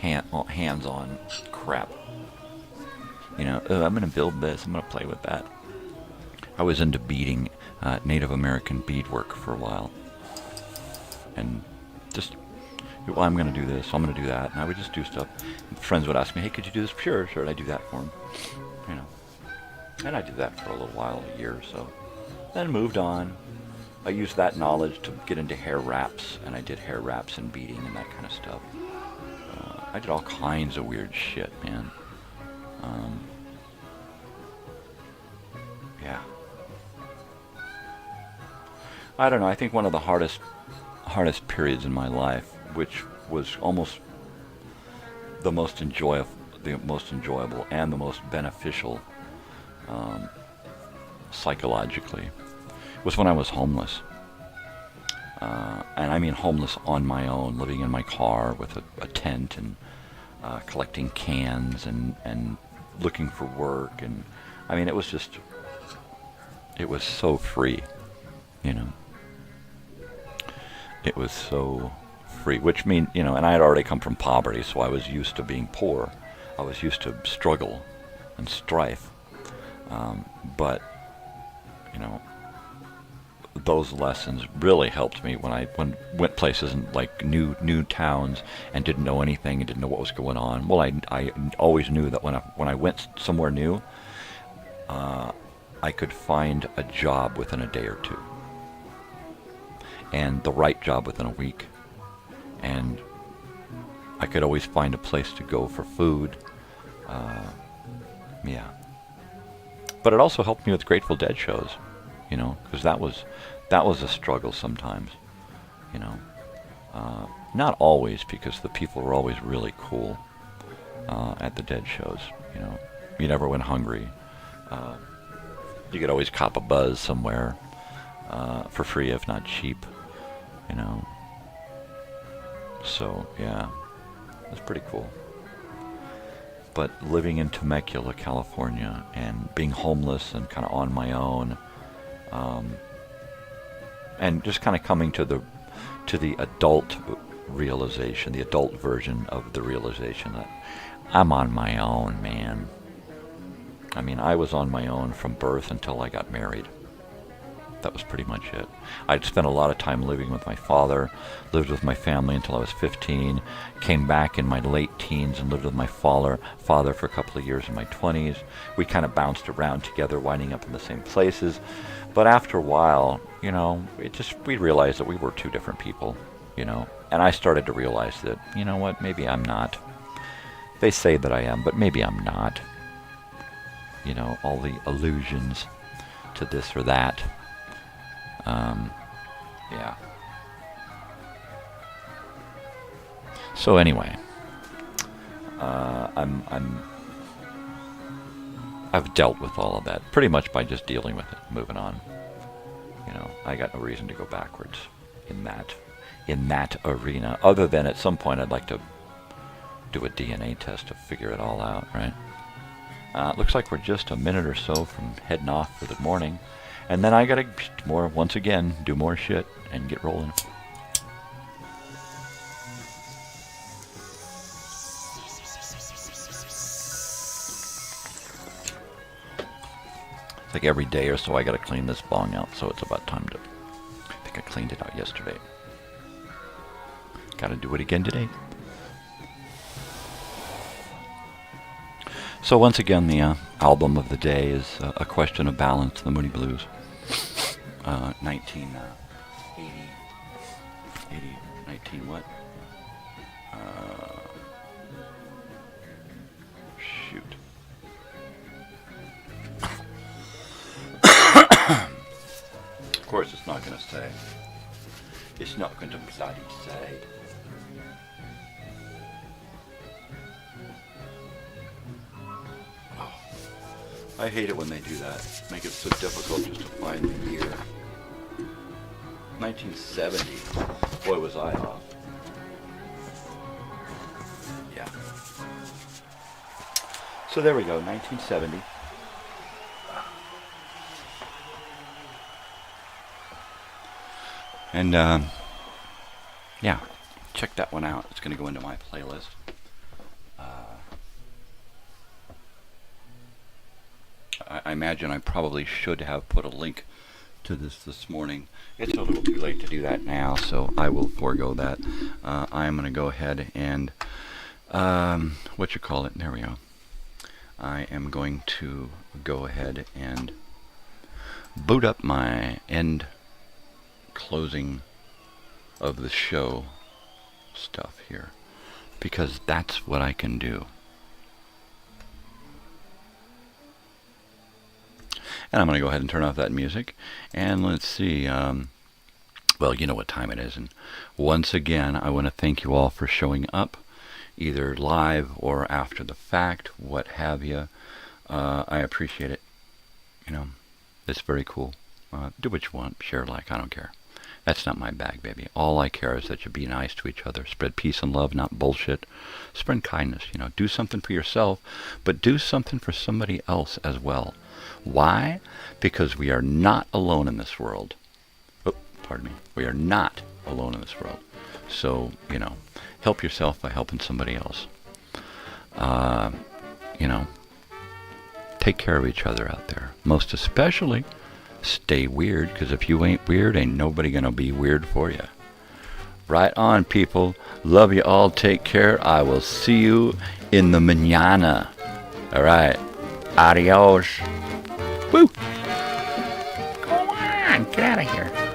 hands-on crap. I'm going to build this. I'm going to play with that. I was into beading, Native American beadwork for a while. And just, well, I'm going to do this, I'm going to do that. And I would just do stuff. And friends would ask me, hey, could you do this? Sure, I do that for them. And I did that for a little while, a year or so. Then moved on. I used that knowledge to get into hair wraps. And I did hair wraps and beading and that kind of stuff. I did all kinds of weird shit, man. Yeah. I don't know. I think one of the hardest hardest periods in my life, which was almost the most enjoyable and the most beneficial psychologically, was when I was homeless. And I mean homeless on my own, living in my car with a tent and collecting cans and looking for work. And I mean, it was so free, you know. It was so free, which means, you know, and I had already come from poverty, so I was used to being poor. I was used to struggle and strife. But, you know, those lessons really helped me when I went places in like new towns and didn't know anything and didn't know what was going on. Well, I always knew that when I went somewhere new, I could find a job within a day or two, and the right job within a week, and I could always find a place to go for food. Yeah. But it also helped me with Grateful Dead shows, you know, because that was a struggle sometimes, you know. Not always, because the people were always really cool at the Dead shows, you know. You never went hungry. You could always cop a buzz somewhere for free, if not cheap, you know. So, yeah, it was pretty cool. But living in Temecula, California, and being homeless and kind of on my own, and just kind of coming to the adult realization, the adult version of the realization that I'm on my own, man. I mean, I was on my own from birth until I got married. That was pretty much it. I'd spent a lot of time living with my father, lived with my family until I was 15, came back in my late teens and lived with my father for a couple of years in my 20s. We kind of bounced around together, winding up in the same places. But after a while, you know, we realized that we were two different people, you know. And I started to realize that, you know what, maybe I'm not. They say that I am, but maybe I'm not. You know, all the allusions to this or that. Yeah. So anyway, I've dealt with all of that pretty much by just dealing with it, moving on. You know, I got no reason to go backwards in that arena, other than at some point I'd like to do a DNA test to figure it all out, right? Looks like we're just a minute or so from heading off for the morning. And then I gotta once again, do more shit and get rolling. It's like every day or so I gotta clean this bong out, so it's about time to... I think I cleaned it out yesterday. Gotta do it again today. So once again, the album of the day is A Question of Balance, the Moody Blues. 19 what? Shoot. Of course, it's not going to say. It's not going to bloody say. I hate it when they do that. Make it so difficult just to find the year. 1970. Boy, was I off. Yeah. So there we go, 1970. And, yeah, check that one out. It's going to go into my playlist. I imagine I probably should have put a link to this morning. It's a little too late to do that now, so I will forego that. I'm going to go ahead and, there we go. I am going to go ahead and boot up my end closing of the show stuff here, because that's what I can do. And I'm going to go ahead and turn off that music. And let's see. Well, you know what time it is. And once again, I want to thank you all for showing up, either live or after the fact, what have you. I appreciate it. You know, it's very cool. Do what you want. Share, like, I don't care. That's not my bag, baby. All I care is that you be nice to each other. Spread peace and love, not bullshit. Spread kindness, you know. Do something for yourself, but do something for somebody else as well. Why? Because we are not alone in this world. Oh, pardon me. We are not alone in this world. So, you know, help yourself by helping somebody else. You know, take care of each other out there. Most especially, stay weird, because if you ain't weird, ain't nobody gonna be weird for you. Right on, people. Love you all. Take care. I will see you in the mañana. All right. Adios. Woo. Go on. Get out of here.